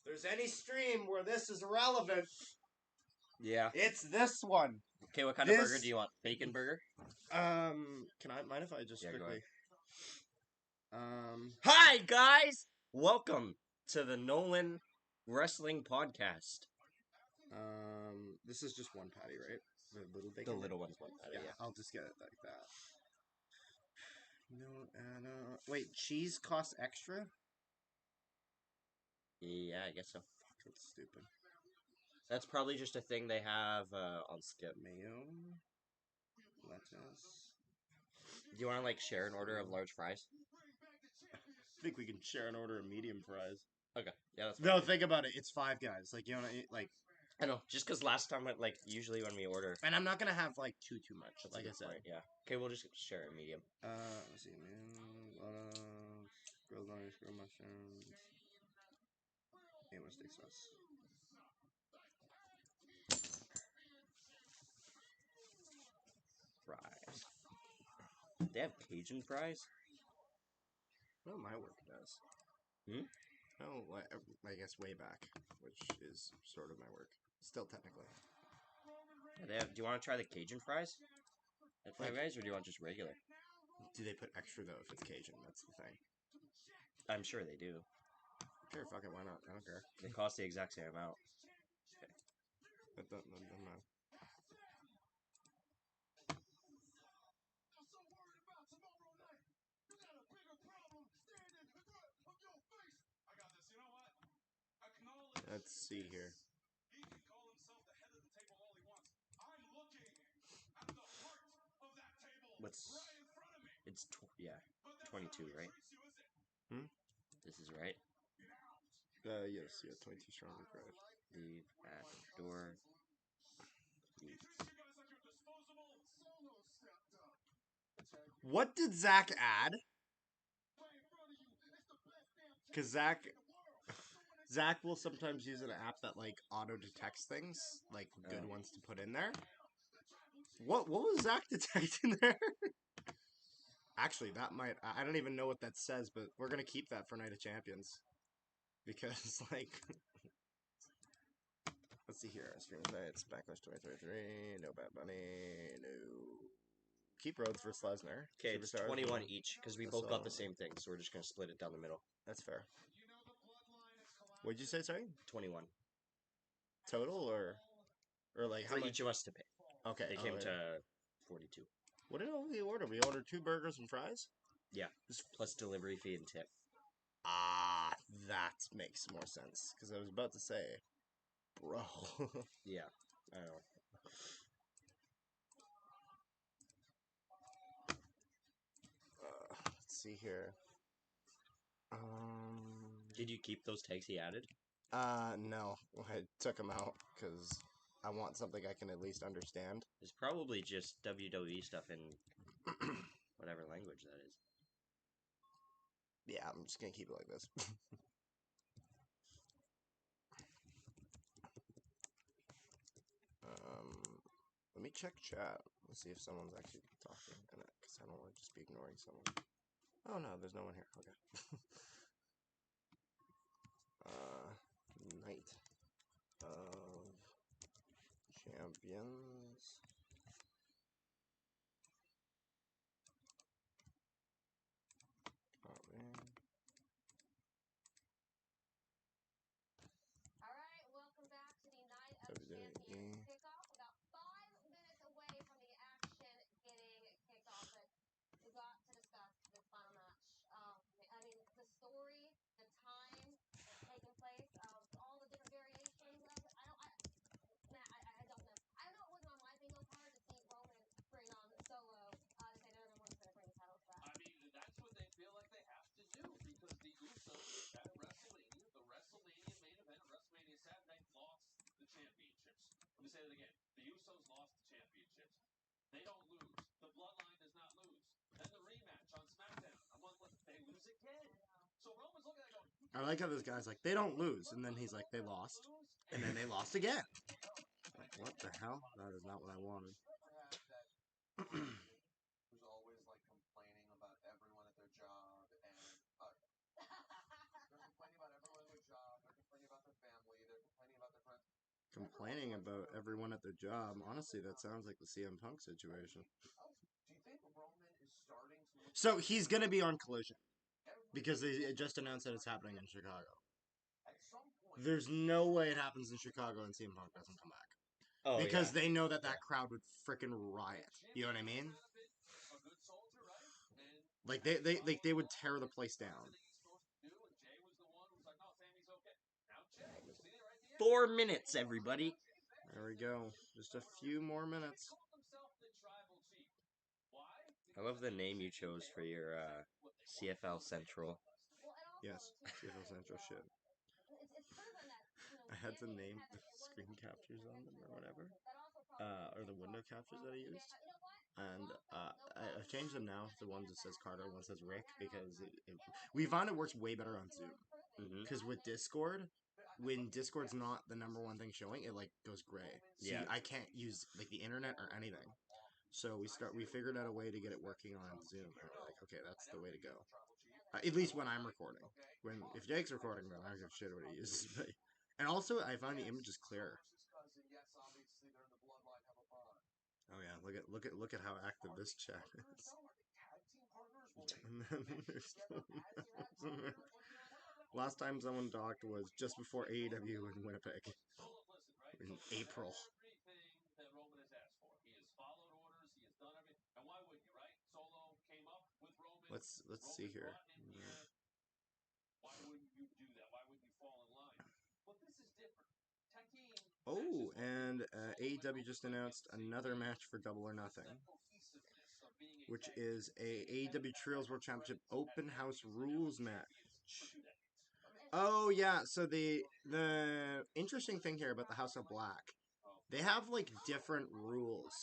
there's any stream where this is relevant, Yeah. it's this one. Okay, what kind of burger do you want? Bacon burger? Can I mind if I just quickly? Hi guys, welcome to the Nolan Wrestling Podcast. This is just one patty, right? The little bacon. The little one's one patty. Yeah. I'll just get it like that. No, wait, cheese costs extra? Yeah, I guess so. Fuck, that's stupid. That's probably just a thing they have on Skip. Mayo, lettuce. Do you want to like share an order of large fries? I think we can share an order of medium fries. Okay, yeah, that's fine. No, think about it. It's Five Guys. Like, you know, like. I know, just because last time, like, usually when we order... And I'm not going to have, like, too much, That's like I said. Point, yeah. Okay, we'll just share it medium. Let's see, grilled onions, grilled mushrooms. Anyone steak sauce. Fries. They have Cajun fries? Well, my work does. Oh, I guess way back, which is sort of my work. Still technically. Yeah, they have. Do you want to try the Cajun fries at Five Guys, or do you want just regular? Do they put extra though if it's Cajun? That's the thing. I'm sure they do. Sure, fuck it, why not? I don't care. They cost the exact same amount. Okay. That doesn't matter. Let's see here. It's 22, right? This is right. Yes, 22 strong fried. Leave at the door. Please. What did Zach add? Because Zach will sometimes use an app that like auto detects things, like good ones to put in there. What was Zach detecting there? Actually, that might... I don't even know what that says, but we're going to keep that for Night of Champions. Because, like... Let's see here. Stream Nights, Backlash 2033, no Bad Bunny, no... Keep Rhodes versus Lesnar. Okay, it's 21 each, because we both got the same thing, so we're just going to split it down the middle. That's fair. What'd you say, sorry? 21. Total, or like how for much? Each of us to pay. Okay. They came to 42. What did we order? We ordered 2 burgers and fries? Yeah, plus delivery fee and tip. Ah, that makes more sense. Because I was about to say, bro. Yeah, I know. Let's see here. Did you keep those tags he added? No. I took them out because I want something I can at least understand. It's probably just WWE stuff in whatever language that is. Yeah, I'm just gonna keep it like this. Let me check chat. Let's see if someone's actually talking in it, because I don't want to just be ignoring someone. Oh no, there's no one here. Okay. Night of Champions. Oh man. Alright, welcome back to the Night of Champions kickoff. About 5 minutes away from the action getting kicked off, but we got to discuss this final match. I mean, the story, the time that's taking place, all the different variations of it. I don't know. I don't know. It wasn't on my bingo card to see Roman bring on Solo to say they're the ones that are bringing titles back. I mean, that's what they feel like they have to do, because the Usos at WrestleMania, the WrestleMania main event, WrestleMania Saturday, lost the championships. Let me say that again. The Usos lost the championships. They don't lose. The Bloodline does not lose. Then the rematch on SmackDown. They lose again. So Roman's looking at it going... I like how this guy's like, they don't lose. And then he's like, they lost. And then they lost again. Like, what the hell? That is not what I wanted. Who's always like complaining about everyone at their job, and they're complaining about everyone at their job, they're complaining about their Complaining about everyone at their job. Honestly, that sounds like the CM Punk situation. Do you think Roman is starting to look So he's going to be on Collision because they just announced that it's happening in Chicago. at some point? There's no way it happens in Chicago and CM Punk doesn't come back. Oh, Because yeah. they know that crowd would freaking riot. You know what I mean? A good soldier, right? And Like they would tear the place down. everything he's supposed to do, and Jay was the one who was like, "No, Sammy's okay." Now Jay, see it right there. 4 minutes, everybody. There we go. Just a few more minutes. Called himself the tribal chief. Why? I love the name you chose for your CFL Central. Well, and also, Yes, too, CFL Central shit. it's proven that, I had to Sammy name has the it was screen a captures on them or whatever. That also probably Or the window captures that I used. you know what? And I've changed them now to one that says Carter, one says Rick, because we found it works way better on Zoom. Mm-hmm. Because with Discord, when Discord's not the number one thing showing, it like goes gray. So Yeah. I can't use like the internet or anything. So we figured out a way to get it working on Zoom. And we're like, okay, that's the way to go. At least when I'm recording. If Jake's recording, then I don't give a shit what he uses. But, and also, I find the image is clearer. Oh yeah, look at how active this chat is. And then there's last time someone talked was just before AEW in Winnipeg in April. Everything that Roman has asked for. He has followed orders. He has done everything. And why wouldn't you, right? Solo came up with Roman. Let's see here. Why wouldn't you do that? Why wouldn't you fall in line? But this is different. Tag team. Oh, and AEW just announced another match for Double or Nothing, which is a AEW Trios World Championship Open House Rules match. Oh yeah, so the interesting thing here about the House of Black, they have like different rules.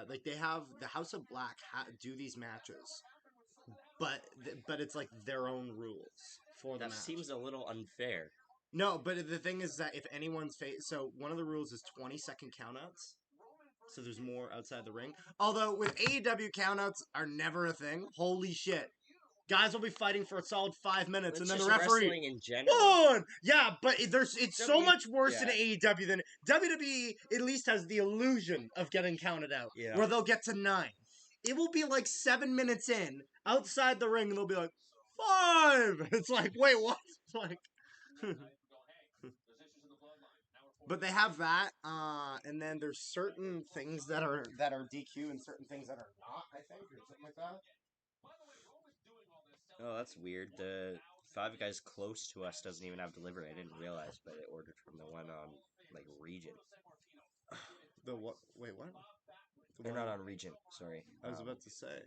Like they have the House of Black do these matches, but it's like their own rules for the That match. seems a little unfair. No, but the thing is that if anyone's so one of the rules is 20-second countouts. So there's more outside the ring. Although with AEW countouts are never a thing. Holy shit. Guys will be fighting for a solid 5 minutes, It's and then just the referee. wrestling in general. One! Yeah, but it's so W- much worse yeah. in AEW than WWE. At least has the illusion of getting counted out, Yeah. where they'll get to 9. It will be like 7 minutes in outside the ring, and they'll be like 5. It's like, wait, what? It's like. But they have that, and then there's certain things that are DQ and certain things that are not, I think, or something like that. Oh, that's weird. The Five Guys close to us doesn't even have delivery. I didn't realize, but it ordered from the one on like Region. The what? Wait, what? The Or one not on Region. Sorry. I was about to say.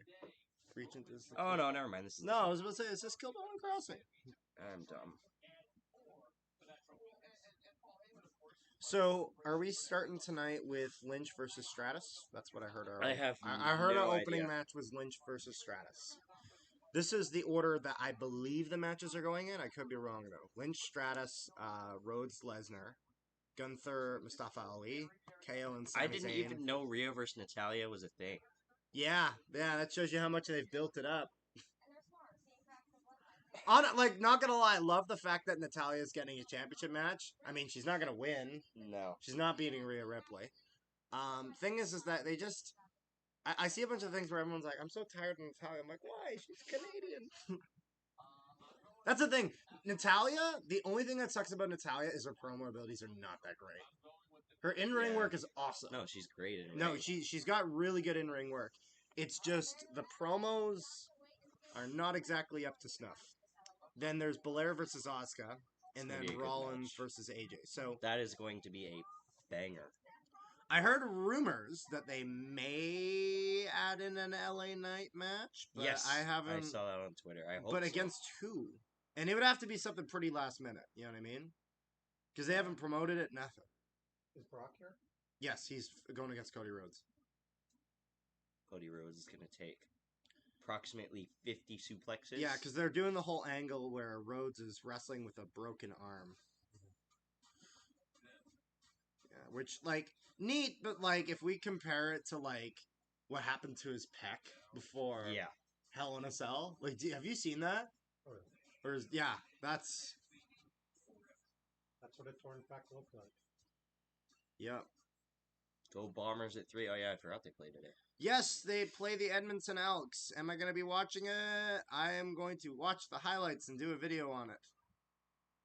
Regent is the Oh no, never mind. This is No, I was about to say, it's just Killed on Crossing. I'm dumb. So, are we starting tonight with Lynch versus Stratus? That's what I heard. I have I heard no our opening idea. match was Lynch versus Stratus. This is the order that I believe the matches are going in. I could be wrong though. Lynch, Stratus, Rhodes, Lesnar, Gunther, Mustafa Ali, KO, and Sami I didn't Zayn. even know Rio versus Natalia was a thing. Yeah, that shows you how much they've built it up. And they're smart. See, practice one time. Not gonna lie, I love the fact that Natalia's getting a championship match. I mean, she's not gonna win. No. She's not beating Rhea Ripley. Thing is that they just... I see a bunch of things where everyone's like, I'm so tired of Natalia. I'm like, why? She's Canadian. That's the thing. Natalia, the only thing that sucks about Natalia is her promo abilities are not that great. Her in-ring Yeah. work is awesome. No, she's great in No, ring. she's got really good in-ring work. It's just the promos are not exactly up to snuff. Then there's Belair versus Asuka, and gonna then be a good Rollins match. versus AJ. So That is going to be a banger. I heard rumors that they may add in an LA Knight match, but Yes, I haven't. I saw that on Twitter. I hope But so. against who? And it would have to be something pretty last minute. You know what I mean? Because they haven't promoted it. Nothing. Is Brock here? Yes, he's going against Cody Rhodes. Cody Rhodes is going to take approximately 50 suplexes. Yeah, because they're doing the whole angle where Rhodes is wrestling with a broken arm. Yeah, which, like, neat, but, like, if we compare it to, like, what happened to his pec before Yeah. Hell in a Cell, like, have you seen that? Oh, Yeah, that's that's what a torn pec looked like. Yep. Go Bombers at 3. Oh, yeah, I forgot they played today. Yes, they play the Edmonton Elks. Am I going to be watching it? I am going to watch the highlights and do a video on it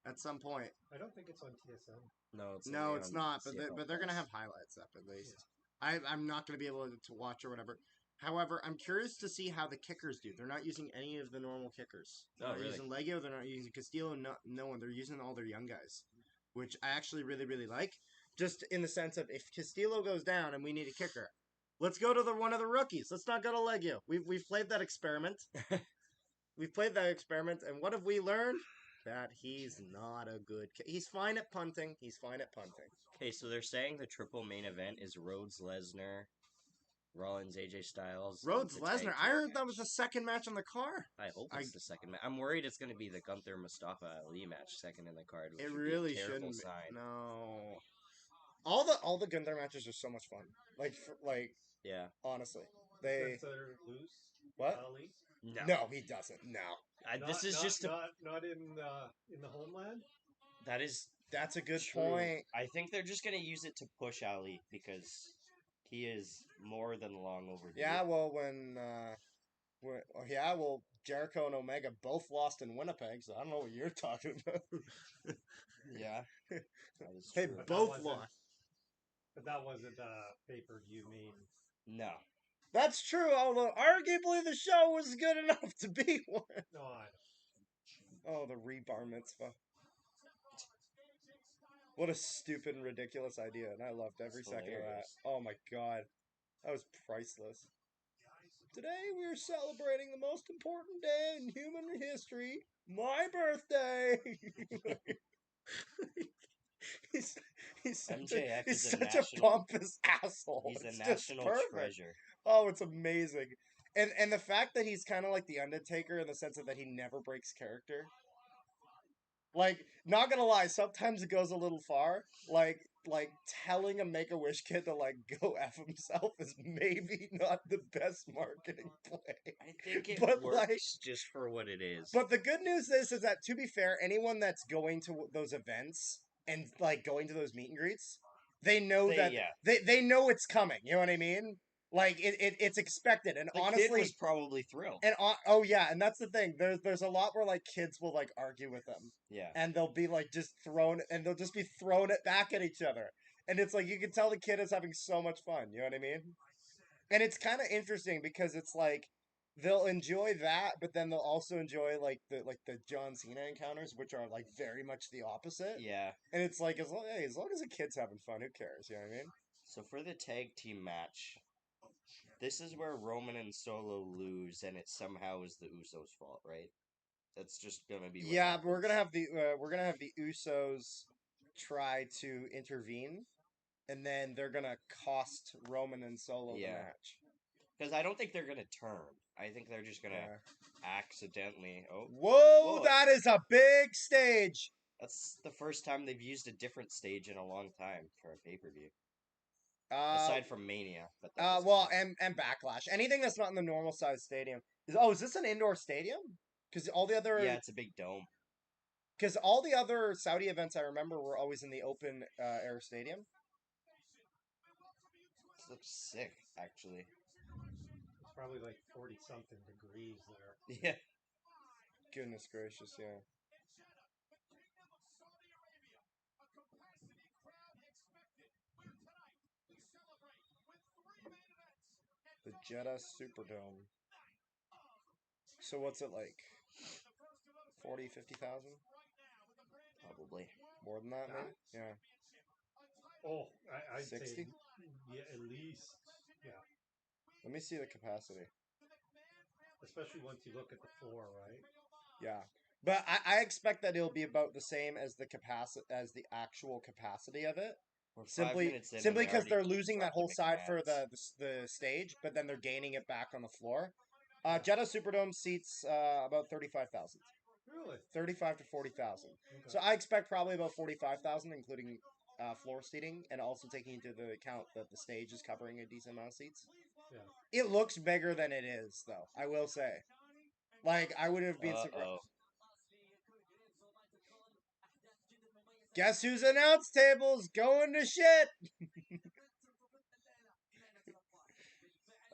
at some point. I don't think it's on TSN. No, it's No, only it's on not, but CFL they're going to Plus. have highlights up at least. I'm not going to be able to watch or whatever. However, I'm curious to see how the kickers do. They're not using any of the normal kickers. They're Oh, not really? using Legio. They're not using Castillo. No one. They're using all their young guys, which I actually really, really like. Just in the sense of if Castillo goes down and we need a kicker, let's go to one of the rookies. Let's not go to Legio. We've played that experiment. We've played that experiment, and what have we learned? That he's not a good. He's fine at punting. He's fine at punting. Okay, so they're saying the triple main event is Rhodes, Lesnar, Rollins, AJ Styles. Rhodes the tag Lesnar. team I heard that was match. the second match on the card. I hope it's the second match. I'm worried it's going to be the Gunther Mustafa Ali match second in the card, which It would really be a terrible shouldn't. sign. No. All the Gunther matches are so much fun. Yeah. Honestly, they Gunther lose what? Ali? No, he doesn't. No, This is just not in the homeland. that's a good true. point. I think they're just going to use it to push Ali because he is more than long overdue. Yeah, well, well, Jericho and Omega both lost in Winnipeg, so I don't know what you're talking about. Yeah. That is They true. both lost. But that wasn't pay-per-view main. No. That's true, although arguably the show was good enough to be one. No, I Oh, the rebar mitzvah. What a stupid and ridiculous idea, and I loved every It's second of that. hilarious. Oh my god. That was priceless. Today we are celebrating the most important day in human history, my birthday. he's MJF is a such national- a pompous asshole. He's a It's just national perfect. treasure. Oh, it's amazing. And the fact that he's kind of like the Undertaker in the sense of that he never breaks character. Like, not gonna lie, sometimes it goes a little far. Like telling a Make-A-Wish kid to like go F himself is maybe not the best marketing play. I think it But, works like- just for what it is. But the good news is that to be fair, anyone that's going to those events and like going to those meet and greets, they know they know it's coming. You know what I mean? Like it's expected, and the honestly, kid was probably thrilled. and oh yeah, and that's the thing. There's a lot where like kids will like argue with them, Yeah. and they'll be like they'll just be throwing it back at each other, and it's like you can tell the kid is having so much fun. You know what I mean? And it's kind of interesting because it's like they'll enjoy that, but then they'll also enjoy like the John Cena encounters, which are like very much the opposite. Yeah. And it's like as long as the kid's having fun, who cares? You know what I mean? So for the tag team match, this is where Roman and Solo lose, and it somehow is the Usos' fault, right? That's just gonna be. Yeah, but we're gonna have the Usos try to intervene, and then they're gonna cost Roman and Solo the match. Because I don't think they're gonna turn. I think they're just gonna Yeah. accidentally. Oh, Whoa, that is a big stage. that's the first time they've used a different stage in a long time for a pay per view. Aside from Mania, but that doesn't well, count. and Backlash. Anything that's not in the normal size stadium. Is this an indoor stadium? Because all the other Yeah, it's a big dome. Because all the other Saudi events I remember were always in the open air stadium. This looks sick, actually. It's probably like 40-something degrees there. Yeah. Goodness gracious, yeah. The Jeddah Superdome. So what's it like? 40, 50,000? Probably. More than that, maybe? Yeah. Oh, I'd 60? say yeah, at least. Yeah, Let me see the capacity. especially once you look at the floor, right? Yeah. But I expect that it'll be about the same as the actual capacity of it. We're 5 Simply minutes in, because and they they're already losing that dropped whole the side for McMahons. the stage, but then they're gaining it back on the floor. Jeddah Superdome seats about 35,000. Really? 35 to 40,000. Okay. So I expect probably about 45,000, including floor seating, and also taking into the account that the stage is covering a decent amount of seats. Yeah. It looks bigger than it is, though. I will say. Like I would have been surprised. Guess whose announce table's going to shit?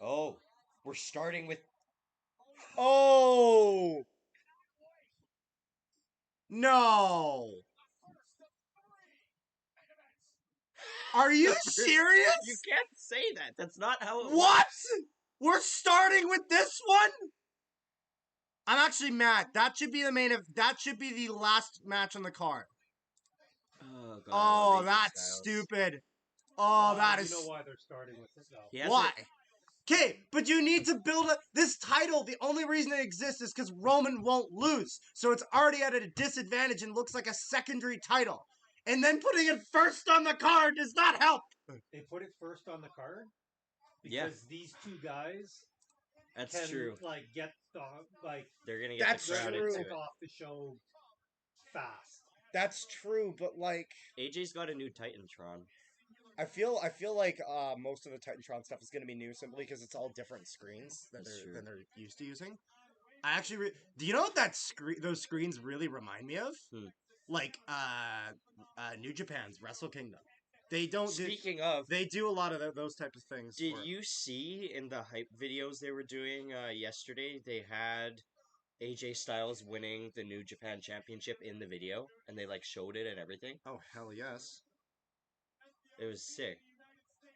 Oh, we're starting with Oh! No! Are you serious? You can't say that. That's not how it What? works. We're starting with this one? I'm actually mad. That should be the main of. That should be the last match on the card. Oh god. Oh, that's stupid. Oh, that You is. know why they're starting with it though. Why? Okay, but you need to build up this title. The only reason it exists is because Roman won't lose. So it's already at a disadvantage and looks like a secondary title. And then putting it first on the card does not help. They put it first on the card Yeah. because these two guys That's can true. like get the like They're gonna get That's the crowd true. into take it. off the show fast. That's true, but like AJ's got a new Titantron. I feel like most of the Titantron stuff is going to be new simply because it's all different screens than That's true. they're used to using. I actually do you know what that those screens really remind me of? Like New Japan's Wrestle Kingdom. They don't Speaking of, they do a lot of those types of things. did you see in the hype videos they were doing yesterday? They had AJ Styles winning the New Japan Championship in the video, and they like showed it and everything. Oh hell yes! It was sick.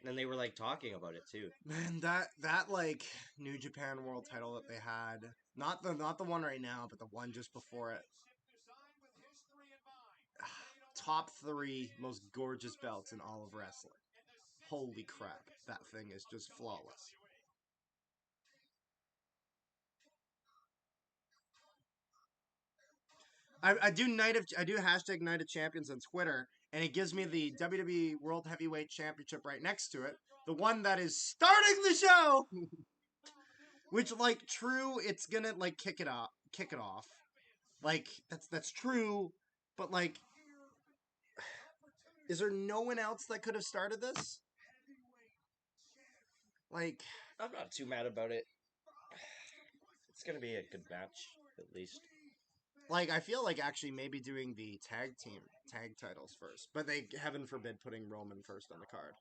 And they were like talking about it too. Man, that like New Japan World Title that they had, not the one right now, but the one just before it. Top 3 most gorgeous belts in all of wrestling. Holy crap, that thing is just flawless. I do hashtag Night of Champions on Twitter, and it gives me the WWE World Heavyweight Championship right next to it, the one that is starting the show. Which, like, true, it's gonna like kick it off. Like that's true, but like, is there no one else that could have started this? Like, I'm not too mad about it. It's gonna be a good match, at least. Like, I feel like actually maybe doing the tag titles first, but they heaven forbid putting Roman first on the card.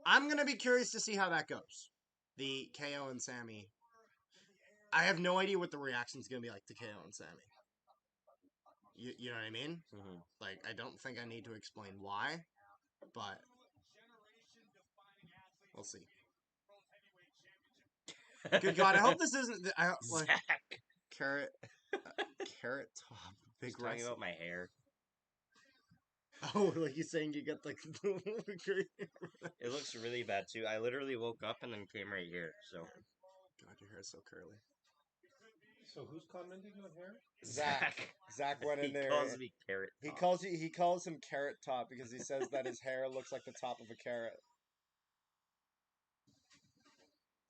I'm gonna be curious to see how that goes. The KO and Sammy. I have no idea what the reaction's gonna be like to KO and Sammy. You know what I mean? Mm-hmm. Like, I don't think I need to explain why, but we'll see. Good God, I hope this isn't. Zach. Carrot Top. Big Talking wrestler. about my hair. Oh, like you're saying you got like. It looks really bad too. I literally woke up and then came right here. So. God, your hair is so curly. So who's commenting on hair? Zach went in there. He calls me Carrot Top. He calls him Carrot Top because he says that his hair looks like the top of a carrot.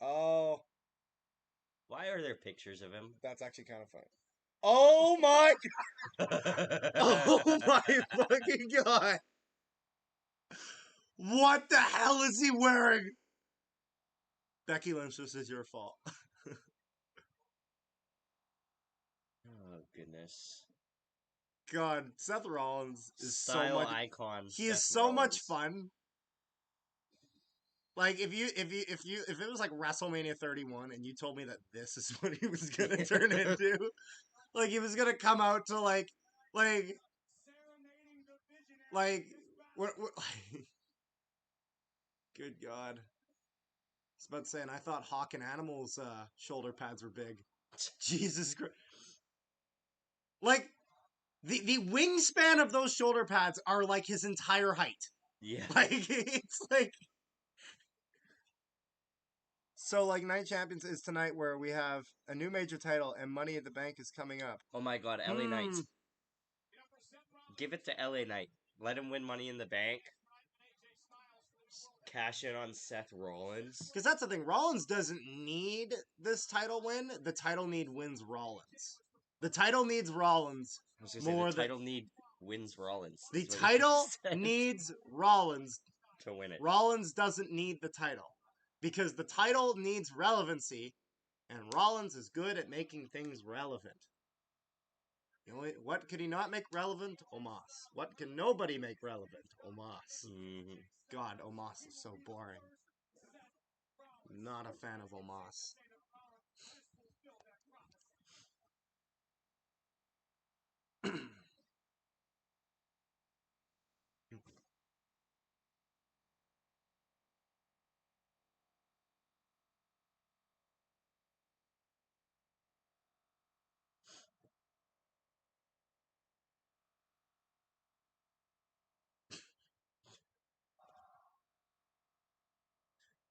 Oh. Why are there pictures of him? That's actually kind of funny. Oh my God. Oh my fucking God. What the hell is he wearing? Becky Lynch, this is your fault. Oh goodness. God, Seth Rollins is Style so much icon. He is so much fun. Like if it was like WrestleMania 31 and you told me that this is what he was gonna turn into, like he was gonna come out to like what good God. I was about to say, and I thought Hawk and Animal's shoulder pads were big. Jesus Christ. Like the wingspan of those shoulder pads are like his entire height. Yeah. Like it's like so like Night Champions is tonight where we have a new major title and Money at the Bank is coming up. Oh my God, LA Knight. Give it to LA Knight. Let him win Money in the Bank. Cash in on Seth Rollins. Because that's the thing. Rollins doesn't need this title win. The title wins Rollins. The title needs Rollins The title wins Rollins. The title needs Rollins to win it. Rollins doesn't need the title. Because the title needs relevancy, and Rollins is good at making things relevant. What could he not make relevant? Omos. What can nobody make relevant? Omos. Mhm. God, Omos is so boring. Not a fan of Omos.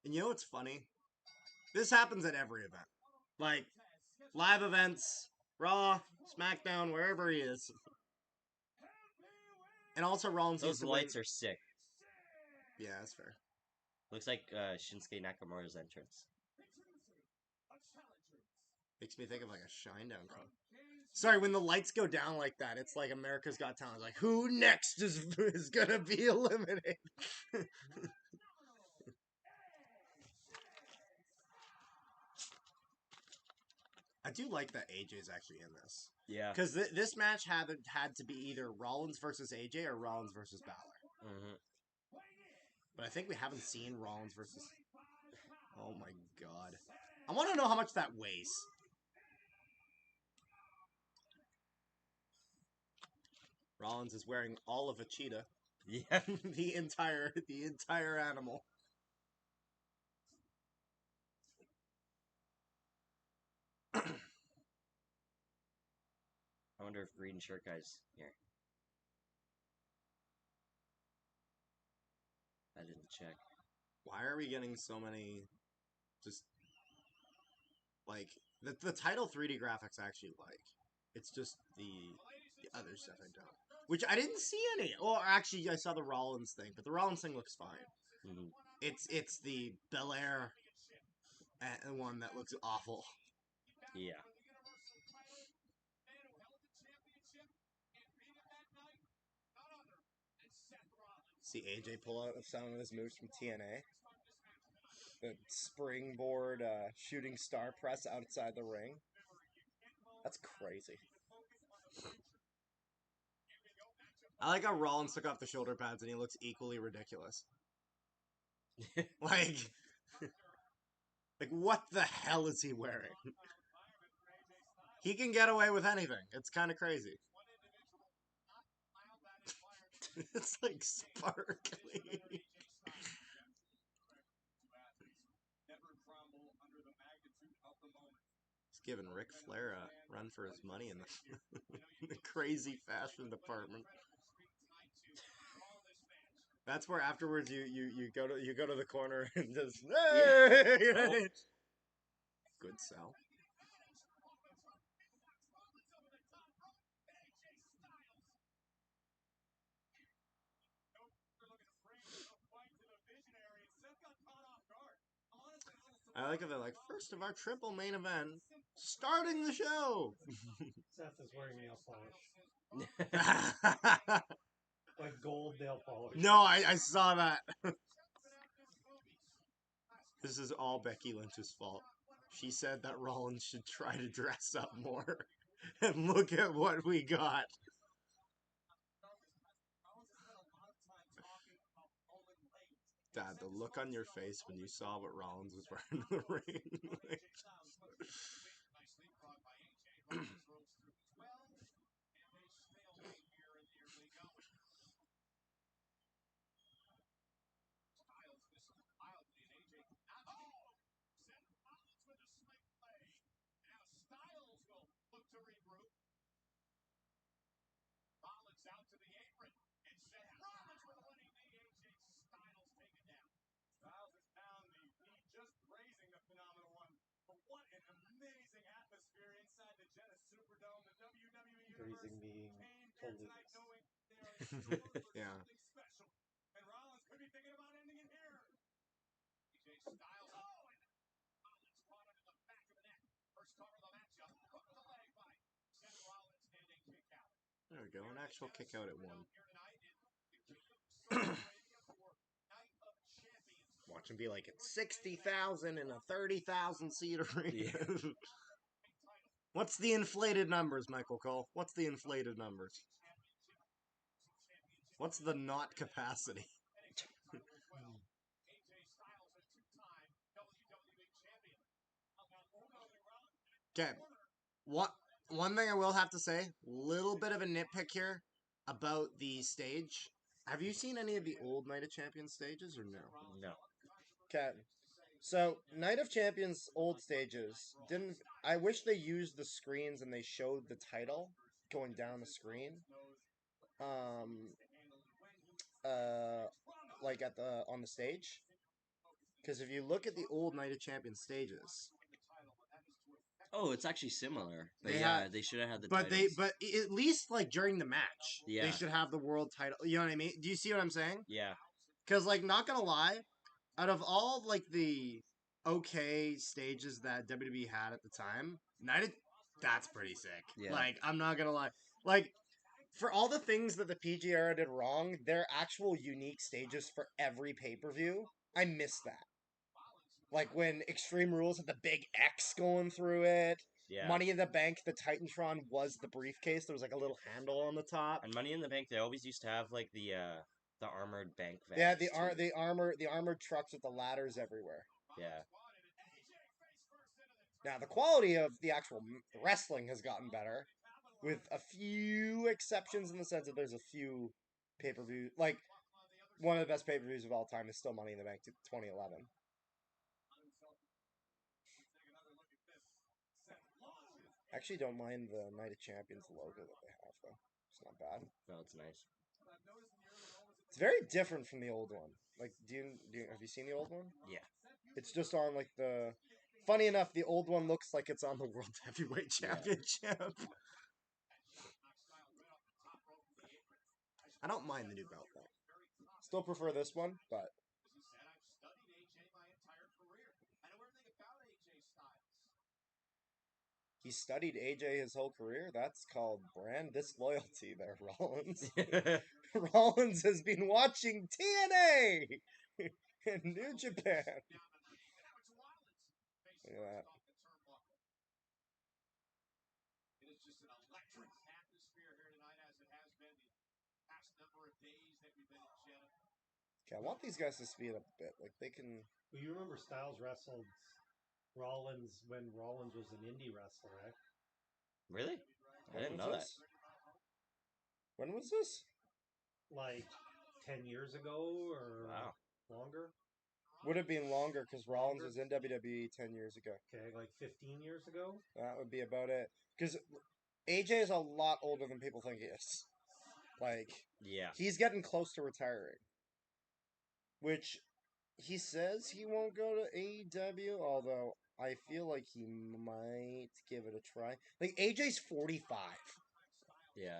And you know what's funny? This happens at every event. Like, live events, Raw, SmackDown, wherever he is. And also Rollins Those lights are sick. Yeah, that's fair. Looks like Shinsuke Nakamura's entrance. Makes me think of like a Shinedown crowd. Sorry, when the lights go down like that, it's like America's Got Talent. Like, who next is gonna be eliminated? I do like that AJ's actually in this. Yeah. Because this match had to be either Rollins versus AJ or Rollins versus Balor. Mm-hmm. But I think we haven't seen Rollins versus... Oh my god. I want to know how much that weighs. Rollins is wearing all of a cheetah. Yeah. the entire animal. I wonder if green shirt guy's here. I didn't check. Why are we getting so many just like the title 3D graphics I actually like. It's just the other stuff I don't. Which I didn't see any. Well, actually I saw the Rollins thing, but the Rollins thing looks fine. Mm-hmm. It's the Belair one that looks awful. Yeah. See AJ pull out some of his moves from TNA. The springboard shooting star press outside the ring. That's crazy. I like how Rollins took off the shoulder pads and he looks equally ridiculous. like what the hell is he wearing? He can get away with anything. It's kind of crazy. It's like sparkly. He's giving Ric Flair a run for his money in the crazy fashion department. That's where afterwards you go to the corner and just hey! Oh. Good sell. I like it. They're like, first of our triple main event, starting the show. Seth is wearing nail polish. Like gold nail polish. No, I saw that. This is all Becky Lynch's fault. She said that Rollins should try to dress up more. And look at what we got. Dad, the look on your face when you saw what Rollins was wearing in the ring. Grazing being totally Yeah. There we go, an actual kick out at one. Watch him be like, it's 60,000 in a 30,000 seat arena. Yeah. What's the inflated numbers, Michael Cole? What's the inflated numbers? What's the not capacity? Okay. One thing I will have to say, little bit of a nitpick here about the stage. Have you seen any of the old Night of Champions stages or no? No. Okay. So, Night of Champions old stages didn't. I wish they used the screens and they showed the title going down the screen. Like on the stage. Because if you look at the old Night of Champions stages, Oh, it's actually similar. But They yeah, had- they should have had the but titles. at least like during the match, they Yeah. should have the world title. You know what I mean? Do you see what I'm saying? Yeah. Because like, not gonna lie, out of all like the okay stages that WWE had at the time, that's pretty sick. Yeah. Like, I'm not gonna lie, like. For all the things that the PG era did wrong, they're actual unique stages for every pay-per-view. I miss that. Like when Extreme Rules had the big X going through it. Yeah. Money in the Bank, the Titantron was the briefcase. There was like a little handle on the top. And Money in the Bank, they always used to have like the armored bank vans. Yeah, too. the armored trucks with the ladders everywhere. Yeah. Now the quality of the actual wrestling has gotten better, with a few exceptions in the sense that there's a few pay-per-view, like one of the best pay-per-views of all time is still Money in the Bank 2011. I actually don't mind the Night of Champions logo that they have though. It's not bad. No, it's nice. It's very different from the old one. Like, have you seen the old one? Yeah. It's just on like the. Funny enough, the old one looks like it's on the World Heavyweight Yeah. Championship. I don't mind the new belt though. Still prefer this one, but he studied AJ his whole career. That's called brand disloyalty there, Rollins. Rollins has been watching TNA in New Japan. Look at that. It is just an electric atmosphere here tonight, as it has been the past number of days that we've been in Jeddah. Okay, I want these guys to speed up a bit. Like they can. Well, you remember Styles wrestled Rollins when Rollins was an indie wrestler, right? Really? I When didn't was know that. this? When was this? Like 10 years ago or Wow. longer? Would have been longer because Rollins was in WWE 10 years ago. Okay, like 15 years ago? That would be about it. Because AJ is a lot older than people think he is. Like, Yeah. he's getting close to retiring. Which he says he won't go to AEW, although I feel like he might give it a try. Like, AJ's 45. Yeah.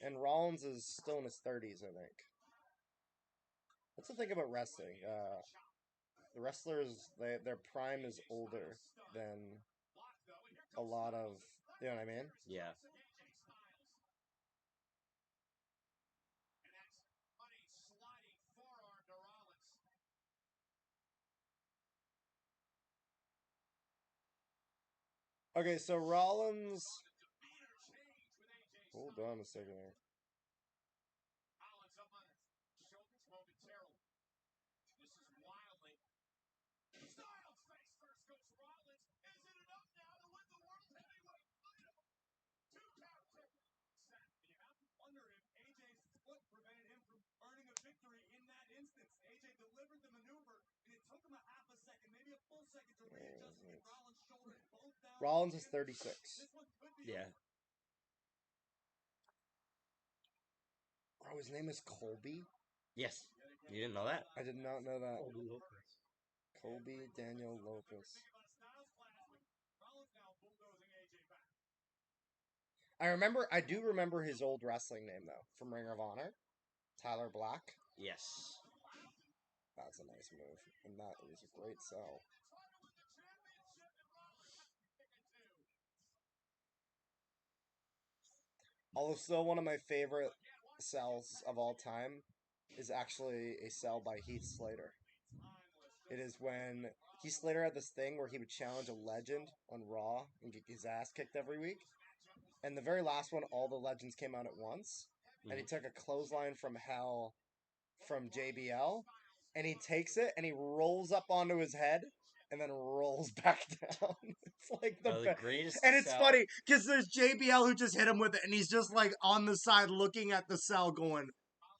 And Rollins is still in his 30s, I think. That's the thing about wrestling. The wrestlers, their prime is older than a lot of, you know what I mean? Yeah. Okay, so Rollins. Hold on a second here. Rollins is 36. Yeah. Oh, his name is Colby? Yes. You didn't know that? I did not know that. Colby Lopez. Colby Daniel Lopez. I do remember his old wrestling name, though, from Ring of Honor. Tyler Black. Yes. That's a nice move. And that is a great sell. Although still one of my favorite sells of all time is actually a sell by Heath Slater. It is when Heath Slater had this thing where he would challenge a legend on Raw and get his ass kicked every week. And the very last one, all the legends came out at once. And he took a clothesline from hell from JBL. And he takes it and he rolls up onto his head and then rolls back down. It's like The greatest. And it's sell- funny because there's JBL who just hit him with it and he's just like on the side looking at the cell going,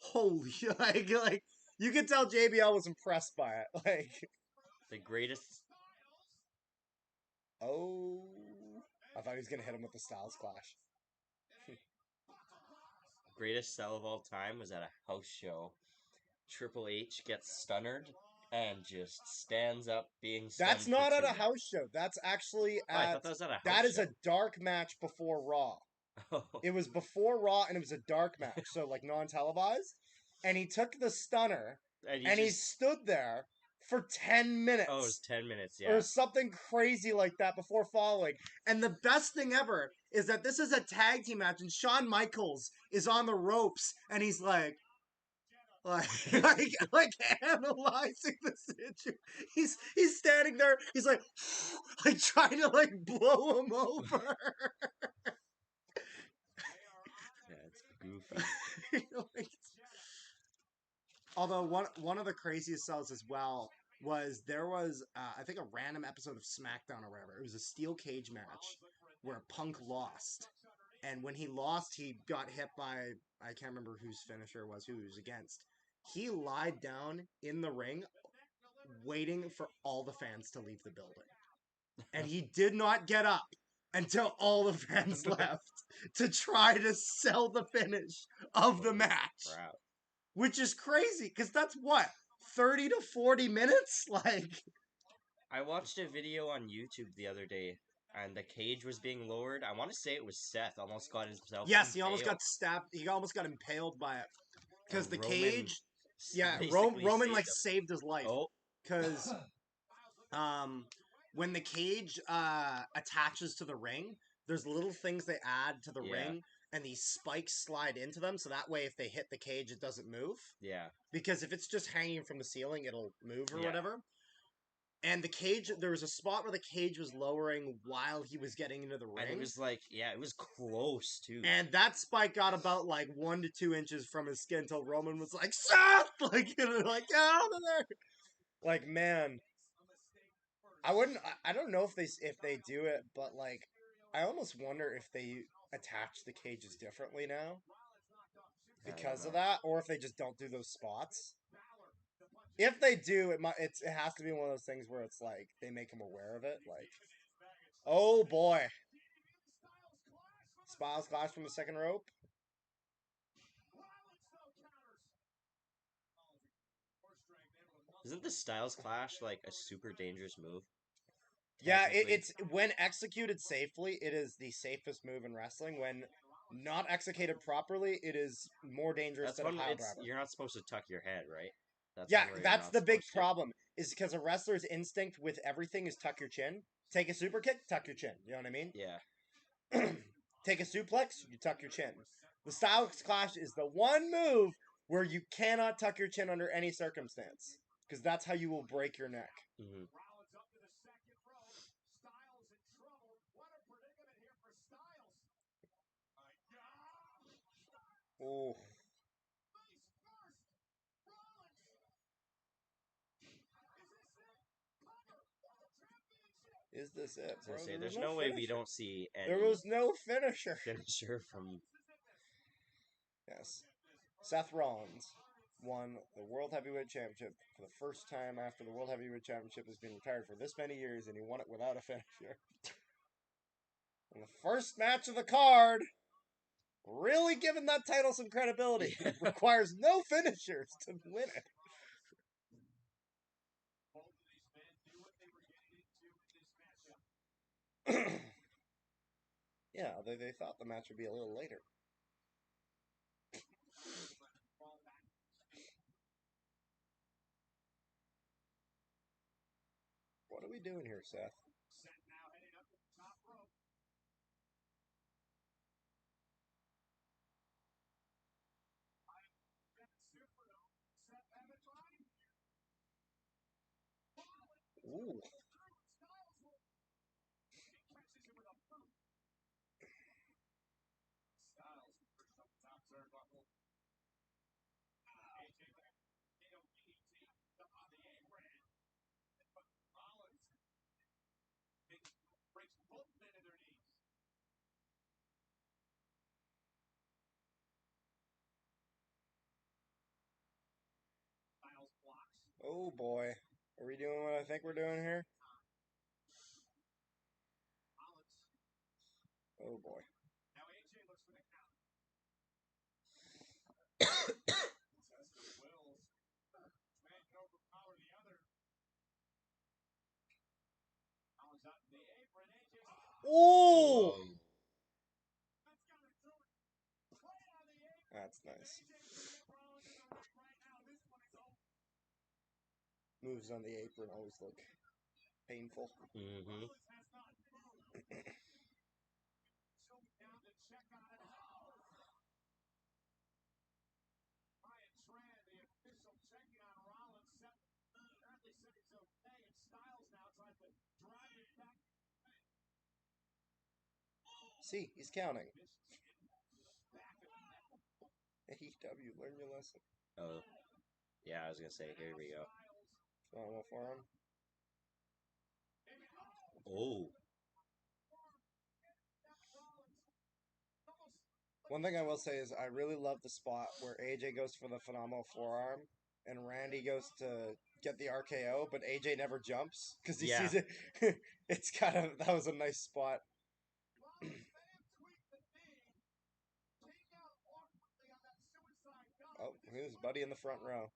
holy, like you could tell JBL was impressed by it. Like, The greatest. oh, I thought he was gonna hit him with the Styles Clash. Greatest sell of all time was at a house show. Triple H gets stunnered and just stands up being stunned. That's not at a house show. That's actually Oh, I at. thought that was at a house That is show. a dark match before Raw. Oh, It was before Raw and it was a dark match, so like non-televised. And he took the stunner and and he stood there for 10 minutes. Oh, it was 10 minutes, yeah. Or something crazy like that before following. And the best thing ever is that this is a tag team match and Shawn Michaels is on the ropes and he's like analyzing the situation. He's standing there, he's like trying to like blow him over. Yeah, it's goofy. Although one of the craziest sells as well was there was I think a random episode of SmackDown or whatever. It was a steel cage match where Punk lost, and when he lost, he got hit by, I can't remember whose finisher it was, who he was against. He lied down in the ring, waiting for all the fans to leave the building, and he did not get up until all the fans left to try to sell the finish of the match. Crap. Which is crazy, because that's what? 30 to 40 minutes? Like, I watched a video on YouTube the other day, and the cage was being lowered. I want to say it was Seth almost got himself yes, he almost impaled. got stabbed. He almost got impaled by it. Because And the Roman cage, yeah, basically Roman saved like him. saved his life. Oh, Because when the cage attaches to the ring, there's little things they add to the Yeah. ring, and these spikes slide into them, so that way if they hit the cage, it doesn't move. yeah. Because if it's just hanging from the ceiling, it'll move or Yeah. whatever. And the cage, there was a spot where the cage was lowering while he was getting into the ring. And it was like, yeah, it was close, too. And that spike got about like 1 to 2 inches from his skin until Roman was like, Seth! Like, you know, like, get out of there! Like, man. I don't know if they do it, but like, I almost wonder if they attach the cages differently now. Because of that, or if they just don't do those spots. If they do, it has to be one of those things where it's like they make them aware of it. Like, oh boy, Styles Clash from the second rope. Isn't the Styles Clash like a super dangerous move? Yeah, Technically. it's when executed safely, it is the safest move in wrestling. When not executed properly, it is more dangerous That's than a when pile driver. you're not supposed to tuck your head, right? That's Yeah, one where you're that's not the big supposed to. problem. Is because a wrestler's instinct with everything is tuck your chin. Take a super kick, tuck your chin. You know what I mean? Yeah. Take a suplex, you tuck your chin. The Styles Clash is the one move where you cannot tuck your chin under any circumstance. Because that's how you will break your neck. Mm-hmm. Oh. Is this it? I was Bro? gonna say, There there's was no way we finisher. don't see any There was no finisher. finisher from. Yes. Seth Rollins won the World Heavyweight Championship for the first time after the World Heavyweight Championship has been retired for this many years, and he won it without a finisher. And the first match of the card, really giving that title some credibility, Yeah. requires no finishers to win it. Yeah, they thought the match would be a little later. What are we doing here, Seth? Ooh. Oh boy. Are we doing what I think we're doing here? Oh boy. Oh! That's nice. Moves on the apron always look painful. Mm-hmm. See, he's counting. AEW, learn your lesson. Oh, yeah, I was gonna say, here we go. Phenomenal forearm. Oh, One thing I will say is I really love the spot where AJ goes for the phenomenal forearm and Randy goes to get the RKO, but AJ never jumps because he Yeah. sees it. It's kind of that was a nice spot. Oh, here's Buddy in the front row.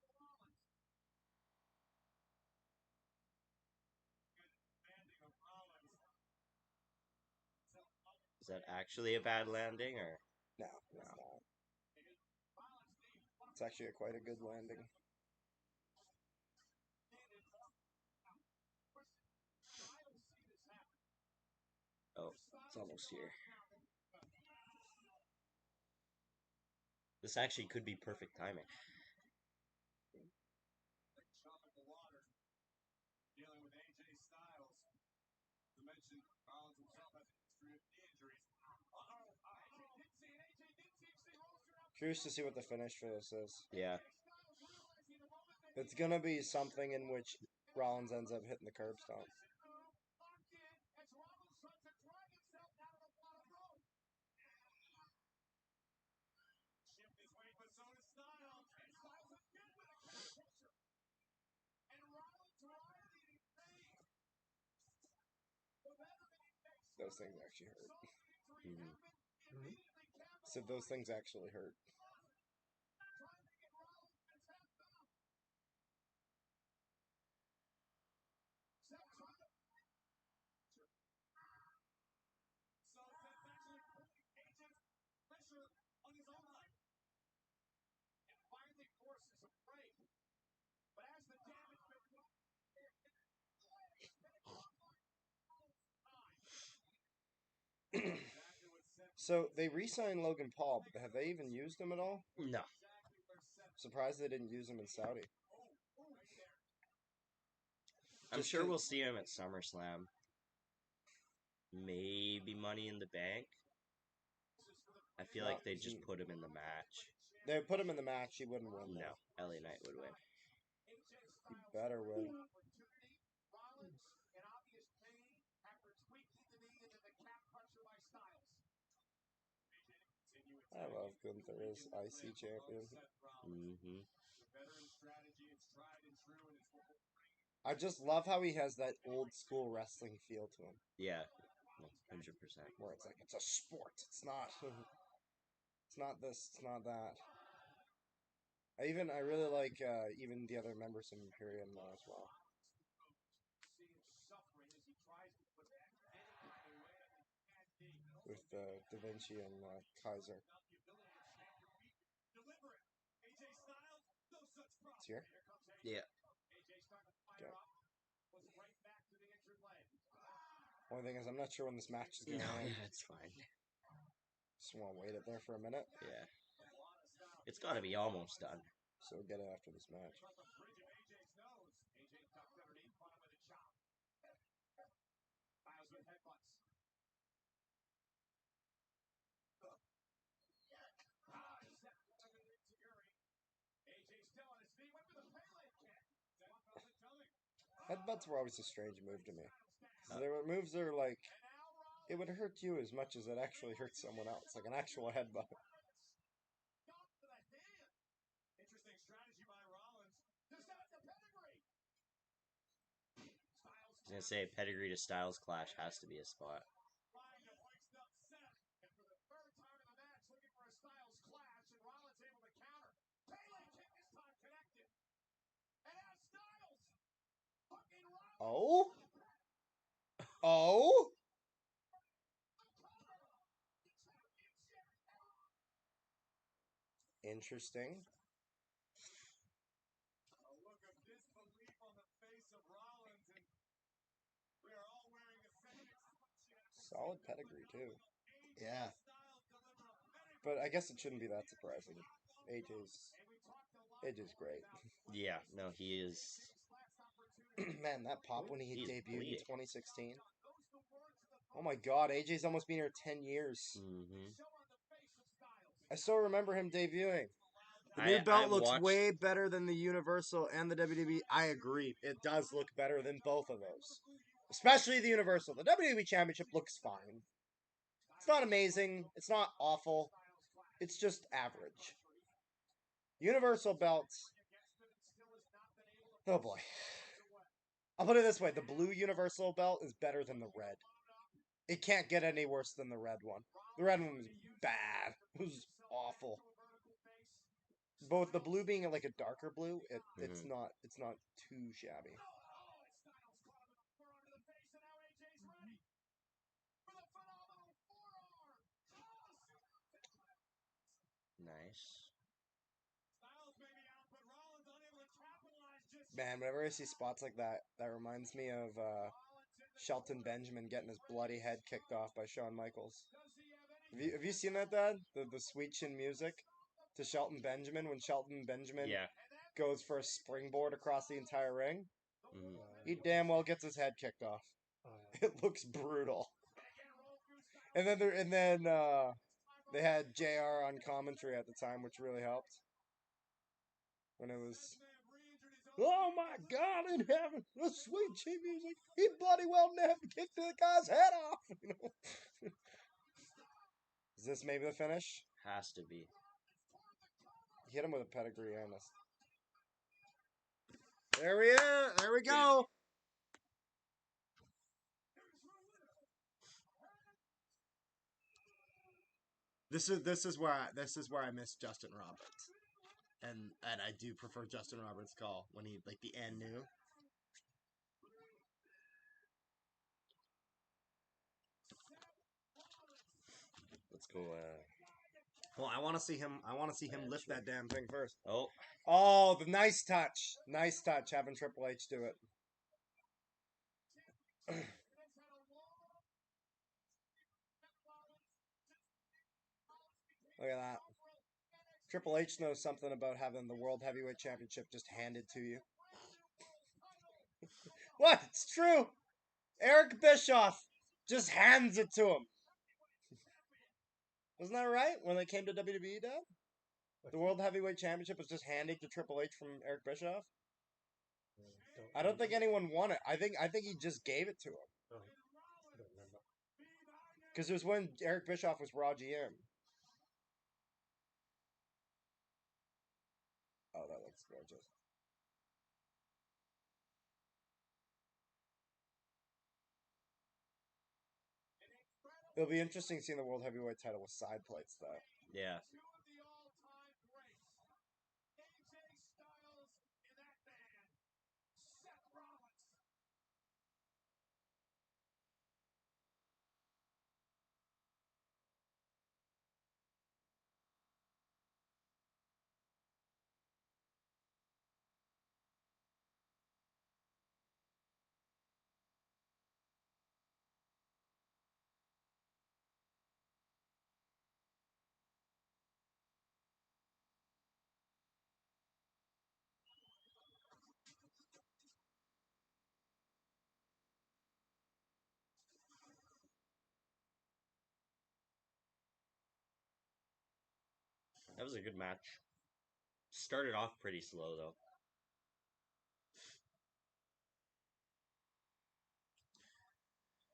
is that actually a bad landing, or? No, it's not. It's actually quite a good landing. Oh, it's almost here. This actually could be perfect timing. Curious to see what the finish for this is. Yeah. It's gonna be something in which Rollins ends up hitting the curb stomp. Those things actually hurt. Mm-hmm. So those things actually hurt. So they re-signed Logan Paul, but have they even used him at all? No. Surprised they didn't use him in Saudi. I'm Just sure 'cause- we'll see him at SummerSlam. Maybe Money in the Bank. I feel like they just put him in the match. They put him in the match, he wouldn't win. No, LA Knight would win. He better win. I love Gunther as IC champion. Mm-hmm. I just love how he has that old school wrestling feel to him. Yeah, 100%. Where it's like, it's a sport. It's not. It's not this. It's not that. I really like even the other members of Imperium now as well. With Da Vinci and Kaiser. It's here? Yeah. Okay. Only thing is, I'm not sure when this match is going to end. Yeah, it's fine. Just want to wait it there for a minute. Yeah. It's got to be almost done. So we'll get it after this match. Headbutts were always a strange move to me. There were moves that are like, it would hurt you as much as it actually hurts someone else, like an actual headbutt. Interesting strategy by Rollins. Just out the pedigree. I was gonna say pedigree to Styles clash has to be a spot. Trying to hoist up Seth. And for the third time in the match, looking for a Styles clash, and Rollins able to counter. Pele kick this time connected. And now Styles. Hooking Rollins. Oh? Oh? Interesting. A look of disbelief on the face of Rollins, and we are all wearing the same expression. Solid pedigree, too. Yeah. But I guess it shouldn't be that surprising. AJ's great. Yeah, no, he is. Man, that pop when he He's debuted in bleeding. 2016. Oh my god, AJ's almost been here 10 years. Mm-hmm. I still remember him debuting. The I- new belt I looks watched- way better than the Universal and the WWE. I agree. It does look better than both of those. Especially the Universal. The WWE Championship looks fine. It's not amazing. It's not awful. It's just average. Universal belts. Oh boy. I'll put it this way. The blue Universal belt is better than the red. It can't get any worse than the red one. The red one was bad. It was awful. Both the blue being like a darker blue, it's not too shabby. Nice. Man, whenever I see spots like that, that reminds me of Shelton Benjamin getting his bloody head kicked off by Shawn Michaels. Have you seen that, Dad? The sweet chin music to Shelton Benjamin when Shelton Benjamin Yeah. goes for a springboard across the entire ring? Mm-hmm. He damn well gets his head kicked off. It looks brutal. And then they had JR on commentary at the time, which really helped. When it was, oh my God in heaven, the sweet chin music. He bloody well never kicked the guy's head off. You know? Is this maybe the finish? Has to be. He hit him with a pedigree and a... There we are. There we go. This is where I miss Justin Roberts, and I do prefer Justin Roberts' call when he like the end knew. Let's go. Well, I want to see him. I want to see him lift that damn thing first. Oh, Oh, the nice touch, having Triple H do it. Look at that. Triple H knows something about having the World Heavyweight Championship just handed to you. What? It's true. Eric Bischoff just hands it to him. Wasn't that right? When they came to WWE, Dad? The World Heavyweight Championship was just handed to Triple H from Eric Bischoff? I don't think anyone won it. I think he just gave it to him. I don't remember. Because it was when Eric Bischoff was Raw GM. Oh, that looks gorgeous. It'll be interesting seeing the World Heavyweight title with side plates, though. yeah. That was a good match. Started off pretty slow though.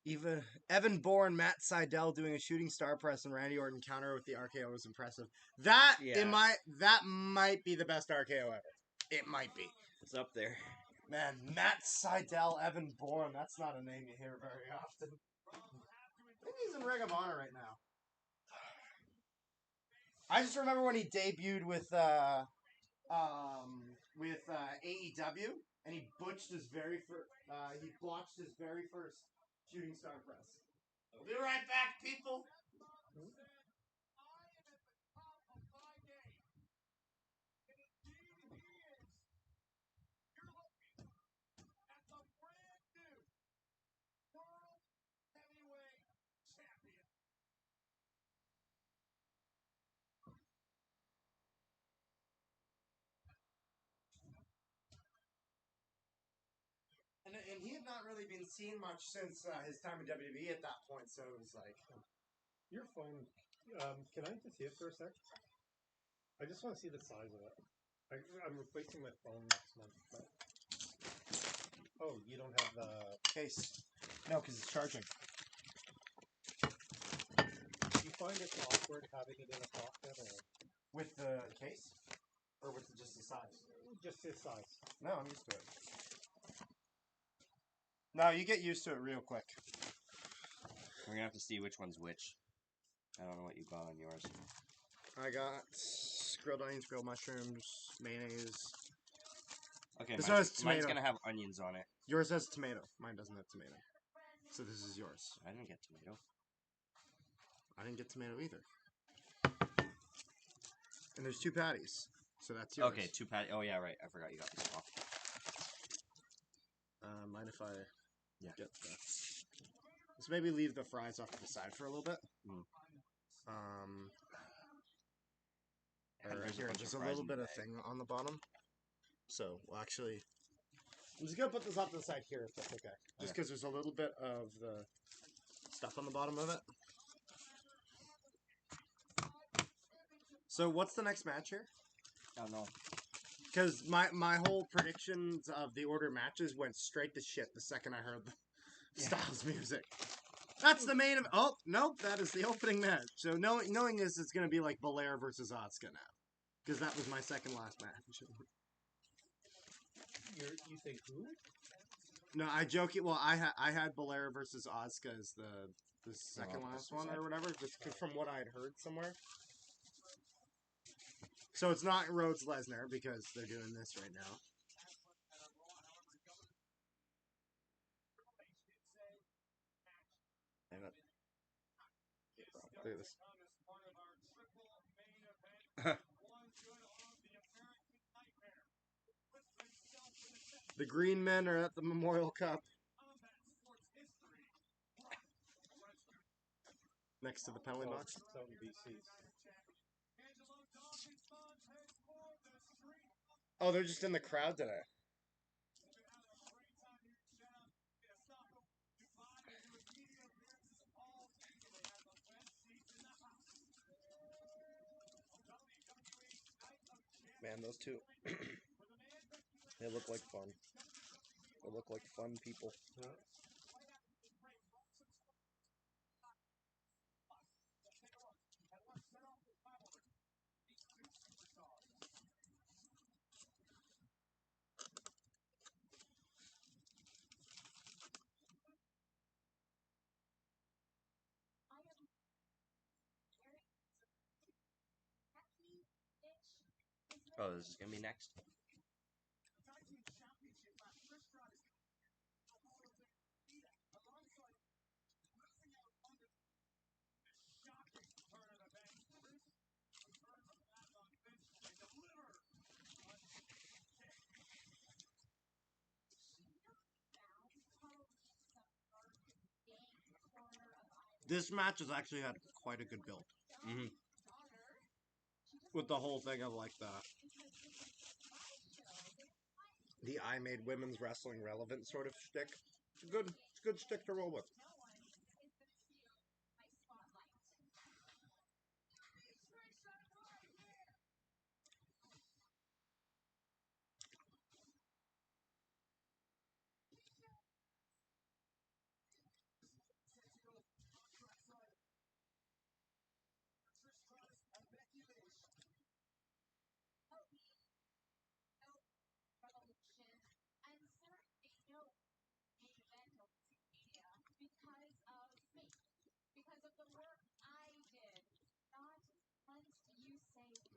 Even Evan Bourne, Matt Seidel doing a shooting star press and Randy Orton counter with the RKO was impressive. That that might be the best RKO ever. It might be. It's up there. Man, Matt Seidel, Evan Bourne, that's not a name you hear very often. I think he's in Ring of Honor right now. I just remember when he debuted with AEW, and he botched his very first. He blotched his very first shooting star press. We'll be right back, people. And he had not really been seen much since his time in WWE at that point, so it was like... Your phone, can I just see it for a sec? I just want to see the size of it. I'm replacing my phone next month. But... Oh, you don't have the case. No, because it's charging. Do you find it awkward having it in a pocket, or with the case, or with just the size? Just the size. No, I'm used to it. No, you get used to it real quick. We're gonna have to see which one's which. I don't know what you got on yours. I got grilled onions, grilled mushrooms, mayonnaise. Okay, mine's gonna have onions on it. Yours has tomato. Mine doesn't have tomato. So this is yours. I didn't get tomato. I didn't get tomato either. And there's 2 patties. So that's yours. Okay, 2 patties. Oh yeah, right. I forgot you got this off. Mind if I get the... Let's maybe leave the fries off to the side for a little bit. There's a little bit of thing on the bottom. So, well, actually... I'm just going to put this off to the side here, if that's okay. Just because there's a little bit of the stuff on the bottom of it. So, what's the next match here? I don't know. Because my whole predictions of the order matches went straight to shit the second I heard the Styles music. That's the main... Oh, nope, that is the opening match. So knowing this, it's going to be like Belair versus Asuka now. Because that was my second last match. You think who? No, I joke it. Well, I had Belair versus Asuka as the second last one or whatever, just from what I had heard somewhere. So it's not Rhodes Lesnar because they're doing this right now. Hang on. Look at this. The Green Men are at the Memorial Cup. Next to the penalty box. Oh, they're just in the crowd today. Man, those two, they look like fun. They look like fun people. Yeah. Oh, this is gonna be next. This match has actually had quite a good build. With the whole thing of like the I made women's wrestling relevant sort of shtick. It's a good shtick to roll with.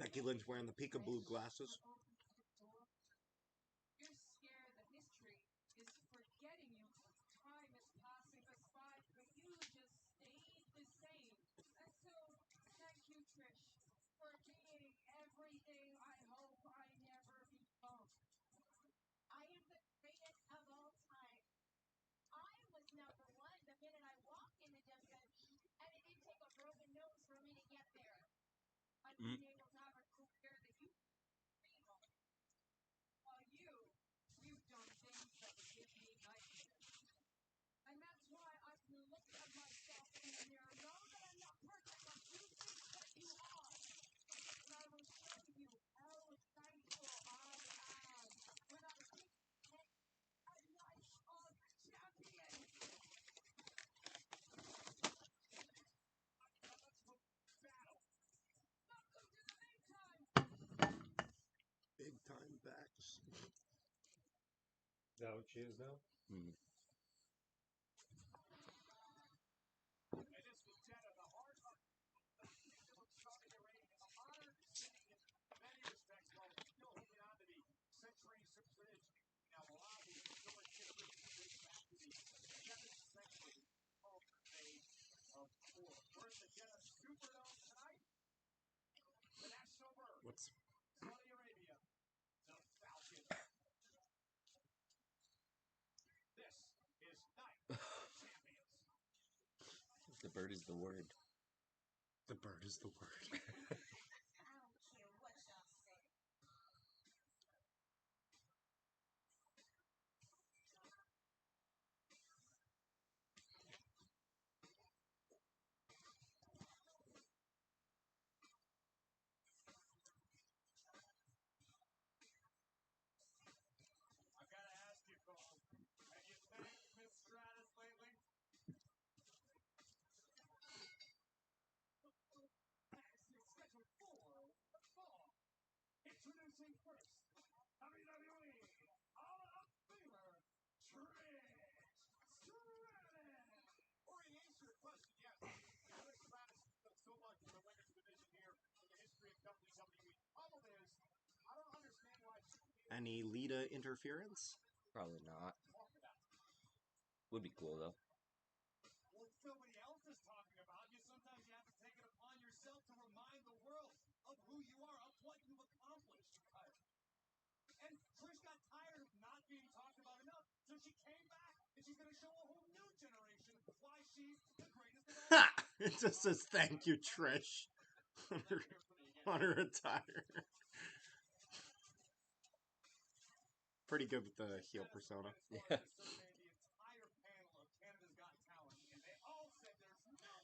Becky Lynch wearing the peekaboo glasses. You're scared that history is forgetting you. Time is passing us by, but you just stayed the same. And so, thank you, Trish, for being everything I hope I never become. I am the greatest of all time. I was number one the minute I walked into WWE, and it didn't take a broken nose for me to get there. I've been able to have a career that you dream of. While you've done things that would give me nightmares. And that's why I can look at myself in the mirror, know that I'm not perfect like you think that you are. And I will show you how thankful I am when I think a life of champions. Battle. Welcome to the big time. Big time backs. Is that what she is now? And this was Jeddah, the heart of Saudi Arabia, a modern city in many respects, while still holding on to the centuries of tradition. Now, the lobby is still a history dates back to the 7th century, called the age of four. We're at the Jeddah Superdome tonight. The national bird, What's Saudi Arabia, the Falcon. This is Night of Champions. The bird is the word. the bird is the word. I don't care what y'all say. I've got to ask you, Cole, have you thanked Miss Stratus lately? Match is scheduled for the fall. Introducing first, WWE Hall of Famer, Trish Stratus. Or he answered your question, yes. Trish Stratus has done so much for the women's division here in the history of WWE. Problem is, I don't understand why she can't Any Lita interference? Probably not. talk about it. Would be cool though. What somebody else is talking about, sometimes you have to take it upon yourself to remind the world of who you are, of what you've accomplished. And Trish got tired of not being talked about enough, so she came back, and she's going to show a whole new generation why she's the greatest of all Ha! time. It just says thank you, Trish. on her attire. Pretty good with the heel persona. Yeah.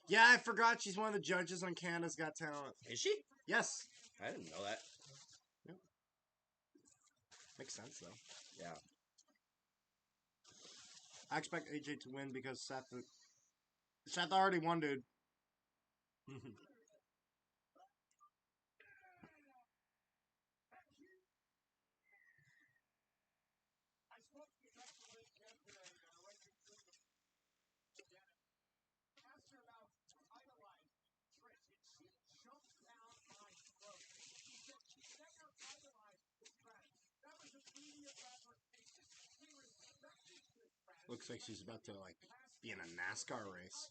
Yeah, I forgot she's one of the judges on Canada's Got Talent. Is she? Yes. I didn't know that. Makes sense, though. Yeah. I expect AJ to win because Seth already won, dude. I spoke to Becky Lynch yesterday, and I went through the again. Asked her about idolizing Trish, and she jumped down my throat. She said she never idolized Trish Stratus. That was a media fabrication. She respected Trish Stratus. Looks like she's about to, like, be in a NASCAR race.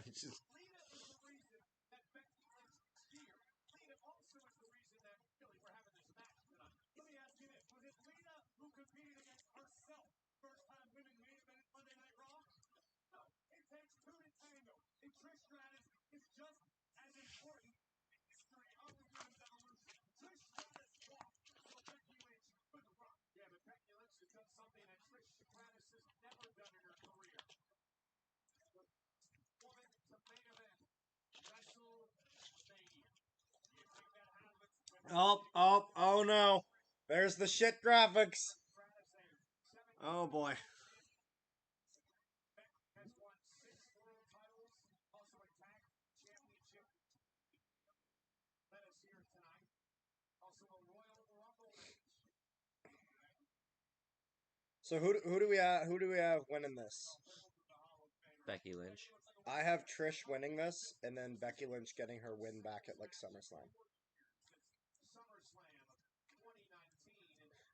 Just... Lita is the reason that Becky Lynch is here. Lita also is the reason that, really, we're having this match tonight. Let me ask you this. Was it Lita who competed against herself? First time women main event Monday Night Raw? No. It takes two to tango. And Trish Stratus is just as important in the history of the women's evolution. Trish Stratus walked so Becky Lynch could run. Yeah, but Becky Lynch has done something that Trish Stratus has never done in her career. Woman to main event WrestleMania. You think that happens? Oh no. There's the shit graphics. Oh boy. Has won 6 world titles, also a tag championship. Let us here tonight. Also a Royal Rumble match. So who do we have winning this? Becky Lynch. I have Trish winning this, and then Becky Lynch getting her win back at like SummerSlam.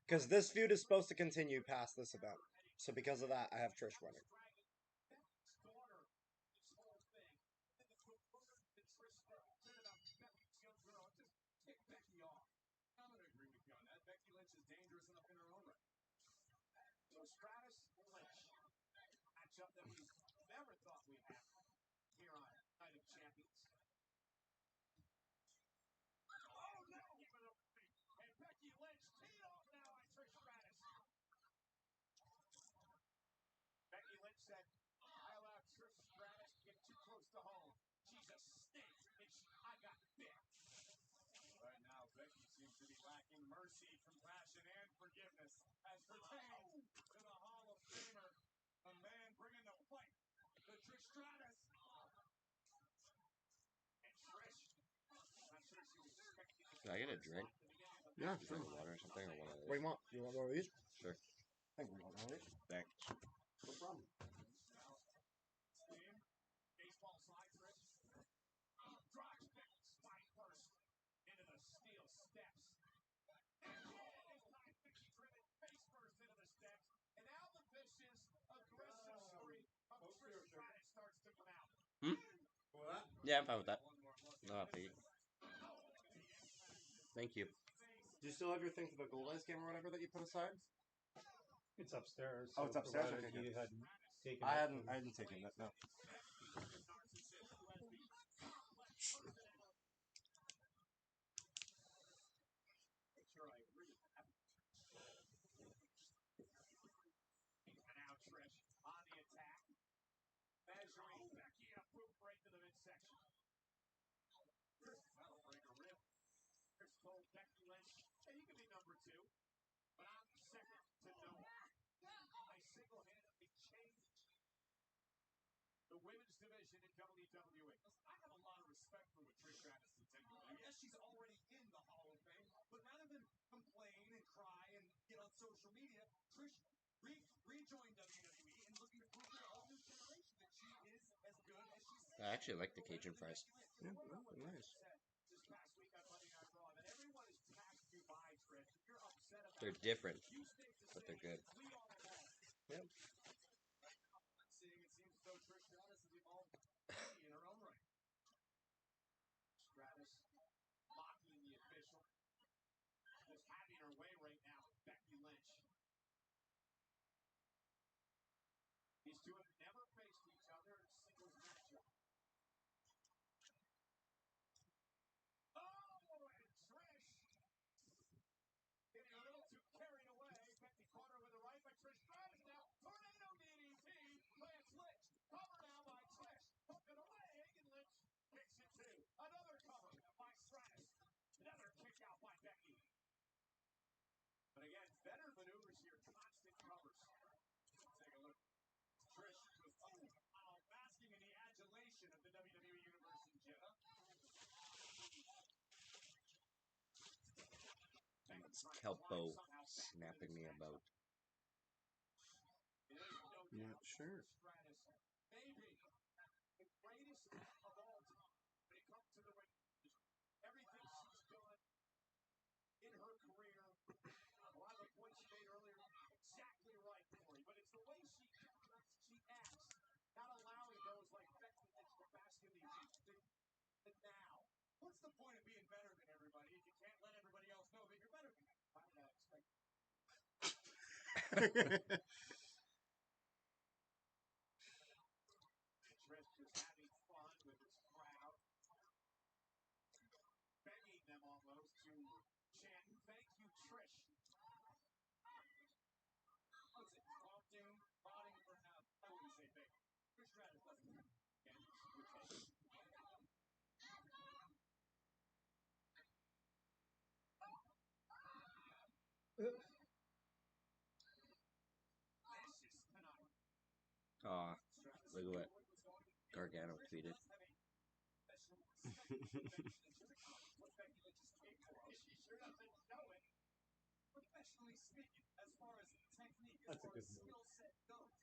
Because this feud is supposed to continue past this event. So because of that, I have Trish winning. I'm going to agree with you on that. Becky Lynch is dangerous enough in her own right. So Stratus Lynch, matchup that we never thought we'd have here on Night of Champions. Oh no! And Becky Lynch teed off now on Trish Stratus. Becky Lynch said, I allowed Trish Stratus to get too close to home. She's a snake, and I got bit. Right now, Becky seems to be lacking mercy, compassion, and forgiveness as pertains to the Hall of Famer, a man bringing the fight to Trish Stratus. And Trish, I'm sure she was expecting Can I get a drink? Yeah, Drink of water or something, or one of What do you want? You want one of these? Sure. I think we want one of these. Thanks. No problem. baseball slide, Trish. Drives Becky spine first into the steel steps. Becky driven face first into the steps. And now the vicious, aggressive streak of Trish Stratus starts to come out. What? Yeah, I'm fine with that. No, Pete. Thank you. Do you still have your thing for the Gold Eyes game or whatever that you put aside? It's upstairs. Oh, it's upstairs? provided Okay, good. You hadn't taken I it, hadn't. then- I hadn't taken that. No. Sure, I agree with that. And now Trish on the attack. Measuring Becky a boot right to the midsection. That'll break a rib. Trish told Becky Lynch, hey, you can be number 2, but I'm second to no one. I single-handedly changed the women's division in WWE. Listen, I have a lot of respect for what Trish Stratus is doing. Yes, she's already in the Hall of Fame, but rather than complain and cry and get on social media, Trish rejoined WWE and looking to prove to a whole new generation that she is as good as she's. I actually like the Cajun fries. Yeah, nice. This past week on Monday Night Raw, that everyone is passed you by, Trish. If you're upset about They're it, different, you stay the but they're same. good. We are alone. Yep. Seeing it seems as though Trish Stratus has evolved in her own right. Stratus mocking the official. Just having her way right now with Becky Lynch. These two have never faced each other in a singles matchup. Oh, and Trish getting a little too carried away. Becky caught her with a right by Trish Stratus now. Tornado DDT plants Lynch. Cover now by Trish. Hook it away, and Lynch kicks it too. Another cover by Stratus. Another kick out by Becky. But again, better maneuvers here. Constant covers. Let's take a look. Trish was basking in the adulation of the WWE Universe in Jeddah. It's Kelpo snapping me about. Not sure. Stratus, maybe the greatest of all time when it comes to the way everything she's done in her career. A lot of the points she made earlier, exactly right, Corey. But it's the way she acts, not allowing those like Becky Lynch to bask in the now. What's the point of being better than everybody if you can't let everybody else know that you're better than them? Why did I expect? Trish just having fun with his crowd, begging them almost to chant, thank you, Trish. What's it, prompting, prodding for now? I wouldn't say thank you. Trish Stratus doesn't. Again, vicious tonight. Aw, look at what Gargano tweeted. She sure doesn't know it. Professionally speaking, as far as technique, as That's a far good as move. skill set goes,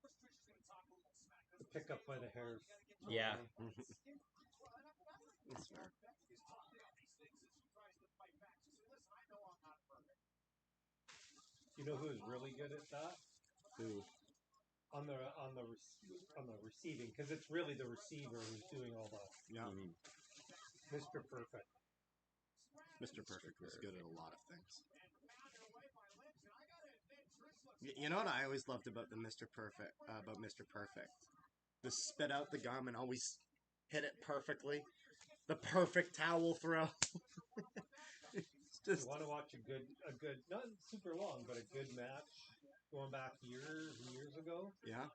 first Trish is going to talk a little smack. Pick up by the hairs. Yeah. That's fair. Becky is talking about these things and she tries to fight back. She said, listen, I know I'm not perfect. You know who's really good at that? Who? On the receiving, because it's really the receiver who's doing all the Yeah. Mr. Perfect. Mr. Perfect was good at a lot of things. You know what I always loved about Mr. Perfect? The spit out the gum and always hit it perfectly. The perfect towel throw. It's You just want to watch a good, not super long, but a good match going back years and years ago. yeah.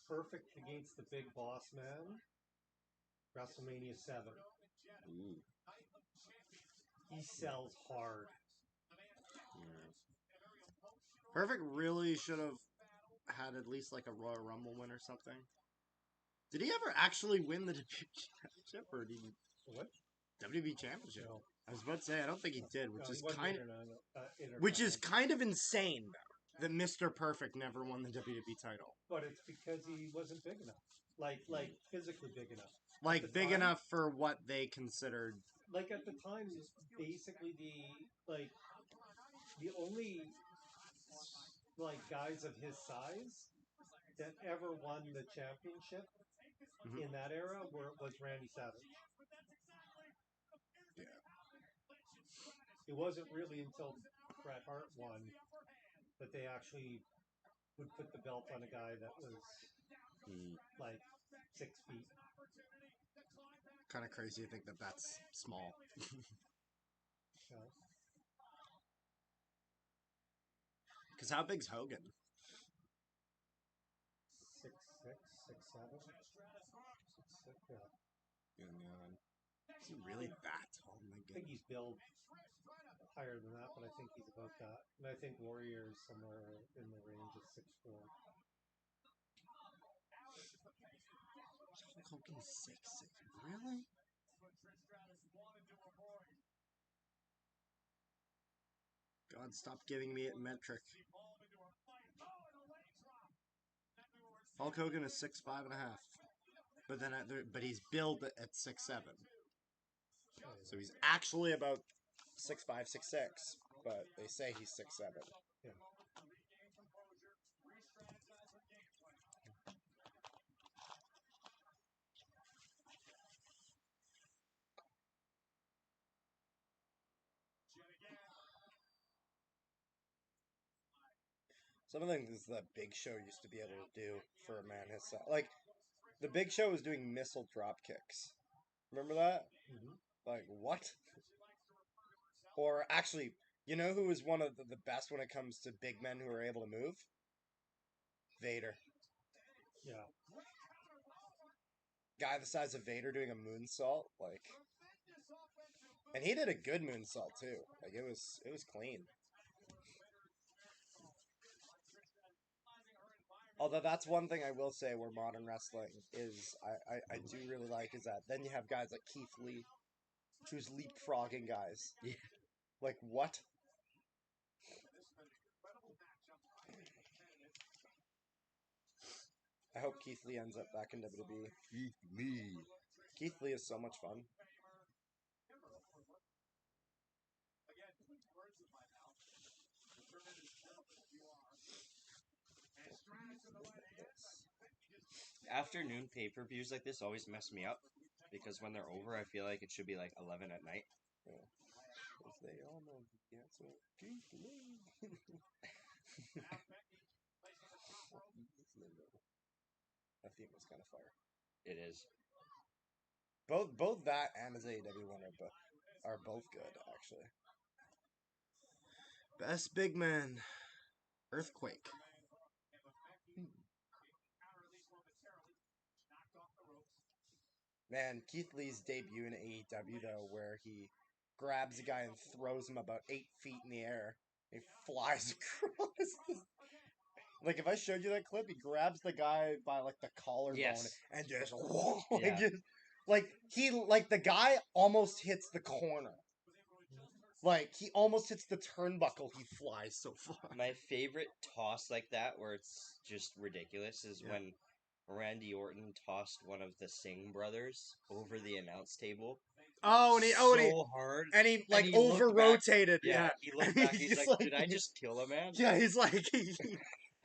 Perfect against the Big Boss Man. WrestleMania 7. Ooh. He sells hard. Perfect really should have had at least like a Royal Rumble win or something. Did he ever actually win the WWE Championship, or did he What? WWE Championship? No. I was about to say I don't think he did, No, he wasn't Intercontinental. which is kind of insane though, that Mr. Perfect never won the WWE title. But it's because he wasn't big enough. Like physically big enough. Like the big time- enough for what they considered. Like at the time, basically the only guys of his size that ever won the championship Mhm. in that era was Randy Savage. Yeah. It wasn't really until Bret Hart won that they actually would put the belt on a guy that was like 6 feet. Kind of crazy to think that that's small. You know? Because how big's Hogan? 6'6", 6'7", 6'6", yeah. Is he really that tall? My I think goodness. he's billed higher than that, but I think he's about that. And I think Warrior is somewhere in the range of 6'4". Hogan's 6'6". Really? God, stop giving me a metric. Hulk Hogan is 6'5.5", but he's billed at 6'7". So he's actually about 6'5", 6'6", but they say he's 6'7". Yeah. Some of the things the Big Show used to be able to do for a man his size. Like, the Big Show was doing missile drop kicks. Remember that? Mhm. Like, what? Or actually, you know who is one of the best when it comes to big men who are able to move? Vader. Yeah. Guy the size of Vader doing a moonsault, like, and he did a good moonsault too. Like, it was clean. Although that's one thing I will say where modern wrestling is I do really like is that then you have guys like Keith Lee who's leapfrogging guys. Yeah. Like, what? I hope Keith Lee ends up back in WWE. Keith Lee. Keith Lee is so much fun. Afternoon pay-per-views like this always mess me up because when they're over, I feel like it should be like 11 at night. Yeah. Because they all know the answer. Keith Lee. That theme was kind of fire. It is. Both that and his AEW one are both good, actually. Best big man, Earthquake. Man, Keith Lee's debut in AEW though, where he grabs a guy and throws him about 8 feet in the air. He flies across. Like, if I showed you that clip, he grabs the guy by like the collarbone Yes. and just Yeah. like the guy almost hits the corner. Like, he almost hits the turnbuckle. He flies so far. My favorite toss like that, where it's just ridiculous, is Yeah. when Randy Orton tossed one of the Singh brothers over the announce table Oh, so hard. and he like he over looked back- rotated. Yeah, Yeah, he looked And back. He's just like, "Did I just kill a man?" Yeah, he's like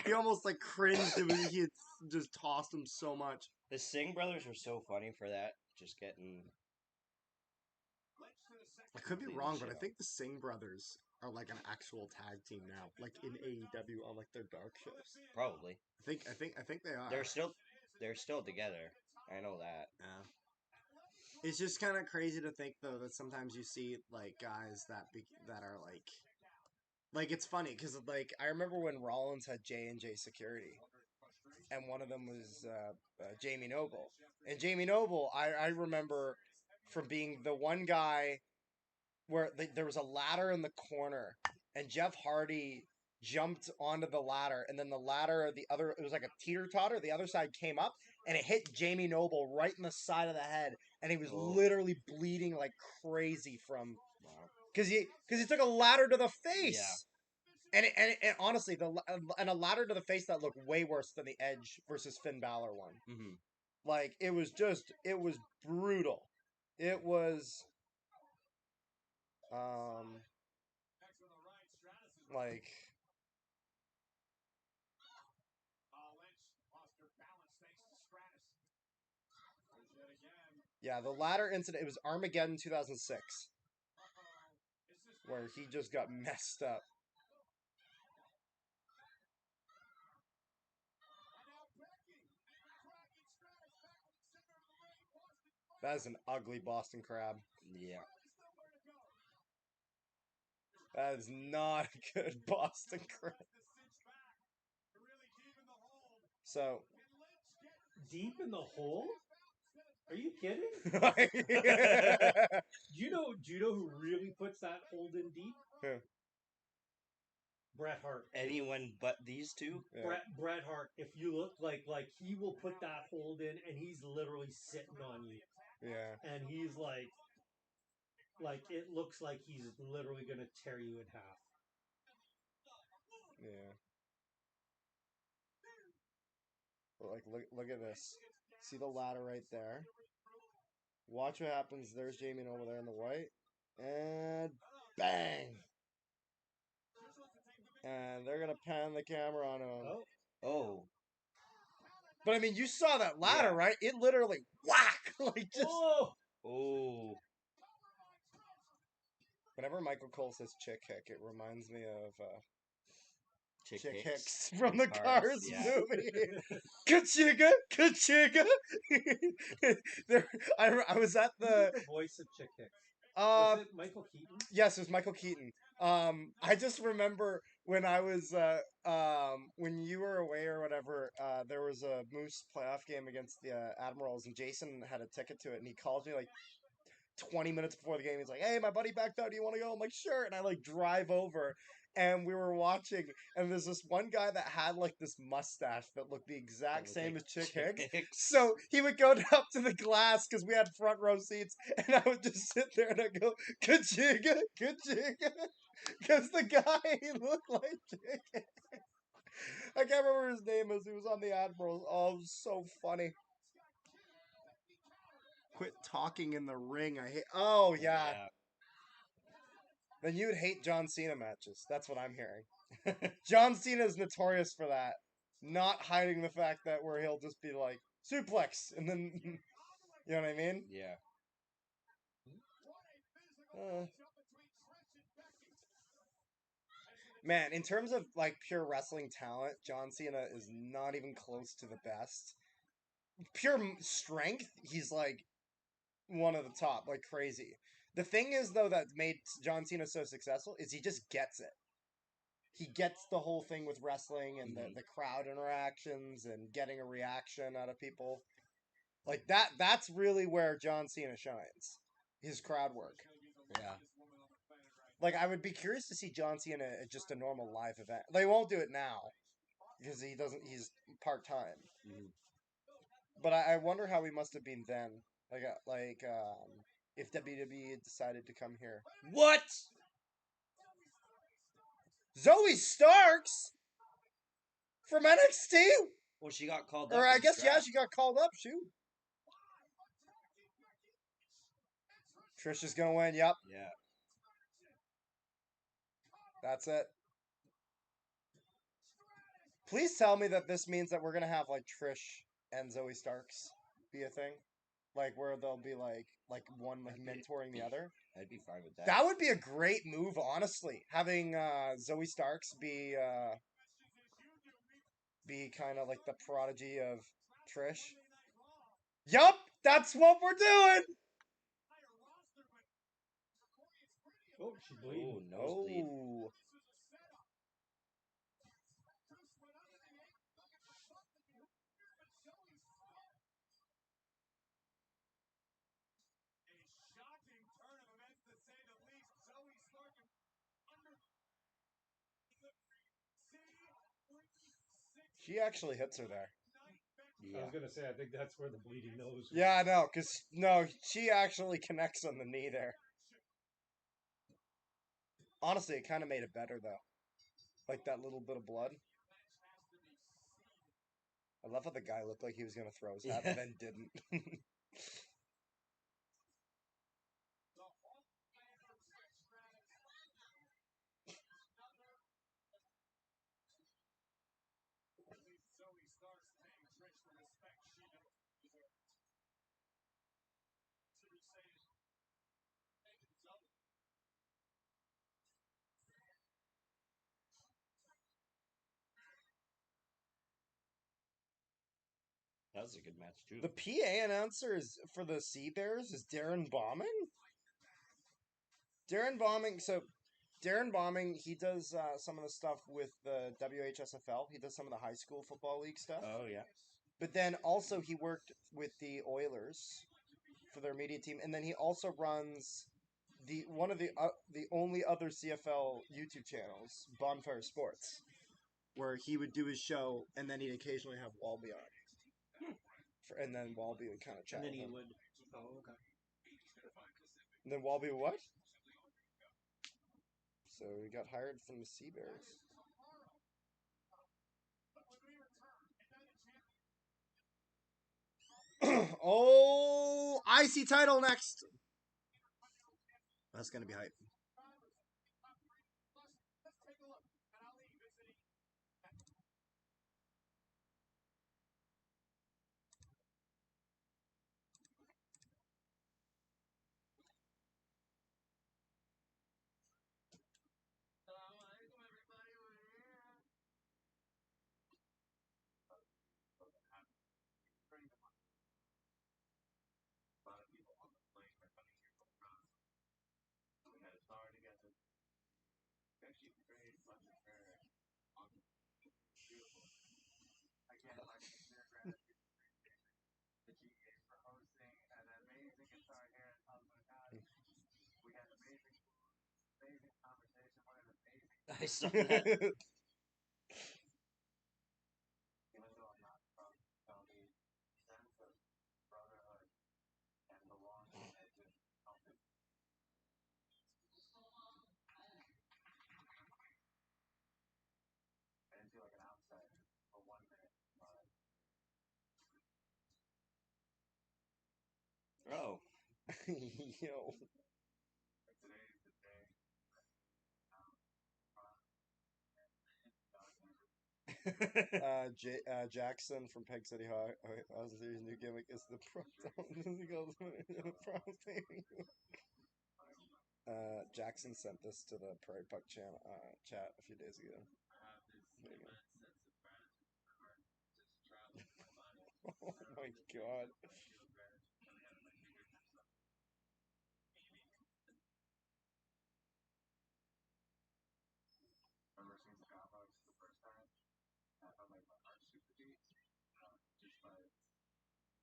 he almost like cringed. He had just tossed him so much. The Singh brothers were so funny for that. Just getting I could be Completely wrong, but shit I on. think the Singh brothers are like an actual tag team now, like in AEW on like their dark shows. probably. I think they are. They're still together. I know that. Yeah. It's just kind of crazy to think though that sometimes you see like guys that are like it's funny because like I remember when Rollins had J&J Security, and one of them was Jamie Noble, and Jamie Noble I remember from being the one guy where there was a ladder in the corner, and Jeff Hardy jumped onto the ladder, and then the ladder, it was like a teeter-totter, the other side came up, and it hit Jamie Noble right in the side of the head, and he was Oh. literally bleeding like crazy from, Wow. because he took a ladder to the face. Yeah. And honestly, and a ladder to the face that looked way worse than the Edge versus Finn Balor one. Mm-hmm. Like, it was brutal. It was, like, yeah, the ladder incident, it was Armageddon 2006, where he just got messed up. That is an ugly Boston Crab. Yeah. That is not a good Boston Crab. So, Deep in the hole? Are you kidding? yeah. Do you know who really puts that hold in deep? Who? Bret Hart. Anyone but these two? Bret Hart. If you look like he will put that hold in, and he's literally sitting on you, Yeah. and he's like it looks like he's literally gonna tear you in half. Yeah. But like, look at this. See the ladder right there? Watch what happens. There's Jamie over there in the white. And bang! And they're going to pan the camera on him. Oh, Oh. But I mean, you saw that ladder, Yeah. right? It literally whack! Like, just. oh! Oh. Whenever Michael Cole says chick hick, it reminds me of Chick Chick Hicks Hicks from the Cars yeah. movie. Kachiga, Kachiga. I was at Who's the. the voice of Chick Hicks? Was it Michael Keaton? Yes, it was Michael Keaton. I just remember when I was when you were away or whatever, there was a Moose playoff game against the Admirals, and Jason had a ticket to it, and he called me like 20 minutes before the game. He's like, "Hey, my buddy backed out. Do you want to go?" I'm like, "Sure." And I like drive over, and we were watching, and there's this one guy that had like this mustache that looked the exact same as Chick Hicks. So he would go up to the glass because we had front row seats, and I would just sit there and I go, "Kachiga, Kachiga," because the guy he looked like Chick Hicks. I can't remember his name is. He was on the Admirals. Oh, it was so funny. Quit talking in the ring. I hate. Oh yeah. Then you would hate John Cena matches. That's what I'm hearing. John Cena is notorious for that. Not hiding the fact that where he'll just be like, suplex, and then, you know what I mean? Yeah. Man, in terms of like pure wrestling talent, John Cena is not even close to the best. Pure strength, he's like one of the top, like crazy. The thing is, though, that made John Cena so successful is he just gets it. He gets the whole thing with wrestling and the crowd interactions and getting a reaction out of people. Like that's really where John Cena shines. His crowd work. Yeah. Like, I would be curious to see John Cena at just a normal live event. They won't do it now because he's part-time. Mm-hmm. But I wonder how he must have been then. If WWE had decided to come here. What? Zoe Starks from NXT? Well, she got called Or up. I and guess, yeah, scrapped. she got called up. Shoot. Trish is going to win. Yep. Yeah. That's it. Please tell me that this means that we're going to have, like, Trish and Zoe Starks be a thing. Like, where they'll be, like one, like, mentoring the other. I'd be fine with that. That would be a great move, honestly. Having Zoe Starks be kind of like the prodigy of Trish. Yup, that's what we're doing. Oh, she's Oh, bleeding. nosebleed. Oh, she actually hits her there. I Yeah. was gonna say, I think that's where the bleeding nose. Was. Yeah, I know, because no, she actually connects on the knee there. Honestly, it kind of made it better though, like that little bit of blood. I love how the guy looked like he was gonna throw his hat, Yeah. and then didn't. That was a good match too. The PA announcer is for the Sea Bears is Darren Bombing. Darren Bombing, he does some of the stuff with the WHSFL. He does some of the high school football league stuff. Oh yeah. But then also he worked with the Oilers for their media team, and then he also runs the only other CFL YouTube channels, Bonfire Sports, where he would do his show, and then he'd occasionally have Walby on, and then Walby would kind of chat. And then with he him. would. Oh, okay. And then Walby would what? So he got hired from the Sea Bears. Oh, IC title next. That's gonna be hype. I saw that. Oh. Yo. Jackson from Peg City High. His new gimmick is the Jackson sent this to the Prairie Puck channel, chat a few days ago. There you go. Oh my god.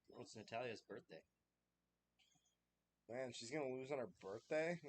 Well, it's Natalia's birthday. Man, she's gonna lose on her birthday?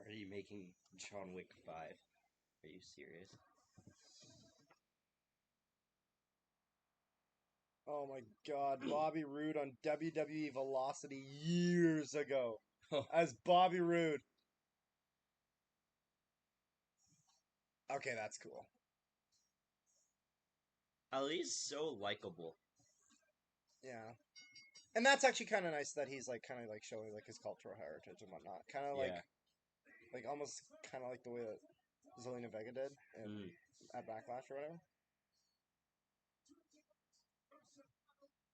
Are you making John Wick 5? Are you serious? Oh my god, Bobby Roode on WWE Velocity years ago. As Bobby Roode. Okay, that's cool. Ali's so likable. Yeah. And that's actually kind of nice that he's like kind of like showing like his cultural heritage and whatnot. Kind of Yeah. like almost kind of like the way that Zelina Vega did at Backlash or whatever.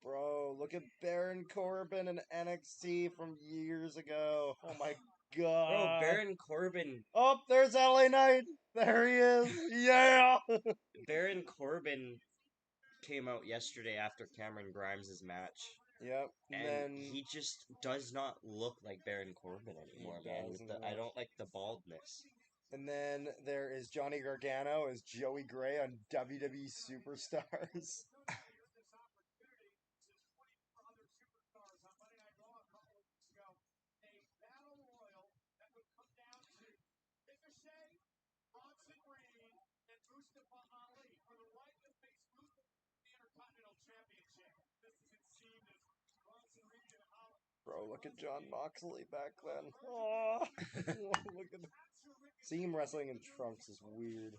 Bro, look at Baron Corbin in NXT from years ago. Oh my god. Bro, Baron Corbin. Oh, there's LA Knight. There he is. Yeah. Baron Corbin came out yesterday after Cameron Grimes' match. Yep. And he just does not look like Baron Corbin anymore, man. I don't like the baldness. And then there is Johnny Gargano as Joey Gray on WWE Superstars. Bro, look at John Moxley back then. Oh, look at seeing him wrestling in trunks is weird.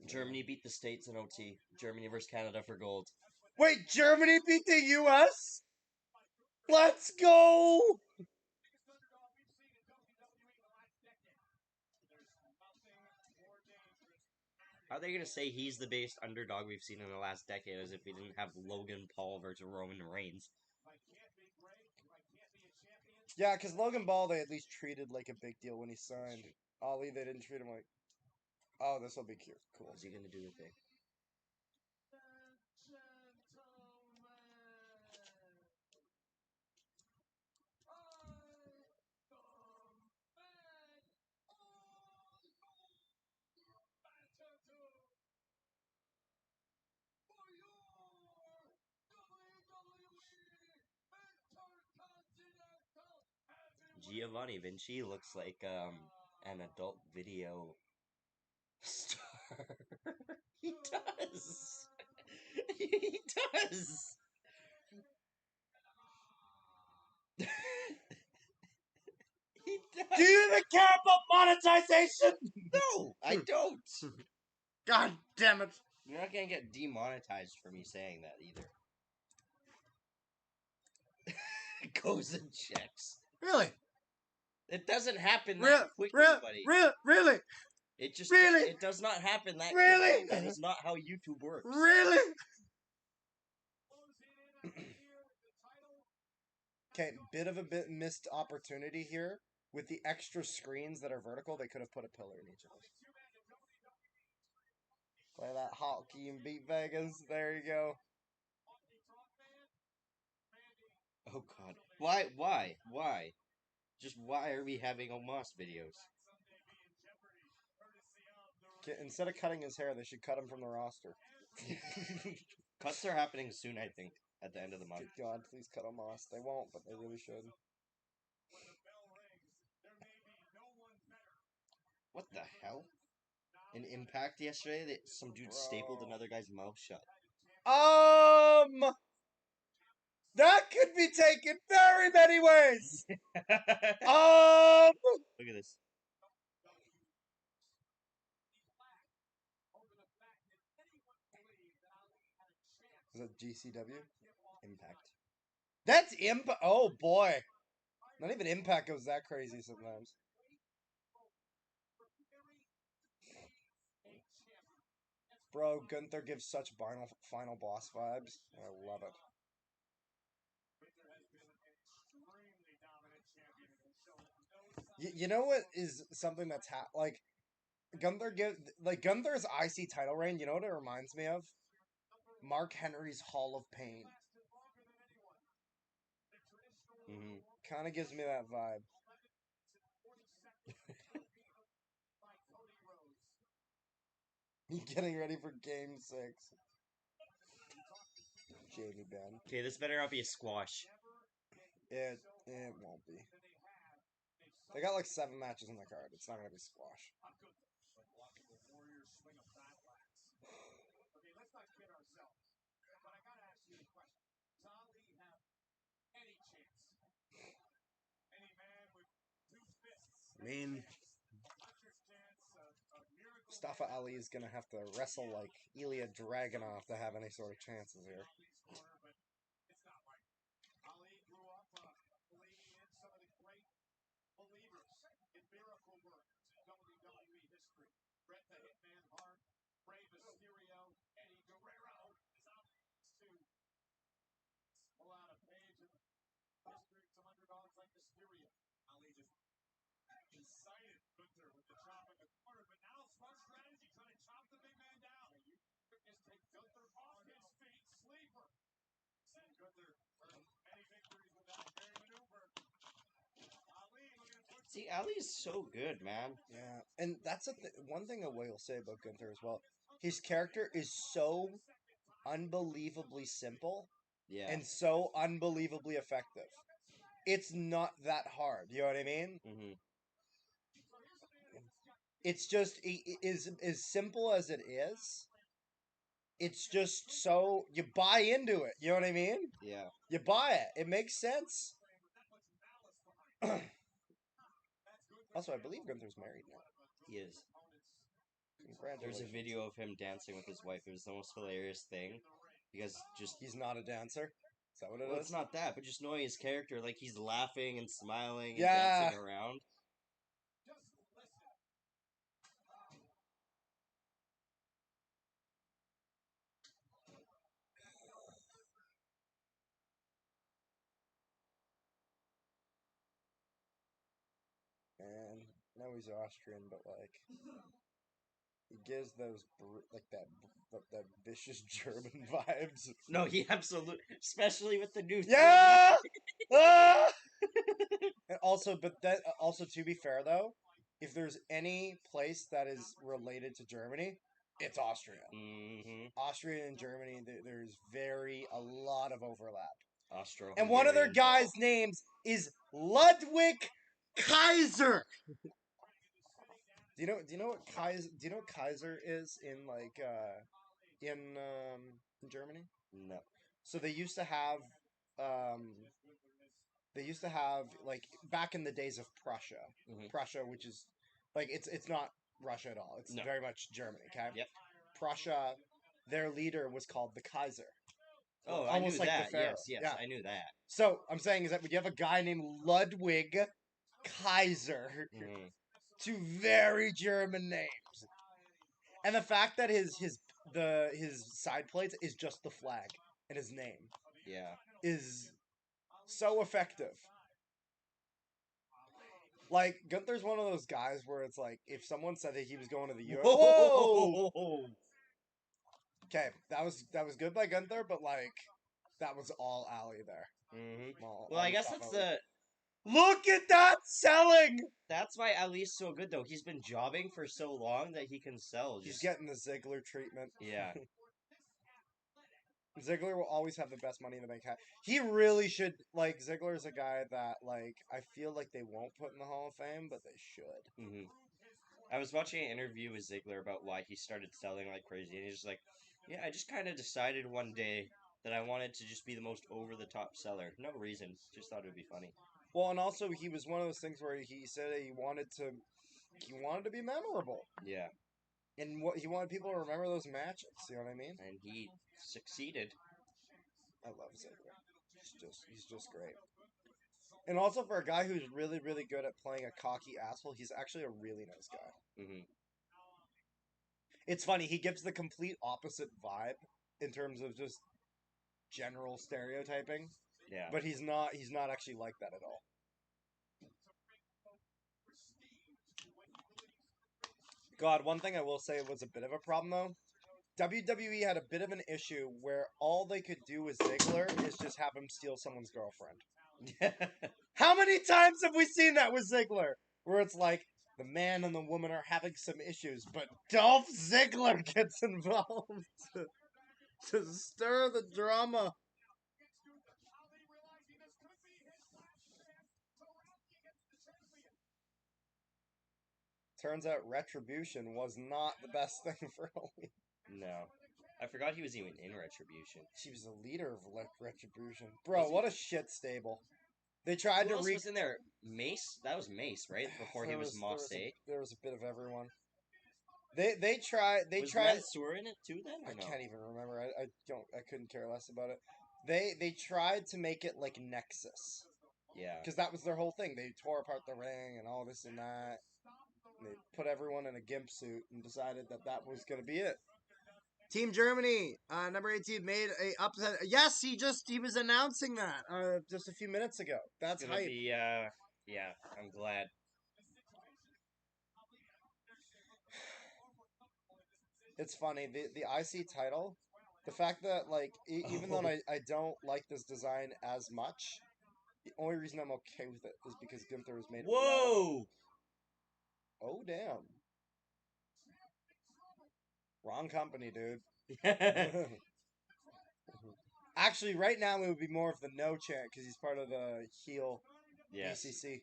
Germany beat the States in OT. Germany versus Canada for gold. Wait, Germany beat the U.S.? Let's go! How are they going to say he's the biggest underdog we've seen in the last decade as if we didn't have Logan Paul versus Roman Reigns? Yeah, because Logan Paul they at least treated like a big deal when he signed. Ali, they didn't treat him like, oh, this will be cute. Cool. What's he going to do with it? Giovanni Vinci looks like an adult video star. He does. He does. He does. Do you even care about monetization? No, I don't. God damn it. You're not gonna get demonetized for me saying that either. Goes and checks. Really? It doesn't happen that quickly, buddy. Really? It just Really? it does not happen that Really? quickly. That is not how YouTube works. Really? Okay, bit of a missed opportunity here. With the extra screens that are vertical, they could have put a pillar in each of them. Play that hotkey and beat Vegas. There you go. Oh god. Why? Just why are we having Omos videos? Okay, instead of cutting his hair, they should cut him from the roster. Cuts are happening soon, I think, at the end of the month. Good God, please cut Omos. They won't, but they really should. What the hell? In Impact yesterday, some dude stapled another guy's mouth shut. That could be taken very many ways. Look at this. Is that GCW? Impact. That's Impact. Oh boy. Not even Impact goes that crazy sometimes. Bro, Gunther gives such final boss vibes. I love it. You know what is something that's like Gunther's IC title reign. You know what it reminds me of? Mark Henry's Hall of Pain. Mm-hmm. Kind of gives me that vibe. Getting ready for Game 6. Jamie Benn. Okay, this better not be a squash. It won't be. They got like 7 matches on the card. It's not gonna be squash. Okay, let's not kid ourselves. But I gotta ask you a question. Does Ali have any chance? Any man with 2 fists? I mean, Puncher's chance of miracle. Mustafa Ali is gonna have to wrestle like Ilya Dragunov to have any sort of chances here. Ali's corner, but it's not like Ali grew up believing in some of the great believers in miracle workers in WWE history. Bret the Hitman Hart, Rey Mysterio, Eddie Guerrero. Is out to pull out a page of history of some underdogs like Mysterio. Ali just incited Gunther with the chop in the corner, but now smart strategy trying to chop the big man down. You just take Gunther off his feet, sleeper. Send Gunther many victories with that very maneuver. Ali looking to put See, Ali's so good, man. Yeah, and that's one thing I will say about Gunther as well. His character is so unbelievably simple Yeah. and so unbelievably effective. It's not that hard. You know what I mean? Mm-hmm. It's just it is as simple as it is. It's just so you buy into it. You know what I mean? Yeah. You buy it. It makes sense. Also, I believe Gunther's married now. He is. Congratulations. There's a video of him dancing with his wife. It was the most hilarious thing. Because just... He's not a dancer. Is that what it is? Well, it's not that, but just knowing his character, like he's laughing and smiling and Yeah. dancing around. And no, he's Austrian, but like he gives those that vicious German vibes. No, he absolutely, especially with the new. Yeah. Ah! And also, to be fair though, if there's any place that is related to Germany, it's Austria. Mm-hmm. Austria and Germany, there's a lot of overlap. Austro. And one of their guys' names is Ludwig Kaiser. Do you know what Kaiser is in like in Germany? No. So they used to have like back in the days of Prussia. Mhm. Prussia, which is like it's not Russia at all. It's No. very much Germany, okay? Yep. Prussia, their leader was called the Kaiser. Oh, Almost I knew like that. the Pharaoh. Yes, Yeah. I knew that. So I'm saying is that when you have a guy named Ludwig Kaiser, Mhm. two very German names, and the fact that his side plates is just the flag and his name Yeah. is so effective. Like Gunther's one of those guys where it's like if someone said that he was going to the UFC. Whoa! Okay, that was good by Gunther, but like that was all Ali there. Mm-hmm. All Well, I the guess stuff that's Ali. the. Look at that selling. That's why Ali's so good, though. He's been jobbing for so long that he can sell. He's Just... getting the Ziggler treatment. Yeah. Ziggler will always have the best Money in the Bank hat. He really should. Like Ziggler's a guy that like I feel like they won't put in the Hall of Fame, but they should. Mm-hmm. I was watching an interview with Ziggler about why he started selling like crazy, and he's just like, "Yeah, I just kind of decided one day that I wanted to just be the most over-the-top seller. No reason. Just thought it would be funny." Well, and also he was one of those things where he said he wanted to be memorable. Yeah. And what he wanted people to remember those matches. You know what I mean? And he succeeded. I love Ziggler. He's just great. And also for a guy who's really, really good at playing a cocky asshole, he's actually a really nice guy. Mm-hmm. It's funny, he gives the complete opposite vibe in terms of just general stereotyping. Yeah. But he's not actually like that at all. God, one thing I will say was a bit of a problem though. WWE had a bit of an issue where all they could do with Ziggler is just have him steal someone's girlfriend. How many times have we seen that with Ziggler? Where it's like, the man and the woman are having some issues, but Dolph Ziggler gets involved to stir the drama. Turns out Retribution was not the best thing for Ali. No. I forgot he was even in Retribution. She was the leader of Retribution. Bro, Was he? what a shit stable. They tried Who to else was in there? Mace? That was Mace, right? Before he was Moss A. there was a bit of everyone. They tried Was tried Mansoor in it too then, or I no? can't even remember. I couldn't care less about it. They tried to make it like Nexus. Yeah. Because that was their whole thing. They tore apart the ring and all this and that. And they put everyone in a gimp suit and decided that was going to be it. Team Germany, number 18, made a upset. Yes, he was announcing that just a few minutes ago. That's It's gonna hype. be, yeah, I'm glad. It's funny, the IC title, the fact that, like, even though I don't like this design as much, the only reason I'm okay with it is because Gunther was made. Whoa! Oh, damn. Wrong company, dude. Actually, right now it would be more of the no chant because he's part of the heel Yes. ACC.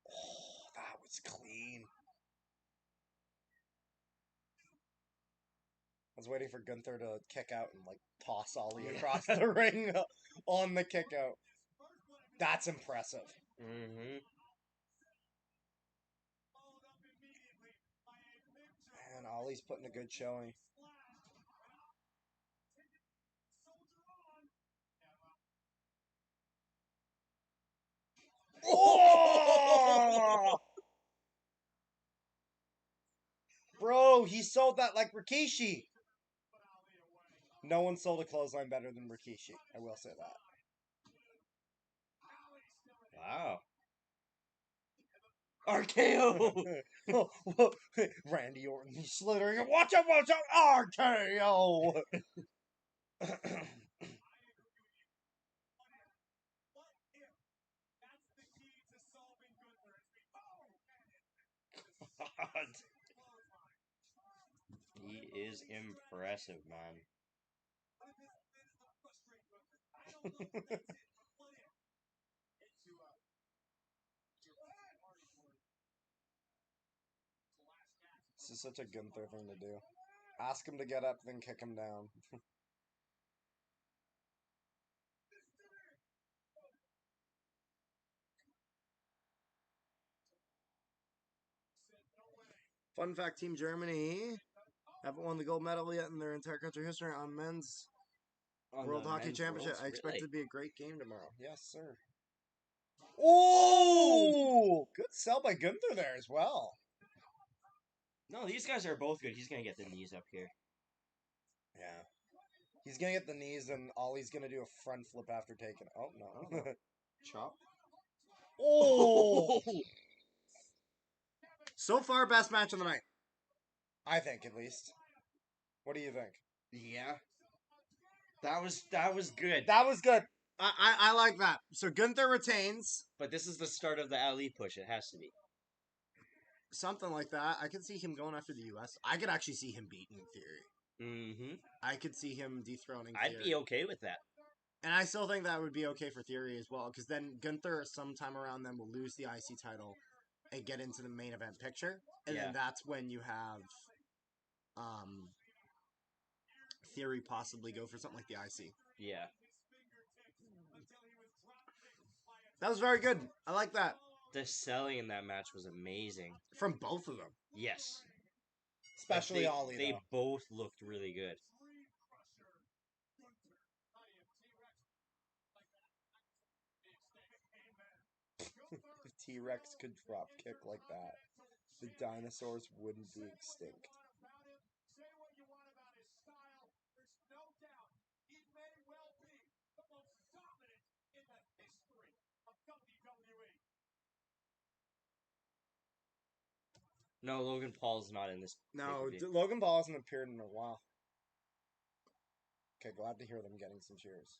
Oh, that was clean. I was waiting for Gunther to kick out and like toss Ollie across the ring on the kick out. That's impressive. Mm-hmm. Man, Ollie's putting a good showing. Oh! Bro, he sold that like Rikishi. No one sold a clothesline better than Rikishi. I will say that. Wow. RKO! Randy Orton slithering. Watch out, RKO! God. He is impressive, man. This is such a Gunther thing to do. Ask him to get up, then kick him down. Fun fact, Team Germany haven't won the gold medal yet in their entire country history on men's On World the Hockey men's Championship. worlds, I expect it really? to be a great game tomorrow. Yes, sir. Oh! Good sell by Gunther there as well. No, these guys are both good. He's gonna get the knees up here. Yeah. He's going to get the knees, and Ollie's going to do a front flip after taking it. Oh, no. Chop. Oh! So far, best match of the night. I think, at least. What do you think? Yeah. That was good. That was good. I like that. So Gunther retains. But this is the start of the Ali push. It has to be. Something like that. I could see him going after the US. I could actually see him beating Theory. Mm-hmm. I could see him dethroning Theory. I'd be okay with that. And I still think that would be okay for Theory as well, because then Gunther, sometime around then, will lose the IC title and get into the main event picture. And Yeah. then that's when you have Theory possibly go for something like the IC. Yeah. That was very good. I like that. The selling in that match was amazing. From both of them. Yes. Especially Like, Ollie, they though. both looked really good. If T-Rex could drop kick like that, the dinosaurs wouldn't be extinct. Say what you want about his style. There's no doubt he may well be the most dominant in the history of WWE. No, Logan Paul's not in this. No, pay-per-view. Logan Paul hasn't appeared in a while. Okay, glad to hear them getting some cheers.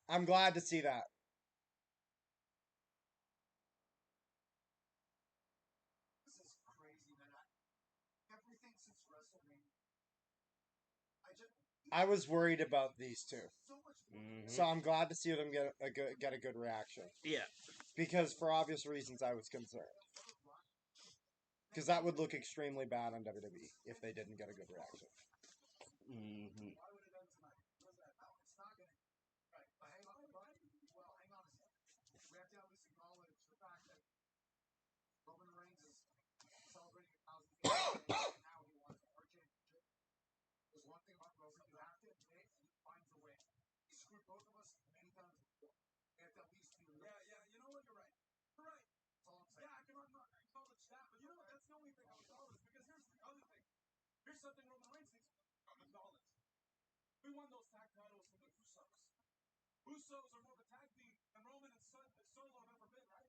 I'm glad to see that. This is crazy, man. Everything since WrestleMania. I was worried about these two, Mhm. so I'm glad to see them get a good reaction. Yeah. Because for obvious reasons, I was concerned. Because that would look extremely bad on WWE if they didn't get a good reaction. Mhm. Why would it end tonight? What was that? No, it's not going to. Right. But hang on, but, well, hang on a second. We have to at least acknowledge the fact that Roman Reigns is celebrating 1,000 games and now he wants our championship. There's one thing about Roman you have to admit, he finds a way. He screwed both of us many times before. We have to at least do that. Yeah, you know what? You're right. You're right. That's all I'm saying. Yeah, I can acknowledge that. But you know what? That's the only thing I'll acknowledge because here's the other thing. Here's something Roman Reigns needs to acknowledge. We won those tag titles from the Usos. Usos are more of a tag team than Roman and Solo have ever been, right?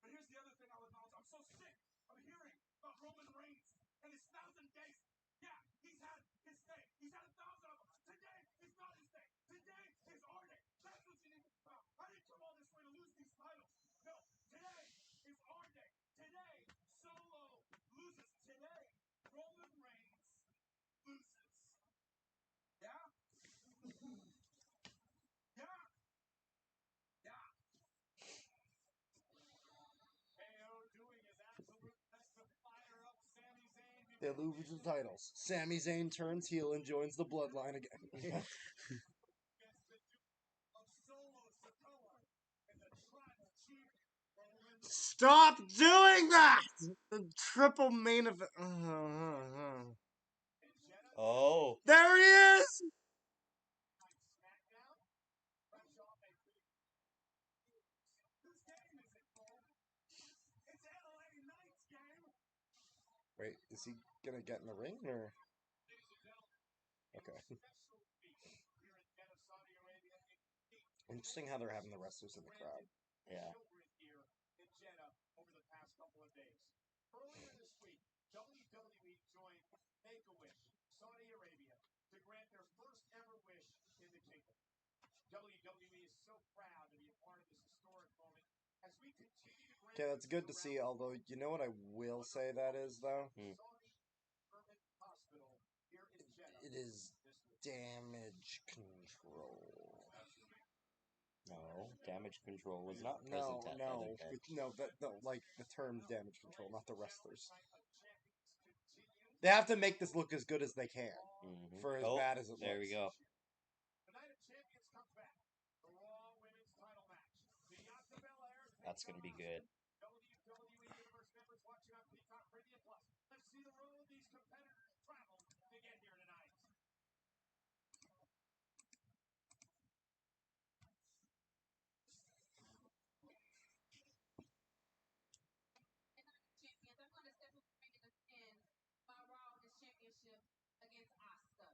But here's the other thing I'll acknowledge. I'm so sick of hearing about Roman Reigns and his 1,000 days. Yeah, he's had his day. He's had 1,000 of them. Today is not his day. Today is our day. That's what you need to know. I didn't come all this way to lose these titles. No, today is our day. Today, Solo loses. Today, Roman Reigns loses. Yeah? Yeah? Yeah. KO doing his absolute best to fire up Sami Zayn. They lose the titles. Sami Zayn turns heel and joins the bloodline again. Against the Duke of Solo Sikoa and the Tribal Chief Roman. Stop doing that! The triple main event. And Jenna Oh. There he is! SmackDown. Bradshaw may be. Whose game is it, Cole? It's LA Knight's game. Wait, is he gonna get in the ring or? Ladies and gentlemen, Okay. special week here in Jeddah, Saudi Arabia. Interesting how they're having the wrestlers in the crowd. Yeah. Children here in Jeddah over the past couple of days. Earlier this week, WWE joined Make-A-Wish, Saudi Arabia, to grant their first ever wish in the kingdom. WWE is so proud to be a part of this historic moment as we continue to grant. Okay, that's good to see. Although, you know what I will say that is though? Saudi Urban Hospital here in Jeddah. It is damage control. No, damage control was not present No, at no, that event. no. Like the term damage control, not the wrestlers. They have to make this look as good as they can, Mhm. for as Oh, bad as it there looks. we go. The Night of Champions comes back. The Raw Women's Title match. Bianca Belair. That's gonna be good. WWE Universe members watching on Peacock Premium Plus. Let's see the road these competitors traveled to get here tonight. Champions, I'm going to step up the ring and defend my Raw Women's Championship against Asuka.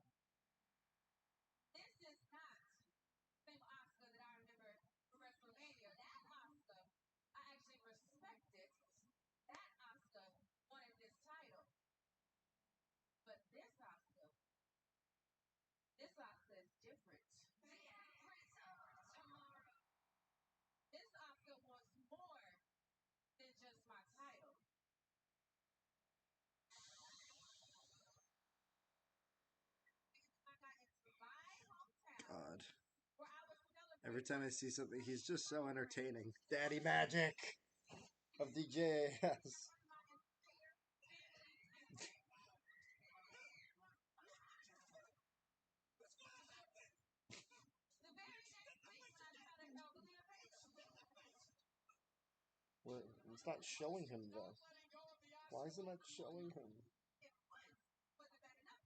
This is not the same Asuka that I remember from WrestleMania. That Asuka, I actually respected. That Asuka wanted this title. But this Asuka is different. This Asuka wants more than just my title. I got into my hometown God. where I was celebrating. Every time I see something, he's just so entertaining. Daddy Magic of DJS. The very next week when I tried to go Lena Vega. Well, it's not showing him though. Why is it not showing him? It wasn't that enough.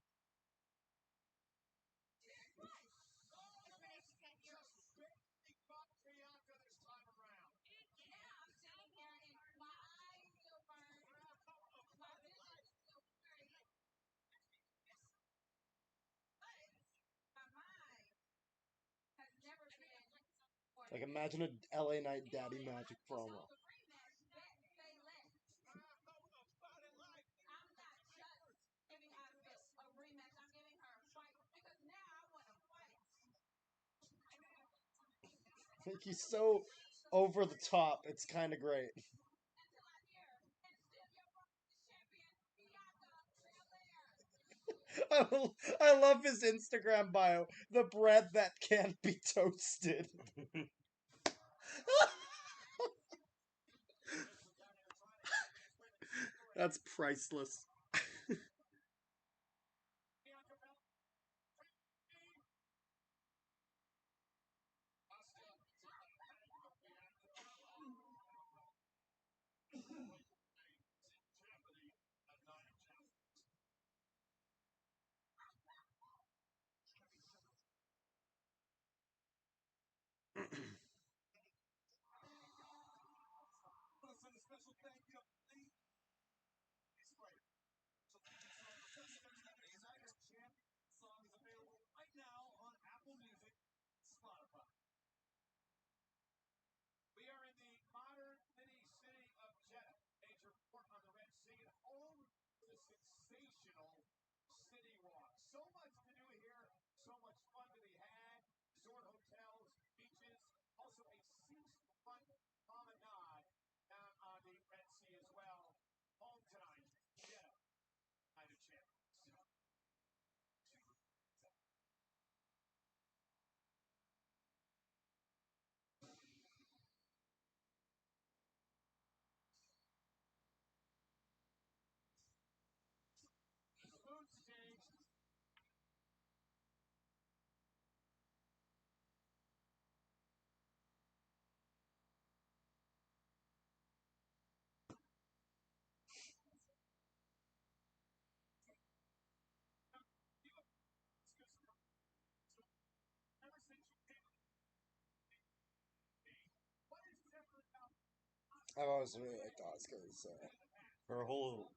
Bianca this time around. Now I'm sitting here and my eyes still burn. My vision is still blurry. But my mind has never been more. Like, imagine a LA Knight Daddy Magic promo. The rematch, bet, say less. I'm not just giving Asuka a rematch. I'm giving her a fight because now I want to fight. Like, he's so over the top. It's kind of great. Until I hear, and still your champion, Bianca Belair. I love his Instagram bio. The bread that can't be toasted. That's priceless. We are in the modern mini city of Jeddah, major port on the Red Sea, and home to the sensational City Walk. So much to do here, so much fun to be had. Resort hotels, beaches, also a seafront promenade down on the Red Sea as well. Home tonight, Jeddah, United Champions. The mood changed. Ever since you came, what is different about I've always really liked Asuka's. Her whole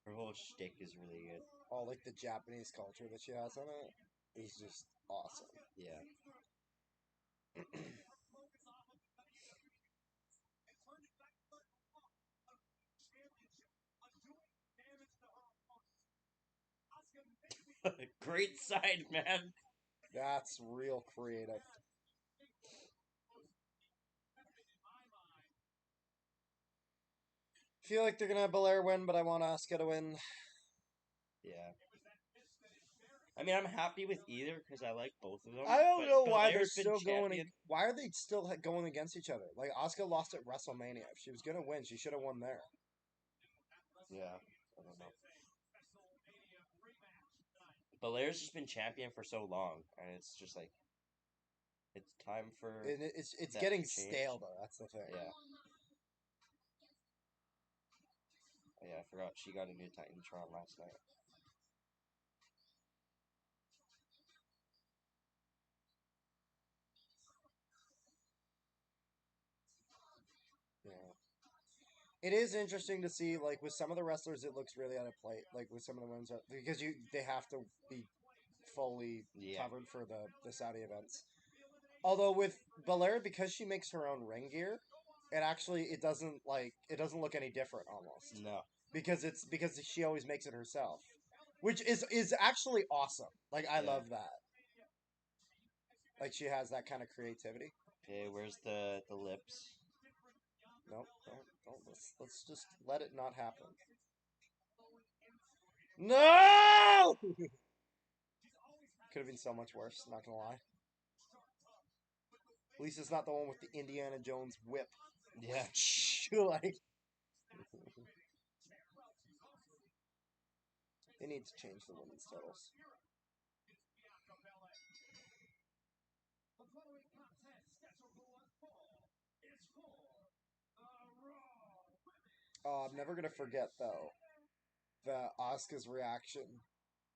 her whole shtick is really good. All like the Japanese culture that she has on it is just awesome. Yeah. Great side, man. That's real creative. Feel like they're gonna have Belair win, but I want Asuka to win. Yeah. I mean, I'm happy with either because I like both of them. I don't but know why they're Belair's been still going. champion. Why are they still going against each other? Like Asuka lost at WrestleMania. If she was gonna win, she should have won there. Yeah. I don't know. Belair's just been champion for so long, and it's just like it's time for And it's that getting to change. stale though. That's the thing. Yeah. Oh, yeah, I forgot she got a new Titantron last night. Yeah. It is interesting to see, like with some of the wrestlers, it looks really out of place. Like with some of the ones because they have to be fully Yeah. covered for the Saudi events. Although with Belair, because she makes her own ring gear, it doesn't look any different almost No. because she always makes it herself, which is actually awesome. Like I Yeah. love that. Like she has that kind of creativity. Okay, where's the lips? Nope, don't. Let's just let it not happen. No! Could have been so much worse, not gonna lie. At least it's not the one with the Indiana Jones whip. Yeah. Like, they need to change the women's titles. The following contest scheduled for one fall is for the Raw Women's Oh, I'm never gonna forget though the Asuka's reaction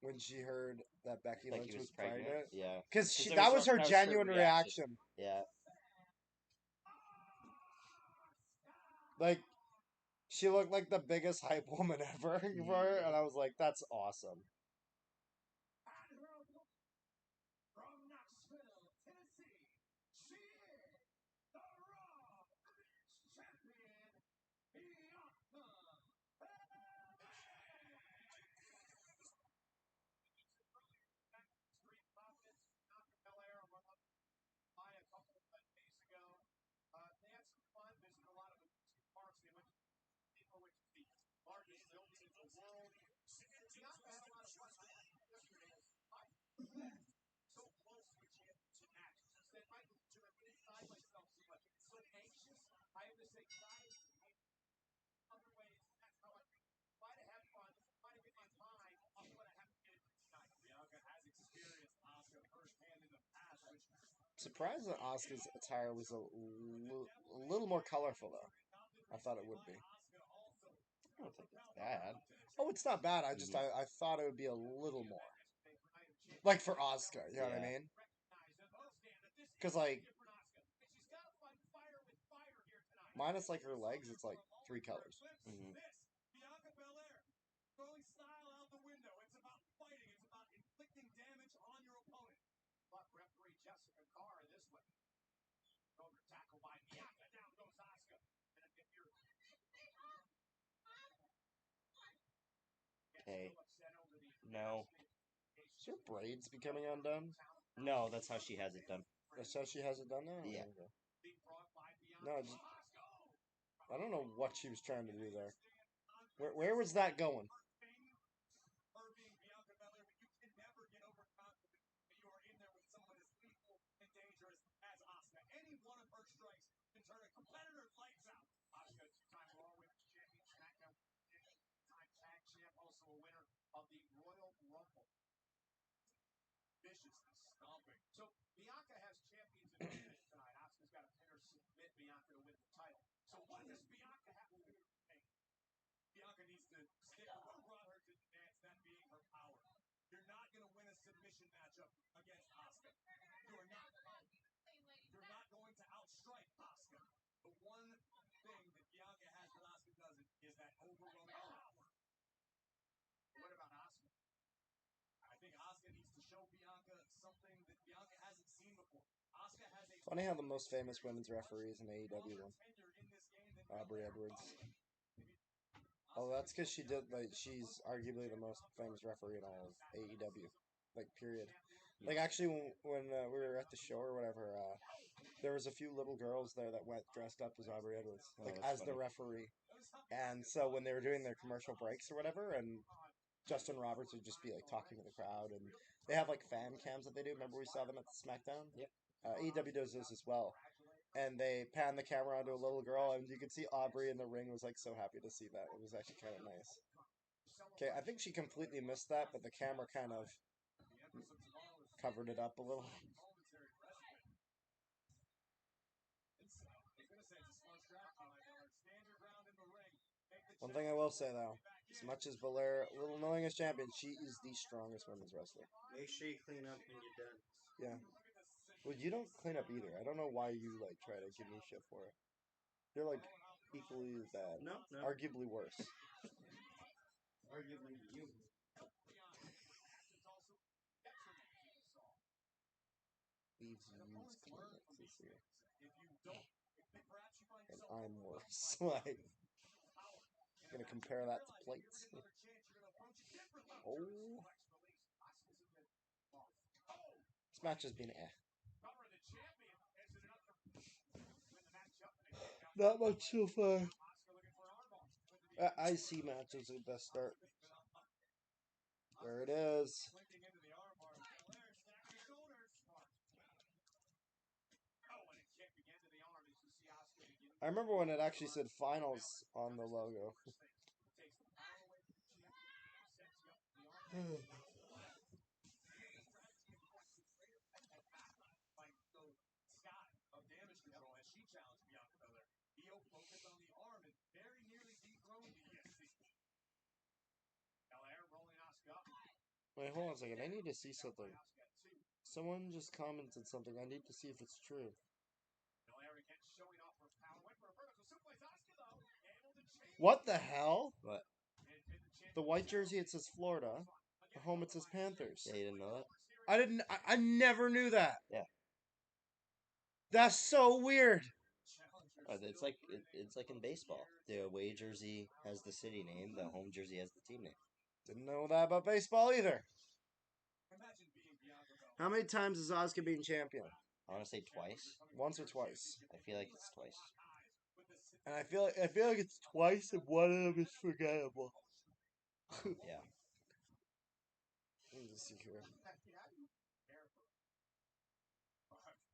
when she heard that Becky Like Lynch he was was pregnant. Yeah. because Because that was her genuine reaction. Yeah. Like she looked like the biggest hype woman ever for her, and I was like, that's awesome. and her opponent from Knoxville, Tennessee. She is the Raw Women's Champion, Bianca Street Profits, Bianca Belair, among others, by a couple of days ago. They had some fun, visited a lot of amusement parks. They went to which is the largest building in the world. Bianca had a lot of other ways, that's how I try to have fun, try to get my mind off what I have to get into tonight. Bianca has experienced Asuka firsthand in the past, which Surprised that Asuka's attire was a little more colorful, though. I thought it would be. I don't think it's bad. Oh, it's not bad. I just I thought it would be a little more. Like for Asuka, you know what I Yeah. mean? Because like minus like her legs, it's like 3 colors. Mhm. Bianca Belair throwing style out the window. It's about fighting. It's about inflicting damage on your opponent. But referee Jessica Carr this way. Over tackle by Bianca. Down goes Asuka. And if you're Okay. No. Is her braids becoming undone? No, that's how she has it done. That's how she has it done now? Yeah. Okay. No, just, I don't know what she was trying to do there. Where was that going? Her being Bianca Belair, but you can never get overconfident that you are in there with someone as lethal and dangerous as Asuka. Any one of her strikes can turn a competitor's lights out. Asuka, two-time Raw Women's Champion, SmackDown time tag champ, also a winner of the Royal Rumble. Viciously stomping. So Bianca has champions in the finish tonight. Asuka's got to pin or submit Bianca to win the title. So what does Bianca have to do? Bianca needs to stick with what brought her to the dance, that being her power. You're not going to win a submission matchup against Asuka. You're not going to outstrike Asuka. The one thing that Bianca has that Asuka doesn't is that overwhelming power. What about Asuka? I think Asuka needs to show Bianca something that Bianca hasn't seen before. Asuka has a Funny how the most famous women's referee is an AEW one. Aubrey Edwards. Oh, that's because she did, like, she's arguably the most famous referee in all of AEW. Like, period. Like, actually, when we were at the show or whatever, there was a few little girls there that went dressed up as Aubrey Edwards, Oh, like, that's as the funny. referee. And so when they were doing their commercial breaks or whatever, and Justin Roberts would just be, like, talking to the crowd, and they have, like, fan cams that they do. Remember we saw them at the SmackDown? Yep. AEW does this as well. And they pan the camera onto a little girl, and you could see Aubrey in the ring was, like, so happy to see that. It was actually kind of nice. Okay, I think she completely missed that, but the camera kind of covered it up a little. One thing I will say, though, as much as Belair, a little annoying as champion, she is the strongest women's wrestler. Make sure you clean up when you're done. Yeah. Well, you don't clean up either. I don't know why you, like, try to give me shit for it. You're, like, equally as bad. No. Arguably worse. Arguably you. Leaves used clinics this year. And I'm worse. Like, gonna compare that to plates. Oh. This match has been Not much so far. IC match is the best start. There it is. I remember when it actually said finals on the logo. Of damage control as she challenged Bianca Belair. Io focused on the arm and very nearly dethroned the ESC. Belair rolling Asuka up. Wait, hold on a second. I need to see something. Someone just commented something. I need to see if it's true. Belair again showing off her power. Went for a vertical suplex. Asuka though able to change. What the hell? What? The white jersey, it says Florida. The home, it says Panthers. Yeah, you didn't know that? I never knew that. Yeah. That's so weird. It's like in baseball. The away jersey has the city name. The home jersey has the team name. Didn't know that about baseball either. How many times has Asuka been champion? I want to say twice. Once or twice. I feel like it's twice. And I feel like it's twice, and one of them is forgettable. Yeah. Let me just see here.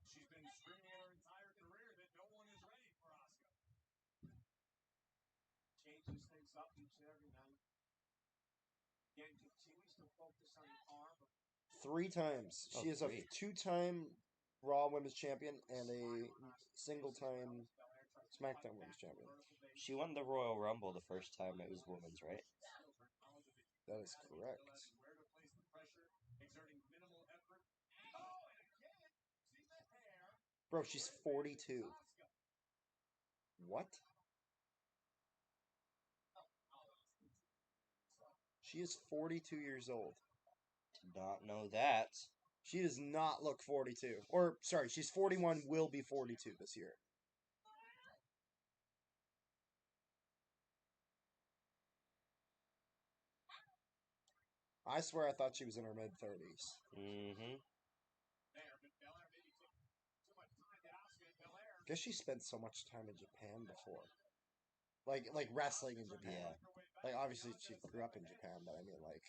She's been screaming her entire career that no one is ready for Asuka. Again, continues to focus on the arm. 3 times. Oh, She is a 3. 2-time Raw Women's Champion and a single-time SmackDown Women's Champion. She won the Royal Rumble the first time it was women's, right? That is correct. Where to place the pressure, exerting minimal effort. Oh, and again, see the hair. Bro, she's 42. What? She is 42 years old. Did not know that. She does not look 42. Or, sorry, she's 41, will be 42 this year. I swear I thought she was in her mid-30s. Mm-hmm. Guess she spent so much time in Japan before. Like wrestling in Japan. Yeah. Like, obviously, she grew up in Japan, but I mean, like...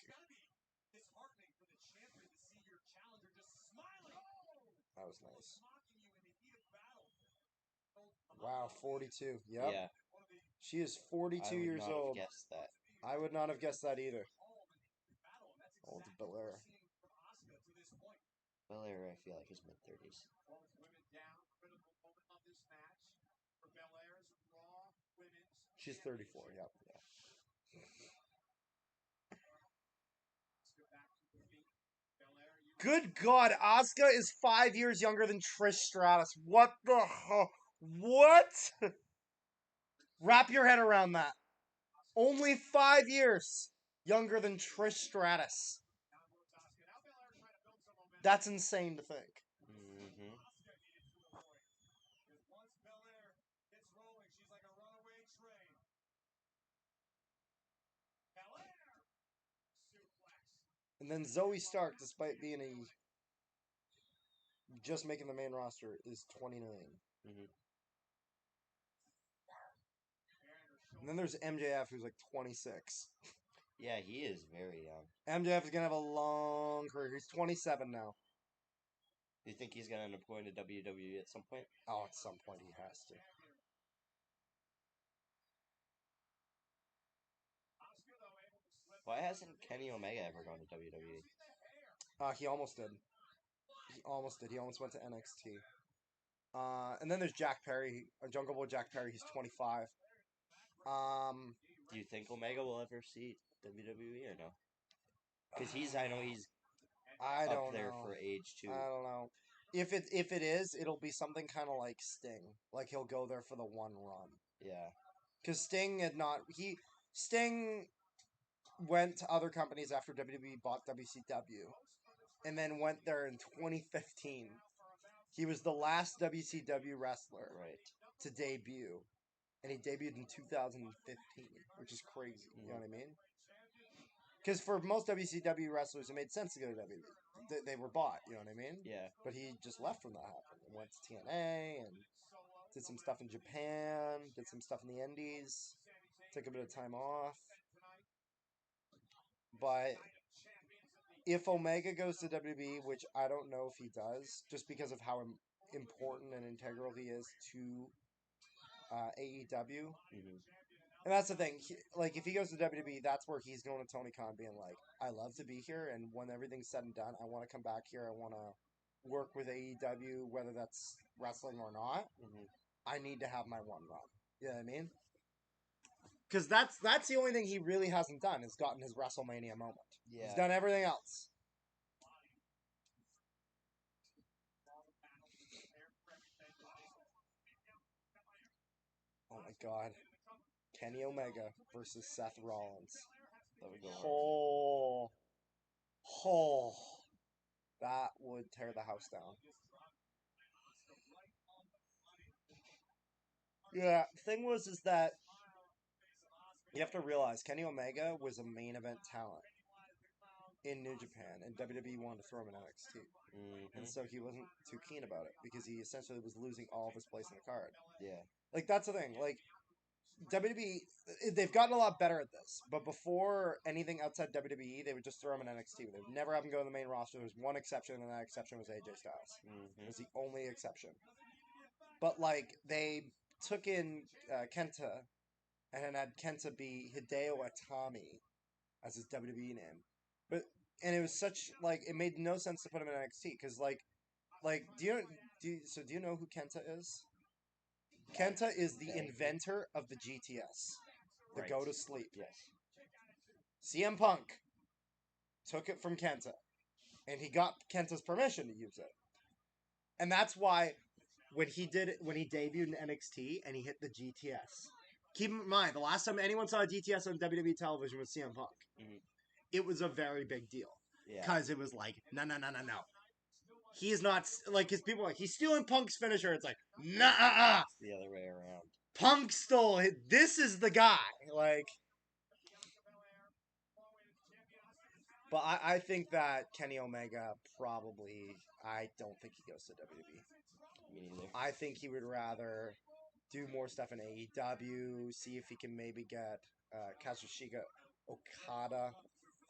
Disheartening for the champion to see your challenger just smiling. That was nice. Mocking you in the heat of battle. Wow, 42. Yep. Yeah. She is 42 I would years not old. have guessed that. I would not have guessed that either. Old Belair. Belair, I feel like, is mid-30s. She's 34, yep. Good God, Asuka is 5 years younger than Trish Stratus. What the hell? What? Wrap your head around that. Only 5 years younger than Trish Stratus. That's insane to think. Mm-hmm. Once Belair gets rolling, she's like a runaway train. Belair! Suplex. And then Zoe Stark, despite being just making the main roster, is 29. Mm-hmm. And then there's MJF, who's like 26. Yeah, he is very young. MJF is going to have a long career. He's 27 now. Do you think he's going to end up going to WWE at some point? Oh, at some point he has to. Why hasn't Kenny Omega ever gone to WWE? He almost did. He almost did. He almost went to NXT. And then there's Jack Perry, Jungle Boy Jack Perry. He's 25. Do you think Omega will ever see WWE or no? Because I know he's I up don't there know. for age too. I don't know. If it is, it'll be something kind of like Sting. Like he'll go there for the one run. Yeah. Because Sting went to other companies after WWE bought WCW, and then went there in 2015. He was the last WCW wrestler Right. to debut, and he debuted in 2015, which is crazy. You know what I mean? Because for most WCW wrestlers, it made sense to go to WWE. They were bought, you know what I mean? Yeah. But he just left when that happened and went to TNA and did some stuff in Japan, did some stuff in the Indies, took a bit of time off. But if Omega goes to WWE, which I don't know if he does, just because of how important and integral he is to AEW. Mm-hmm. And that's the thing. If he goes to WWE, that's where he's going to Tony Khan being like, I love to be here, and when everything's said and done, I want to come back here. I want to work with AEW, whether that's wrestling or not. Mm-hmm. I need to have my one run. You know what I mean? Because that's the only thing he really hasn't done is gotten his WrestleMania moment. Yeah. He's done everything else. Oh my God. Kenny Omega versus Seth Rollins. That would go Oh. That would tear the house down. Yeah, thing is that you have to realize Kenny Omega was a main event talent in New Japan, and WWE wanted to throw him in NXT. Mm-hmm. And so he wasn't too keen about it, because he essentially was losing all of his place in the card. Yeah. That's the thing. WWE, they've gotten a lot better at this, but before anything outside WWE, they would just throw him in NXT. They would never have him go to the main roster. There was one exception, and that exception was AJ Styles. Mm-hmm. It was the only exception. But, they took in Kenta, and had Kenta be Hideo Itami as his WWE name. And it was such like it made no sense to put him in NXT because like do you know who Kenta is? Kenta is the inventor of the GTS, the Right. go to sleep. Yes. CM Punk took it from Kenta, and he got Kenta's permission to use it, and that's why when he debuted in NXT and he hit the GTS. Keep in mind, the last time anyone saw a GTS on WWE television was CM Punk. Mhm. It was a very big deal Yeah. because it was like, no. He is not like his people. Are like he's stealing Punk's finisher. It's like, nah. It's the other way around. Punk stole it. This is the guy. Like, but I think that Kenny Omega probably. I don't think he goes to WWE. Me neither. I think he would rather do more stuff in AEW. See if he can maybe get Kazuchika Okada.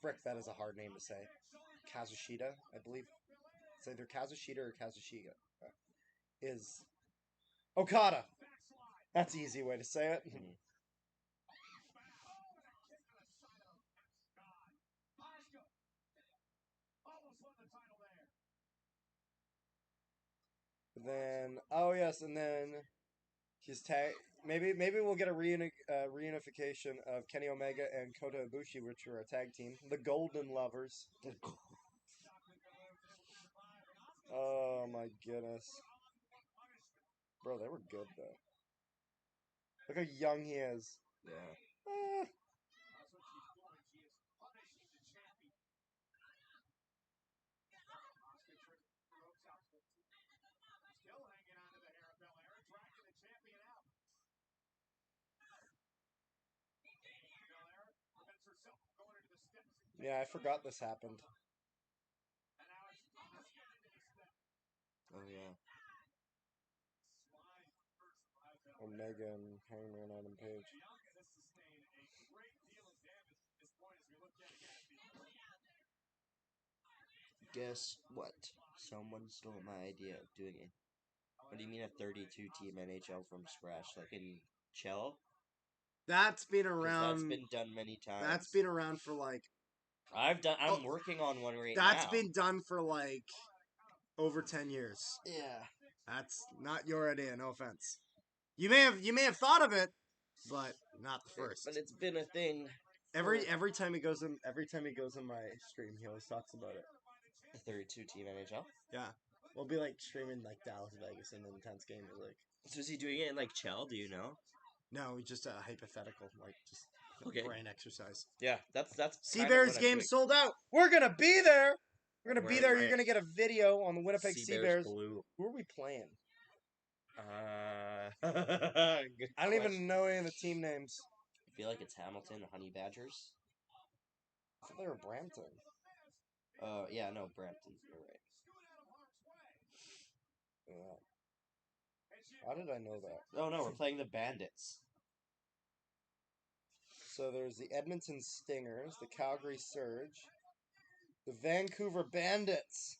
Frick, that is a hard name to say. Kazushida, I believe. It's either Kazushida or Kazushika. Is Okada. That's the easy way to say it. Mhm. Then, oh yes, and then he's tag. Maybe we'll get a reunification of Kenny Omega and Kota Ibushi, which are a tag team, the Golden Lovers. Oh my goodness, bro, they were good though. Look how young he is. Yeah. Ah. Still hanging on to the hair of Belair, dragging the champion out. Belair prevents herself from going into the steps. Yeah, I forgot this happened. And now it's Asuka into the steps. Oh yeah. Omega and Hangman Adam Page. Bianca has sustained a great deal of damage at this point as we look yet again at the Guess what? Someone stole my idea of doing it. What do you mean a 32-team NHL from scratch? Like in Chell? That's been 'Cause around. that's been done many times. That's been around for like. I'm working on one right That's now. been done for like over 10 years. Yeah. That's not your idea. No offense. You may have thought of it, but not the first. But it's been a thing. Every time he goes in my stream, he always talks about it. A 32-team NHL? Yeah, we'll be like streaming like Dallas Vegas in an intense game. Like, So is he doing it in like Chell? Do you know? no, just a hypothetical, like just Okay. brain exercise. Yeah, that's Seabears game sold out. We're gonna be there. We're gonna be We're there. right. You're gonna get a video on the Winnipeg Seabears. Blue. Who are we playing? Good I don't even know any of the team names. I feel like it's Hamilton, the Honey Badgers. I thought they were Brampton. Oh, yeah, no, Brampton. You're right. Yeah. How did I know that? Oh, no, we're playing the Bandits. So there's the Edmonton Stingers, the Calgary Surge, the Vancouver Bandits.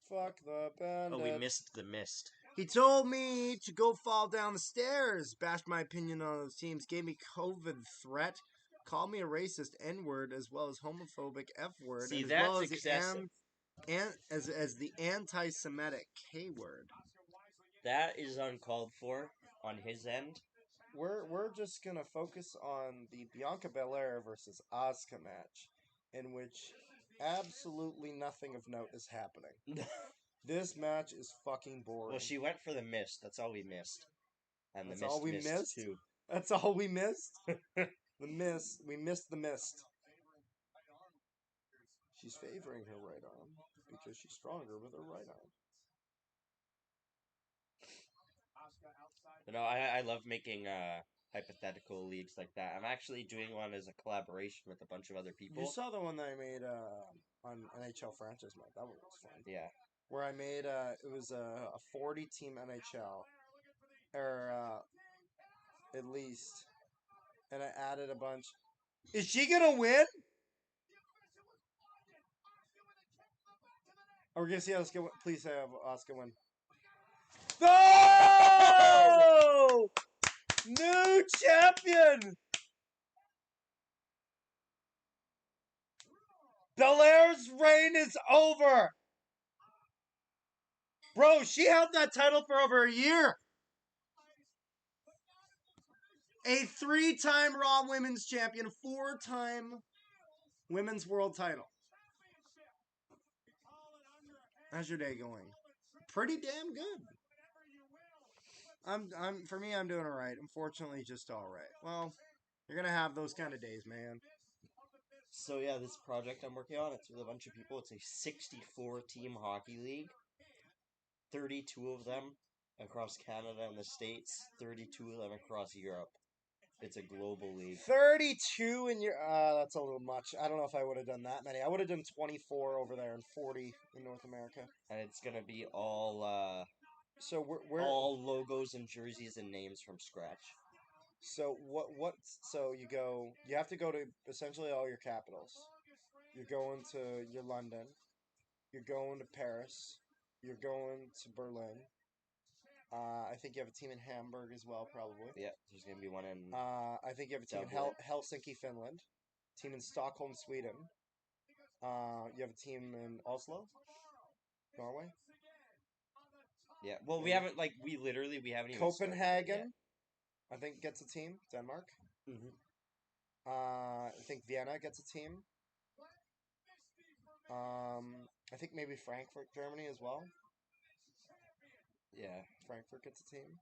Fuck the Bandits. Oh, we missed the mist. He told me to go fall down the stairs, bashed my opinion on those teams, gave me COVID threat, called me a racist N-word as well as homophobic F-word, See, as that's well as excessive. as the anti-Semitic K-word. That is uncalled for on his end. We're just gonna focus on the Bianca Belair versus Asuka match, in which absolutely nothing of note is happening. This match is fucking boring. Well, she went for the mist. That's all we missed. And That's the mist all we missed, missed? too. That's all we missed? The mist. We missed the mist. She's favoring her right arm because she's stronger with her right arm. You know, I love making hypothetical leagues like that. I'm actually doing one as a collaboration with a bunch of other people. You saw the one that I made on NHL Franchise Mode. That one was fun. Yeah. Where I made it was a 40-team NHL, or at least, and I added a bunch. Is she gonna win? Or we're gonna see Asuka win. Please have Asuka win. No! New champion! Belair's reign is over. Bro, she held that title for over a year. A 3-time Raw Women's Champion, 4-time Women's World Title. How's your day going? Pretty damn good. For me, I'm doing alright. Unfortunately, just alright. Well, you're gonna have those kind of days, man. So yeah, this project I'm working on, it's with a bunch of people. It's a 64-team hockey league. 32 of them across Canada and the States. 32 of them across Europe. It's a global league. 32 in your... that's a little much. I don't know if I would have done that many. I would have done 24 over there and 40 in North America. And it's gonna be all So we're all logos and jerseys and names from scratch. So so you have to go to essentially all your capitals. You're going to your London. You're going to Paris. You're going to Berlin. I think you have a team in Hamburg as well, probably. Yeah, there's gonna be one in. I think you have a team in Helsinki, Finland. Team in Stockholm, Sweden. You have a team in Oslo, Norway. Yeah, well, we haven't we haven't even Copenhagen, I think gets a team. Denmark. Mm-hmm. I think Vienna gets a team. I think maybe Frankfurt, Germany as well. Yeah, Frankfurt gets a team.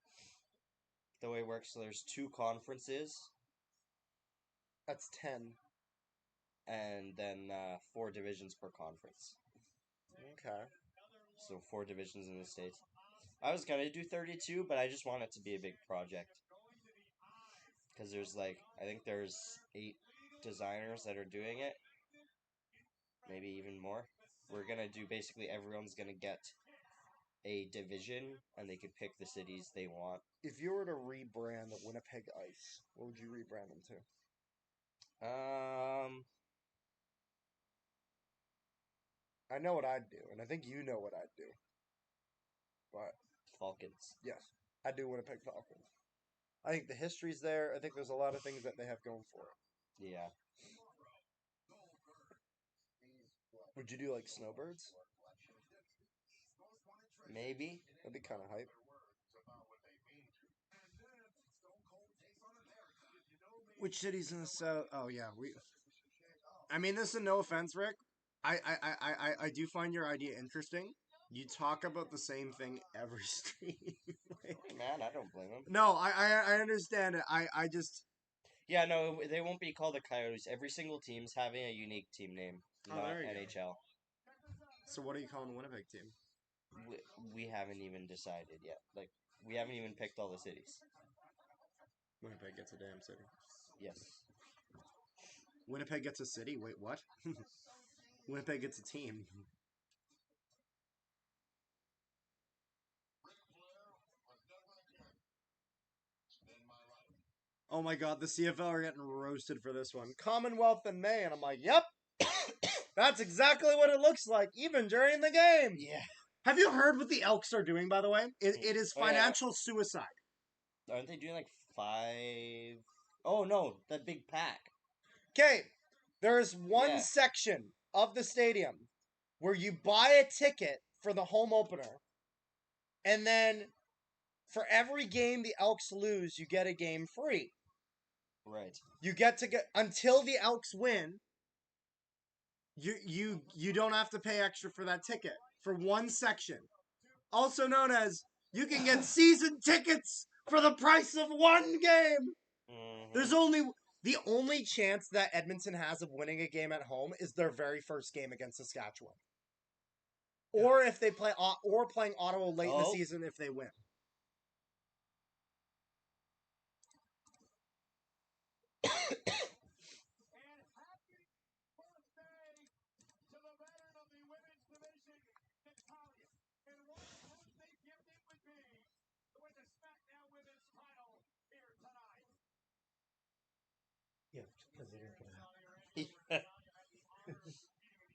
The way it works, so there's 2 conferences. That's 10. And then 4 divisions per conference. Okay. So 4 divisions in the States. I was gonna do 32, but I just want it to be a big project. Because there's I think there's 8 designers that are doing it. Maybe even more. We're gonna do basically everyone's gonna get a division and they can pick the cities they want. If you were to rebrand the Winnipeg Ice, what would you rebrand them to? I know what I'd do, and I think you know what I'd do. But Falcons. Yes, I'd do Winnipeg Falcons. I think the history's there. I think there's a lot of things that they have going for it. Yeah. Would you do like Snowbirds? Maybe. That'd be kind of hype. Which cities in the south? Oh yeah, I mean, this is no offense, Rick. I do find your idea interesting. You talk about the same thing every stream. Man, I don't blame them. No, I understand it. I just. Yeah, no, they won't be called the Coyotes. Every single team's having a unique team name, not NHL. So what are you calling the Winnipeg team? We haven't even decided yet. We haven't even picked all the cities. Winnipeg gets a damn city. Yes. Winnipeg gets a city? Wait, what? Winnipeg gets a team. Oh my god, the CFL are getting roasted for this one. Commonwealth in May, and I'm like, yep. That's exactly what it looks like, even during the game. Yeah. Have you heard what the Elks are doing, by the way? It is financial suicide. Aren't they doing 5... Oh, no, that big pack. Okay, there's one section of the stadium where you buy a ticket for the home opener, and then for every game the Elks lose, you get a game free. Right. You get until the Elks win. You don't have to pay extra for that ticket for one section, also known as you can get season tickets for the price of one game. Mm-hmm. There's the only chance that Edmonton has of winning a game at home is their very first game against Saskatchewan, or if they play playing Ottawa late in the season if they win. Yeah, because it ain't gonna happen.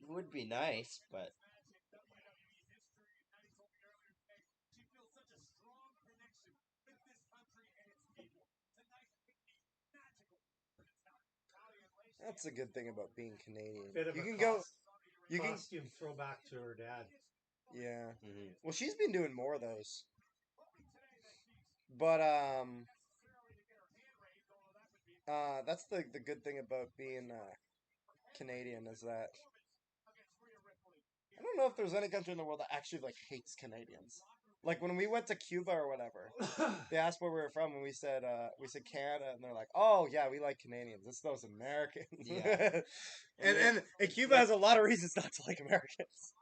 It would be nice, but... That's a good thing about being Canadian. Bit of You a can go. You can, costume throwback to her dad. yeah. hmm Well, she's been doing more of those. But that's the good thing about being Canadian is that I don't know if there's any country in the world that actually like hates Canadians. Like when we went to Cuba or whatever, they asked where we were from, and we said Canada, and they're like, "Oh yeah, we like Canadians. It's those Americans." Yeah. and Cuba has a lot of reasons not to like Americans.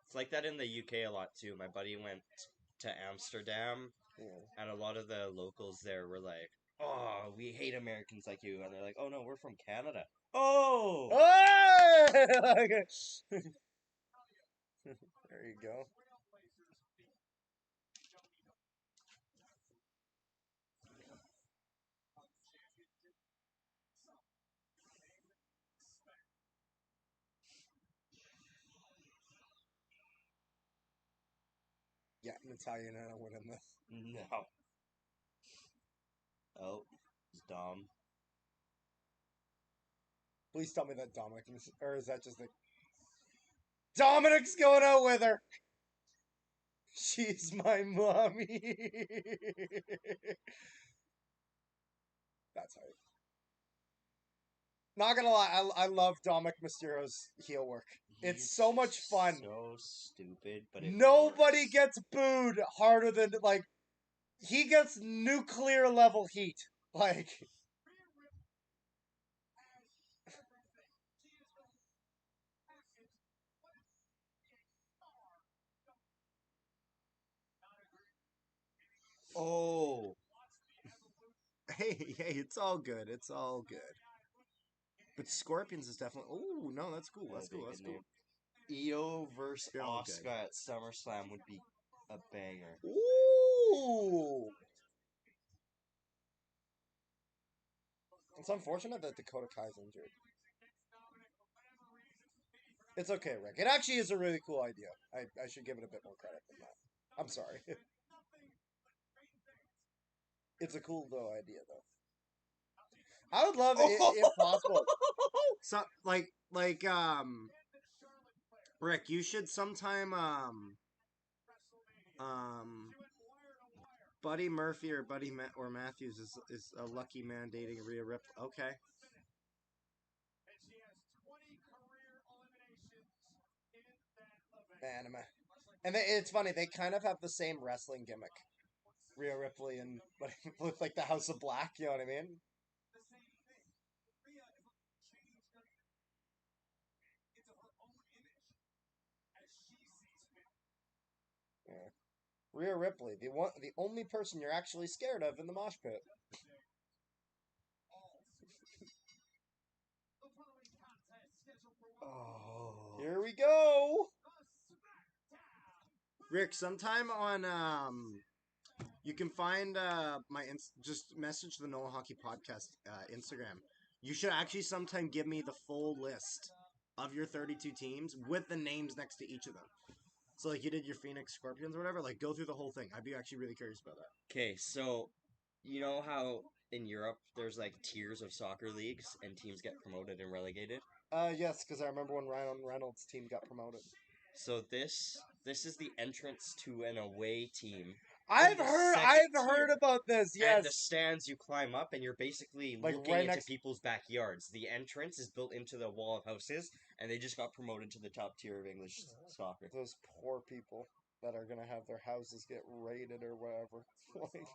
It's like that in the UK a lot too. My buddy went to Amsterdam, Yeah. and a lot of the locals there were like, "Oh, we hate Americans like you," and they're like, "Oh no, we're from Canada." Oh, Oh! There you go. Yeah, Natalia and Anna winning this. no. Oh, it's Dom. Please tell me that Dominic, or is that just like Dominic's going out with her? She's my mommy. That's hype. Not gonna lie, I love Dominic Mysterio's heel work. It's He's so much just fun. So stupid, but it Nobody works. gets booed harder than like he gets nuclear level heat. Like Oh, hey, it's all good. It's all good. But Scorpions is definitely. Oh no, that's cool. That's that'd be cool. a That's good cool. name. Io versus They're all good. Asuka at SummerSlam would be a banger. Ooh. It's unfortunate that Dakota Kai's injured. It's okay, Rick. It actually is a really cool idea. I should give it a bit more credit than that. I'm sorry. It's a cool though idea though. I would love it if possible. So Rick, you should sometime um Buddy Murphy or or Matthews is a lucky man dating Rhea Ripley. Okay. Anime. And it's funny, they kind of have the same wrestling gimmick. Rhea Ripley and with like the House of Black, you know what I mean? Yeah. Rhea Ripley, the only person you're actually scared of in the mosh pit. Oh, Here we go. Rick, sometime on you can find just message the No Hockey Podcast Instagram. You should actually sometime give me the full list of your 32 teams with the names next to each of them. So like you did your Phoenix Scorpions or whatever, like go through the whole thing. I'd be actually really curious about that. okay. So, you know how in Europe there's like tiers of soccer leagues and teams get promoted and relegated? Yes, because I remember when Ryan Reynolds' team got promoted. So this is the entrance to an away team. I've the heard second heard about this. And the Yes, stands you climb up and you're basically Like, looking right into next- people's backyards. The entrance is built into the wall of houses and they just got promoted to the top tier of English soccer. those poor people that are gonna have their houses get raided or whatever. Like,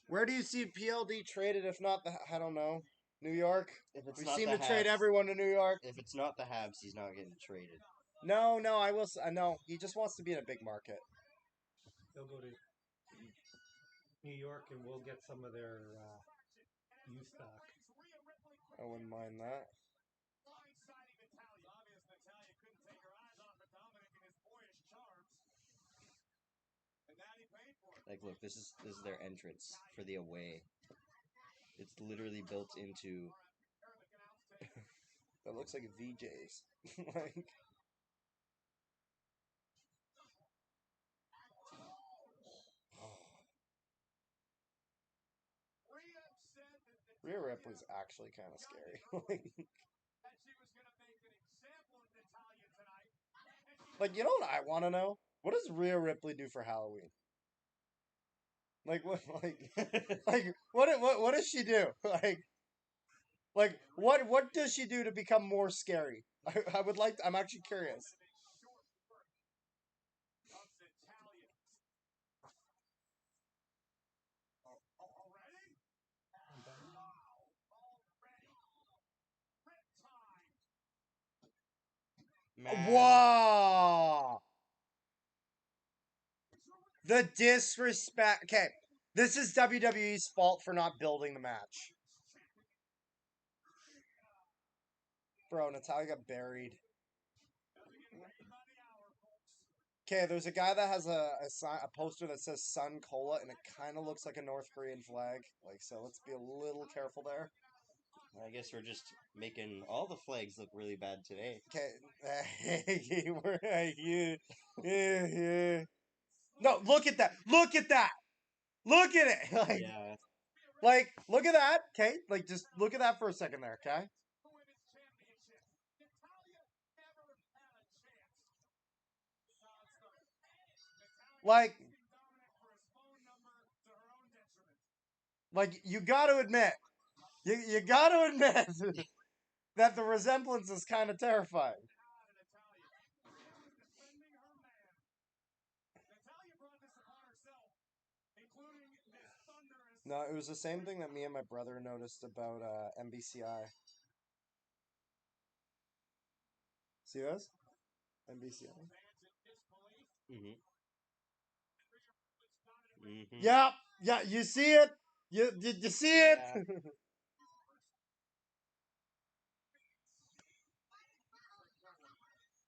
where do you see PLD traded? If not I don't know, New York. If it's We not seem the to trade Habs, everyone to New York. if it's not the Habs, he's not getting traded. No, I will. No, he just wants to be in a big market. They'll go to New York and we'll get some of their youth back. I wouldn't mind that. Like, look, this is their entrance for the away. It's literally built into. That looks like VJs. Like, Rhea Ripley's actually kind of scary. Like, Like, you know what I want to know? What does Rhea Ripley do for Halloween? Like what? Like what does she do? What does she do to become more scary? I would like. I'm actually curious. Man. Whoa! The disrespect. Okay, this is WWE's fault for not building the match. Bro, Natalia got buried. Okay, there's a guy that has a poster that says Sun Cola, and it kind of looks like a North Korean flag. Like, so let's be a little careful there. I guess we're just making all the flags look really bad today. Okay, No, look at that! Look at that! Look at it! Yeah. Like, look at that. Okay, like just look at that for a second there. Okay. Like you got to admit, you got to admit that the resemblance is kind of terrifying. No, it was the same thing that me and my brother noticed about MBCI. See this? MBCI. Mm-hmm. Mm-hmm. Yeah, yeah, you see it? You see it? Yeah.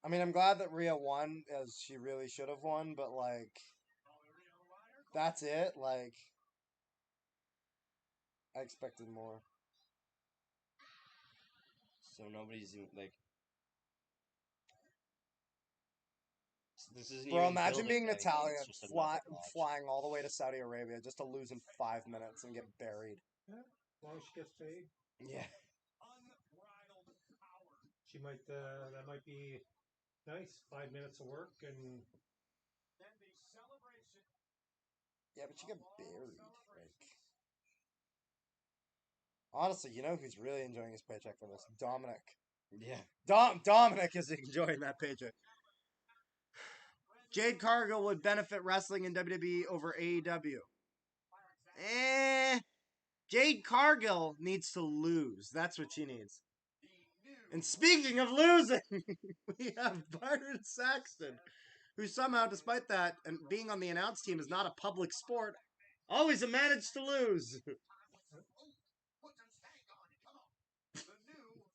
I mean, I'm glad that Rhea won, as she really should have won, but like, that's it. Like, I expected more. So nobody's even, like. This isn't Bro, even imagine building being anything. Natalia It's and just another match. flying all the way to Saudi Arabia just to lose in 5 minutes and get buried. Yeah, as long as she gets paid. Yeah. She might, that might be nice. 5 minutes of work and. Yeah, but she got buried. Like, honestly, you know who's really enjoying his paycheck from this? Dominic. Yeah. Dominic is enjoying that paycheck. Jade Cargill would benefit wrestling in WWE over AEW. Jade Cargill needs to lose. That's what she needs. And speaking of losing, we have Byron Saxton, who somehow, despite that, and being on the announce team is not a public sport, always managed to lose.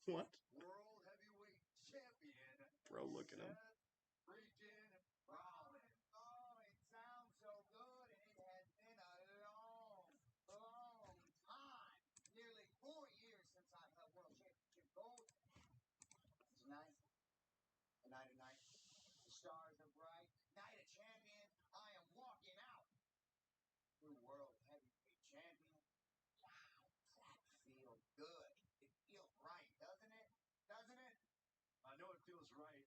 What? Bro, look at him. Stars are bright. Night of champions. I am walking out. New world heavyweight champion. Wow, that feels good. It feels right, doesn't it? Doesn't it? I know it feels right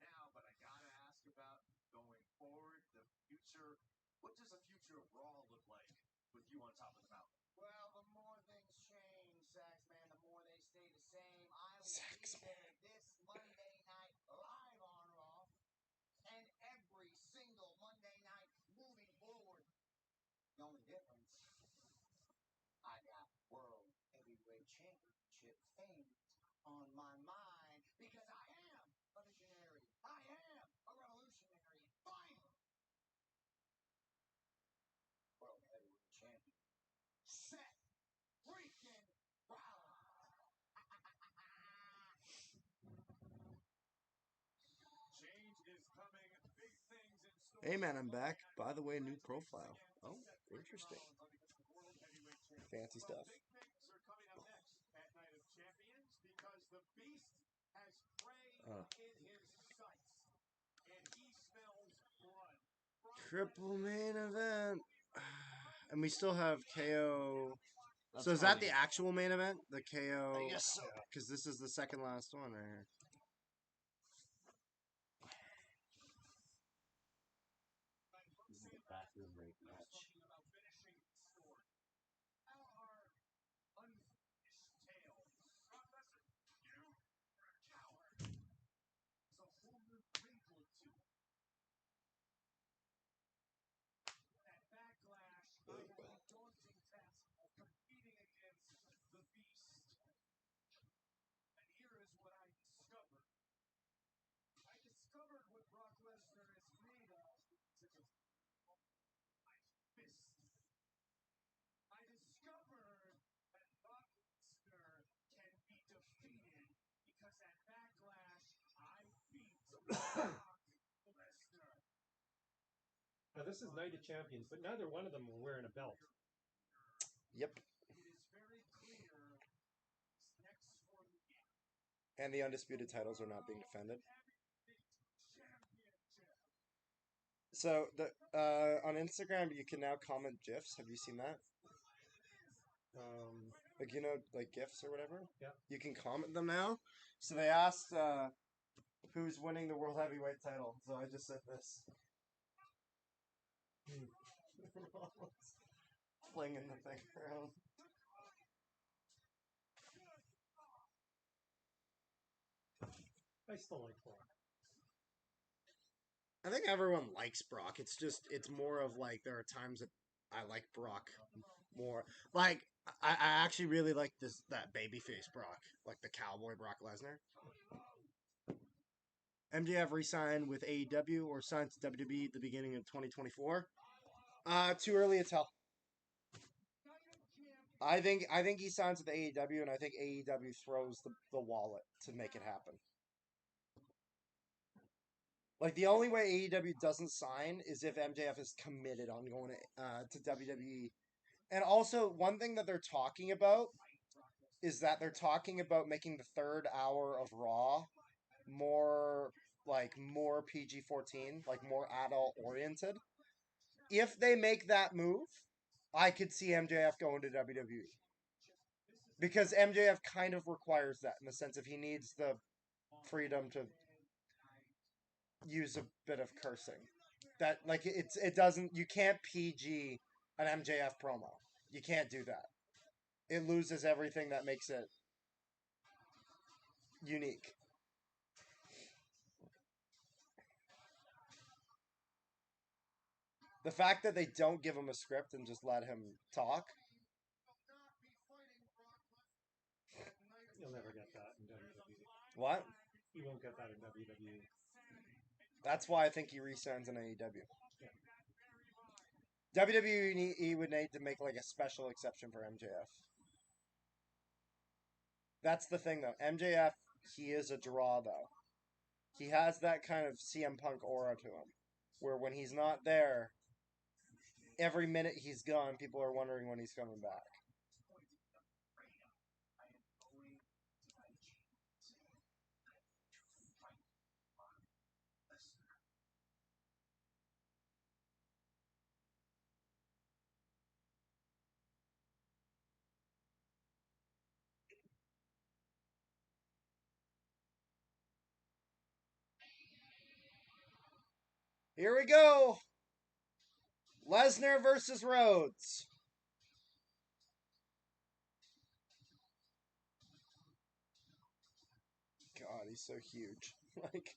now, but I gotta ask about going forward, the future. What does the future of Raw look like with you on top of the mountain? Well, the more things change, Saxman, the more they stay the same. I will be there this Monday night live on Raw. And every single Monday night moving forward. The only difference, I got World Heavyweight Championship fame on my mind because I am a visionary. I am a revolutionary. Finally, World Heavyweight Champion. Seth freaking Rollins. Change is coming. Big things in store. Hey man, I'm back. By the way, new profile. Oh, interesting. Fancy stuff. Big things are coming up next at Night of Champions because the Beast has prey in his sights and he smells blood. Triple main event. And we still have KO. That's So is that probably- the actual main event? The KO? I guess so. Because this is the second last one right here. Now this is Night of Champions, but neither one of them were wearing a belt. Yep. It is very clear next for the And the undisputed titles are not being defended. championship. So the on Instagram you can now comment GIFs. Have you seen that? Like, you know, like GIFs or whatever? Yeah. You can comment them now. So they asked who's winning the World Heavyweight title. So I just said this. Flinging the thing around. I still like Brock. I think everyone likes Brock. It's just, it's more of like, there are times that I like Brock more. Like, I actually really like that babyface Brock, like the cowboy Brock Lesnar. MJF re-signed with AEW or signed to WWE at the beginning of 2024. Too early to tell. I think he signs with AEW, and I think AEW throws the wallet to make it happen. Like, the only way AEW doesn't sign is if MJF is committed on going to WWE. And also, one thing that they're talking about is that they're talking about making the third hour of Raw more PG-14, like more adult-oriented. If they make that move, I could see MJF going to WWE. Because MJF kind of requires that in the sense of he needs the freedom to use a bit of cursing. That, like, it doesn't, you can't PG an MJF promo. You can't do that. It loses everything that makes it unique. The fact that they don't give him a script and just let him talk. You'll never get that in WWE. What? You won't get that in WWE. That's why I think he re-signs in AEW. Yeah. WWE would need to make like a special exception for MJF. That's the thing though. MJF, he is a draw though. He has that kind of CM Punk aura to him. Where when he's not there, every minute he's gone, people are wondering when he's coming back. Here we go. Lesnar versus Rhodes. God, he's so huge. Like,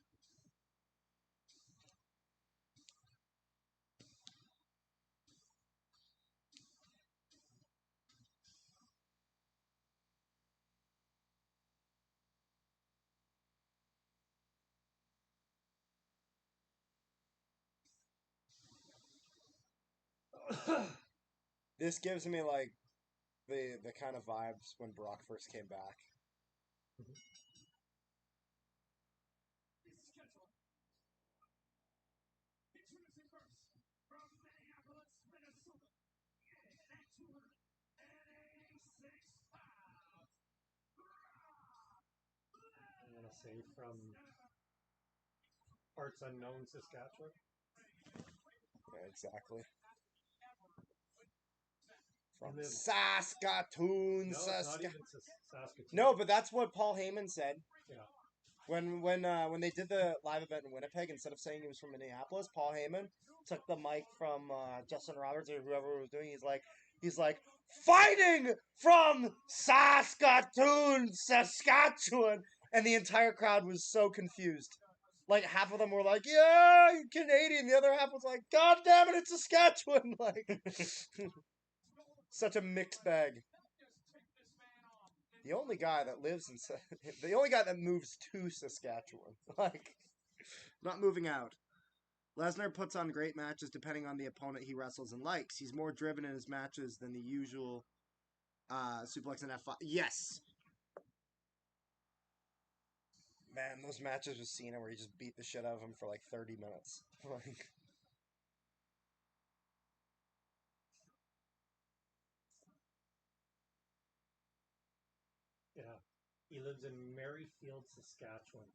this gives me like the kind of vibes when Brock first came back. Introducing first, from Minneapolis, Minnesota, at 286 pounds, I'm going to say from parts unknown, Saskatchewan. Yeah, exactly. From Live. Saskatoon, No, it's not even Saskatoon. No, but that's what Paul Heyman said. Yeah. When they did the live event in Winnipeg, instead of saying he was from Minneapolis, Paul Heyman took the mic from Justin Roberts or whoever was doing. He's like fighting from Saskatoon, Saskatchewan, and the entire crowd was so confused. Like half of them were like, "Yeah, you're Canadian." The other half was like, "God damn it, it's Saskatchewan!" Like such a mixed bag. The only guy that lives in, the only guy that moves to Saskatchewan, like, not moving out. Lesnar puts on great matches depending on the opponent he wrestles and likes. He's more driven in his matches than the usual suplex and F5. Yes. Man, those matches with Cena where he just beat the shit out of him for like 30 minutes. Like, Yeah. He lives in Merrifield, Saskatchewan.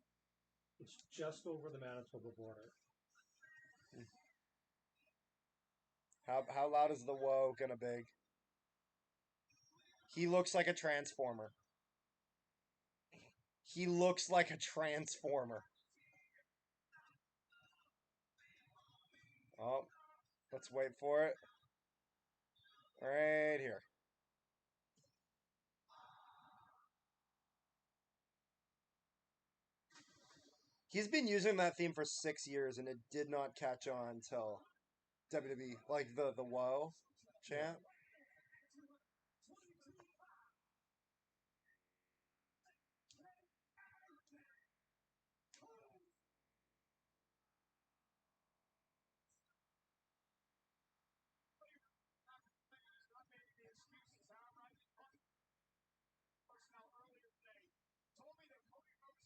It's just over the Manitoba border. how loud is the whoa gonna be? He looks like a transformer. He looks like a transformer. Oh, let's wait for it. Right here. He's been using that theme for 6 years, and it did not catch on until WWE, like the whoa chant.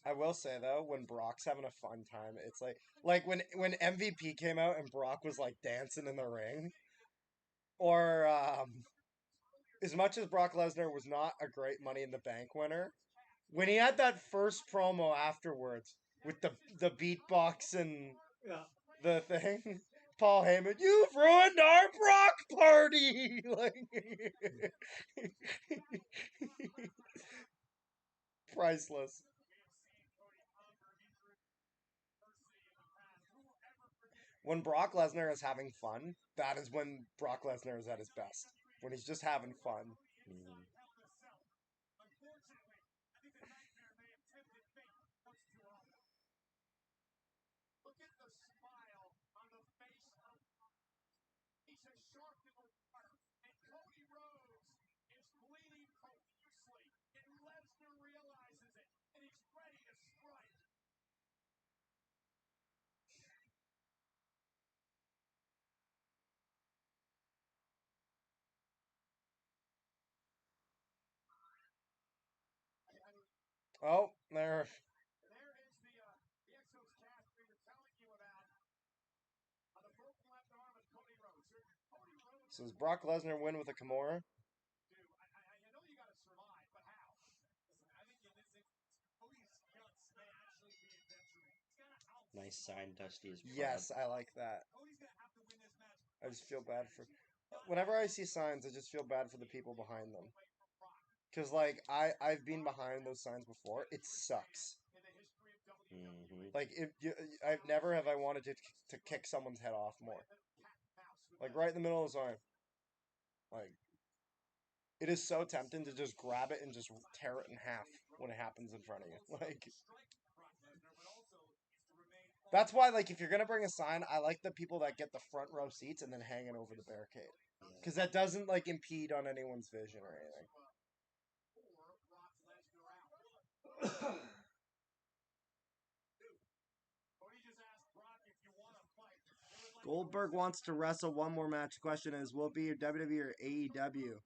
I will say though, when Brock's having a fun time, it's like when MVP came out and Brock was like dancing in the ring, or as much as Brock Lesnar was not a great Money in the Bank winner, when he had that first promo afterwards with the beatbox and Yeah. the thing, Paul Heyman, you've ruined our Brock party. Like priceless. When Brock Lesnar is having fun, that is when Brock Lesnar is at his best. When he's just having fun. Mm. Look at the smile on the face of he's as sharp as a water. And Cody Rhodes is bleeding profusely. And Lesnar realizes it. And he's ready to strike. Oh, there. There is the Exos cast we were telling you about. On the broken left arm of Cody Rhodes. Cody Rhodes. So does Brock Lesnar win with a Kimura? Dude, I know you got to survive, but how? Listen, I think in this instance, Cody's guts may actually be adventuring. He's got to out. Nice sign, Dusty is proud. Yes, I like that. Cody's going to have to win this match. I just feel bad for. Whenever I see signs, I just feel bad for the people behind them. Because, like, I've been behind those signs before. It sucks. Mm-hmm. Like, I've never have I wanted to kick someone's head off more. Like, right in the middle of the sign. Like, it is so tempting to just grab it and just tear it in half when it happens in front of you. Like, that's why, like, if you're going to bring a sign, I like the people that get the front row seats and then hang it over the barricade. Because that doesn't, like, impede on anyone's vision or anything. Goldberg wants to wrestle one more match. Question is, will it be WWE or AEW?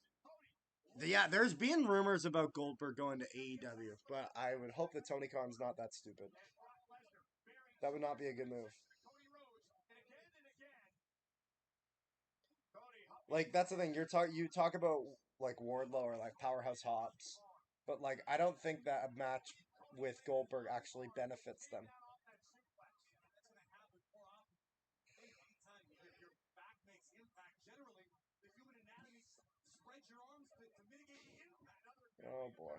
Yeah, there's been rumors about Goldberg going to AEW, but I would hope that Tony Khan's not that stupid. That would not be a good move. Like, that's the thing. You talk about like Wardlow or like Powerhouse Hobbs, but like I don't think that a match with Goldberg actually benefits them. Oh boy.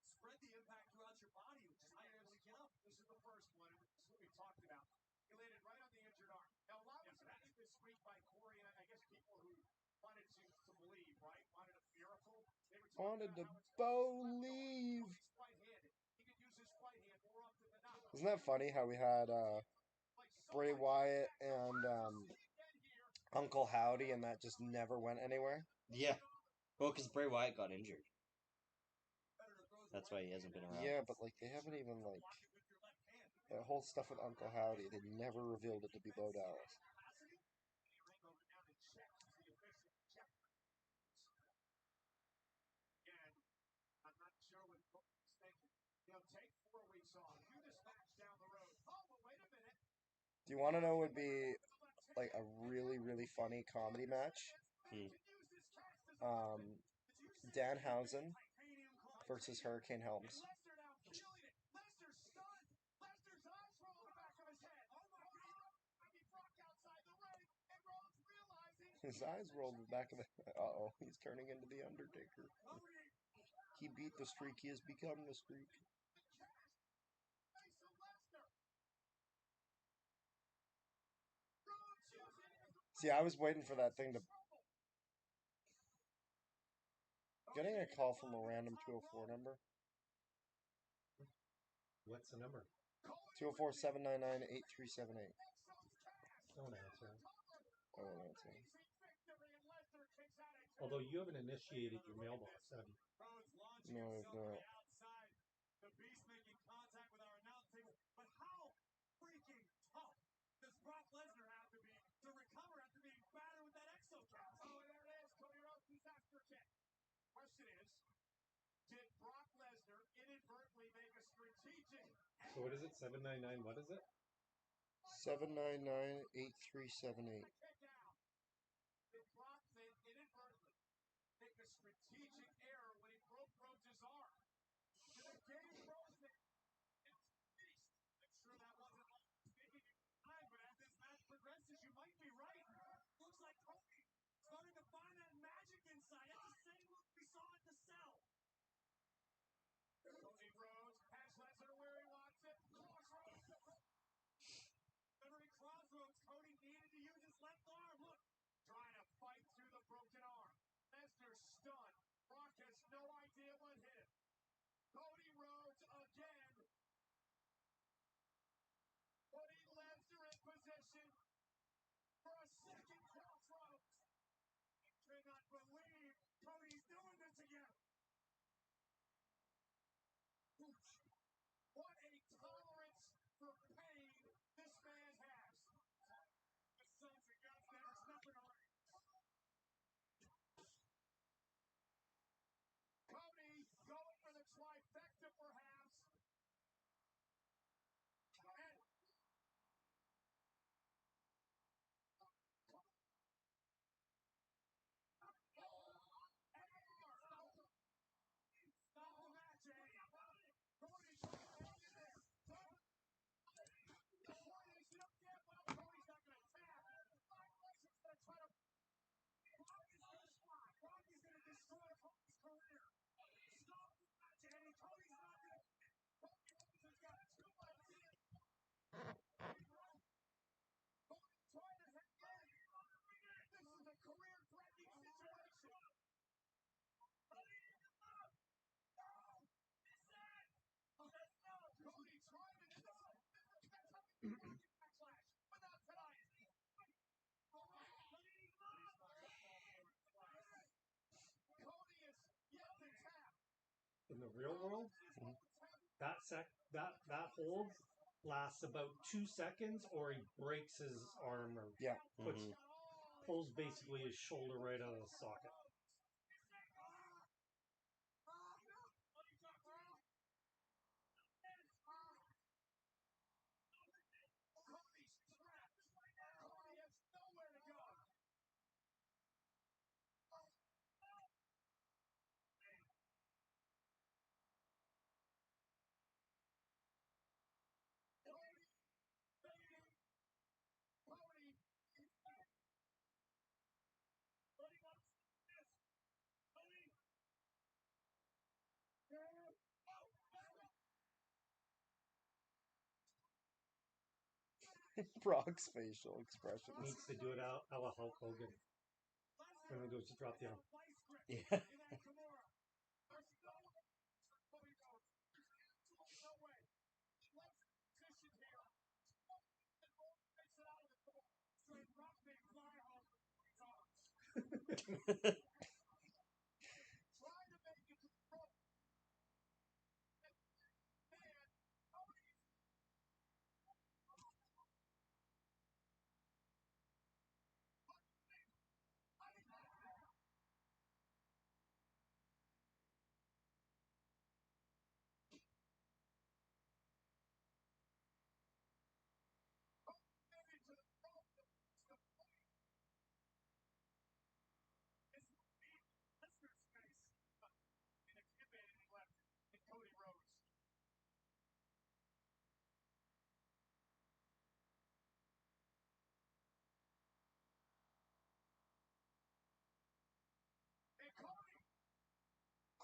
Spread the impact throughout your body, which is how you're able to get up. This is the first one, and this is what we talked about. He landed right on the injured arm. Now, a lot was happening this week by Corey, and I guess people who wanted to believe, right? Wanted a miracle. They were Wanted to believe. He could use his right hand more often than not. Isn't that funny how we had Bray Wyatt and Uncle Howdy, and that just never went anywhere? Yeah. Well, because Bray Wyatt got injured. That's why he hasn't been around. Yeah, but like they haven't even like that whole stuff with Uncle Howdy. They never revealed it to be Bo Dallas. I'm not sure what Cody's thinking. He'll take 4 weeks song. You dispatch down the road. Oh, but wait a minute. Do you want to know what would be like a really, really funny comedy match? Danhausen versus Hurricane Helms. Lester now killing it. Lester's stunned. Lester's eyes roll in the back of his head. Oh my God. He Brock outside the ring, and Rhodes realizing His eyes rolled in the back of the. Uh-oh, he's turning into the Undertaker. He beat the streak. He has become the streak. face of Lester. Rhodes using his See, I was waiting for that thing to. Getting a call from a random 204 number. What's the number? 204 799 8378. Don't answer. I won't answer. Although you haven't initiated your mailbox, have you? Rhodes launching No, himself no. to the outside. The Beast making contact with our announce table. But how freaking tough does Brock Lesnar have to be to recover after being battered with that exocast? Oh, there it is. Cody Rhodes' afterkick. Question is, did Brock Lesnar inadvertently make a strategic So what is it? 799. What is it? 799 8378. kick out? Did Brock then inadvertently make a strategic error when he broke Rhodes' arm? Did it gave Rhodes it's beast? I'm sure that wasn't all speaking at the time, but as this match progresses, you might be right. Looks like Cody starting to find that magic inside. It's the same look we saw at the cell. Cody Rhodes has Lesnar where he wants it. Crossroads. Every crossroads, Cody needed to use his left arm. Look, trying to fight through the broken arm. Lesnar stunned. Brock has no idea what hit him. Cody Rhodes again. Putting Lesnar in position for a second crossroads. I cannot believe Cody's doing this again. What a tolerance for pain this man has. The sons of God, there's nothing on it. Cody going for the trifecta, perhaps. And stop the match, Eddie. Cody's trying to hang in there. The point is, you don't get well. Cody's not going to tap. Lesnar's going to try to. Brock is going to spot. Brock is going to destroy Cody's career. Stop the match, Eddie. Cody's not going to. Cody has got two ideas. Cody trying to hang in. This is a career-threatening situation. Cody trying to backslash, but not tonight. Cody is yet to tap. In the real world, that hold lasts about 2 seconds, or he breaks his arm or Yeah. pulls basically his shoulder right out of the socket. Cody's trapped. Cody has nowhere to go. Brock's facial expressions. Needs to do it out a la Hulk Hogan. When he goes to drop the arm. Yeah.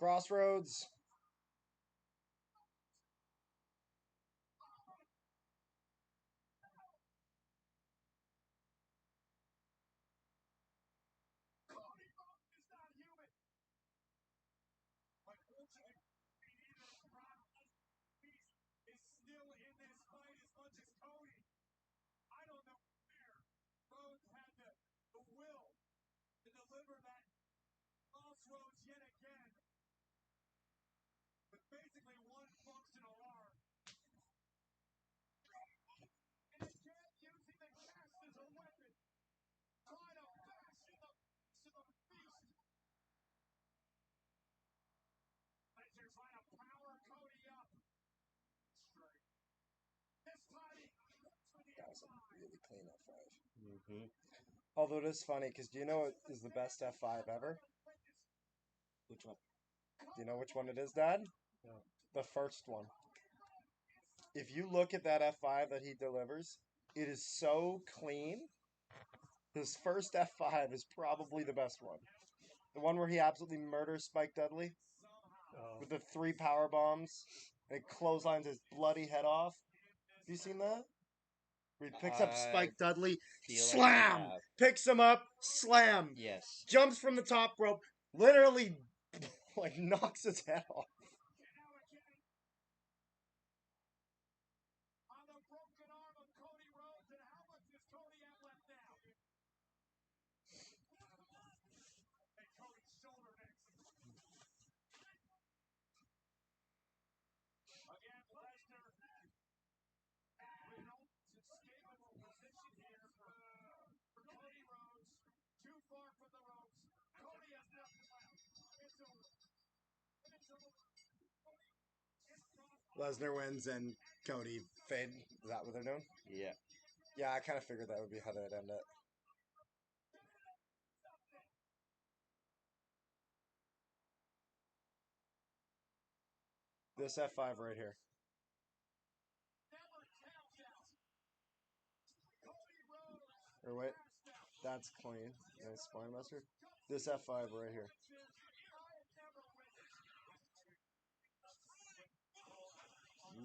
Crossroads. Cody Rhodes is not human. Unfortunately, neither Brock Lesnar is still in this fight as much as Cody. I don't know where Rhodes had the will to deliver that crossroads yet again. With basically one functional arm. And again, using the cast as a weapon. Trying to fashion the face of the beast. Lesnar trying to power Cody up. Straight. This time he goes for the That was a F5. really clean F5. Mm-hmm. Although it is funny, because do you know what is the best F5 ever? Which one? Do you know which one it is, Dad? No. The first one. If you look at that F5 that he delivers, it is so clean. His first F5 is probably the best one. The one where he absolutely murders Spike Dudley Oh, with the 3 power bombs and it clotheslines his bloody head off. Have you seen that? Where he picks up I Spike Dudley, feel like I slam! have. Picks him up, slam! Yes. Jumps from the top rope, literally like knocks his head off. And now again, on the broken arm of Cody Rhodes, and how much does Cody have left now? And Cody's shoulder next. Again, Lesnar in almost escapable position here for Cody Rhodes. Too far from the ropes. Cody has nothing left. It's over. It's over. Lesnar wins and Cody fade. Is that what they're doing? Yeah. Yeah, I kind of figured that would be how they'd end it. This F5 right here. Or wait, that's clean. Nice spine buster. This F5 right here.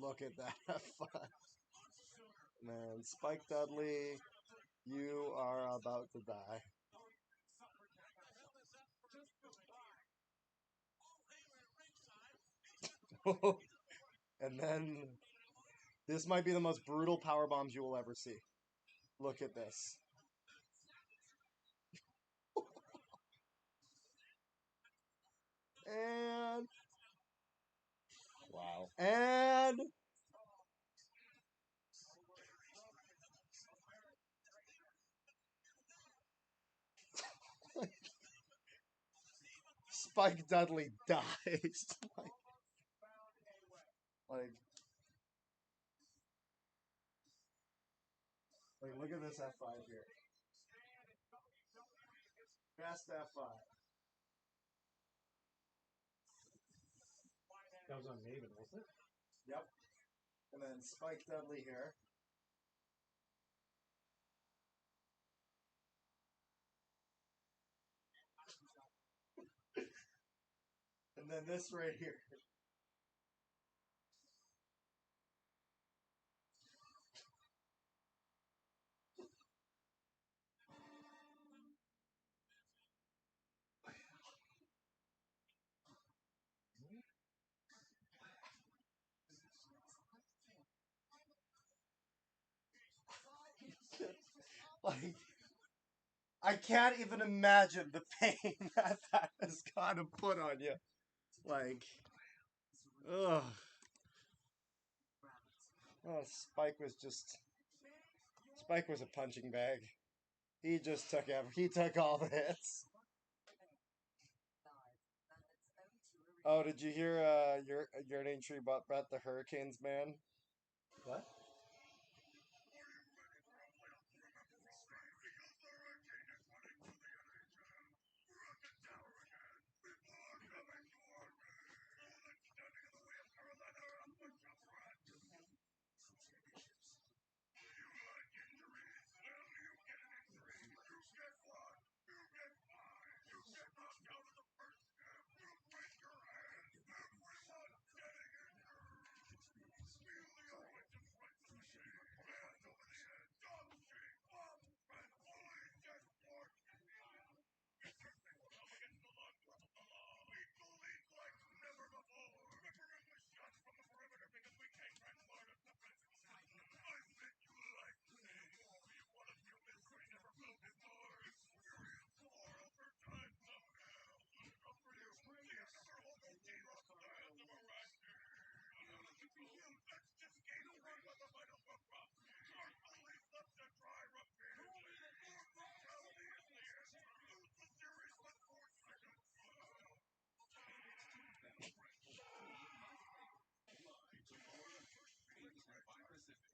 Look at that F5. Man, Spike Dudley, you are about to die. And then this might be the most brutal power bombs you will ever see. Look at this. And Wow. and Spike Dudley dies. like look at this F5 here. Best F5. that was on Maven, wasn't it? Yep. And then Spike Dudley here. And then this right here. Like, I can't even imagine the pain that has got to put on you. Like, ugh. Oh, Spike was a punching bag. He just took he took all the hits. Oh, did you hear your name tree about the Hurricanes, man? What?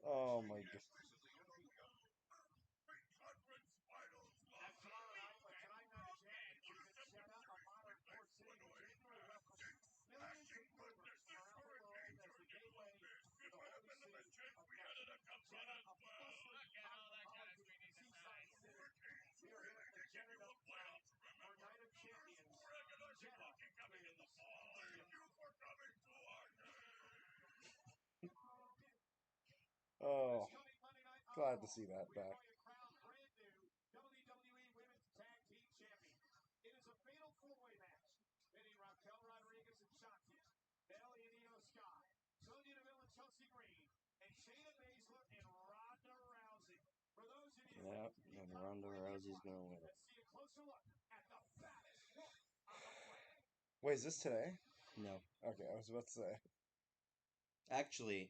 Oh my god. That's tomorrow night, but tonight night of champions is in Jeddah, a modern port city Virginia will welcome millions of pilgrims from around the world as the gateway to the holy city of Mecca. Jeddah, a bustling cosmopolitan seaside city. We are here at the Jeddah Crown for Night of Champions. Jeddah is Oh, this coming Monday night on glad to Raw. see that We are back. going to crown brand new WWE Women's Tag Team Champion. It is a fatal four-way match pitting Raquel Rodriguez and Shotzi, Belle and Io Sky, Sonya Deville and Chelsea Green, and Shayna Baszler and Ronda Rousey. For those of you Yep, who and caught Ronda previous Rousey's gonna watch, win it. let's see a closer look at the baddest woman on the planet. Wait, is this today? No. Okay, I was about to say. Actually,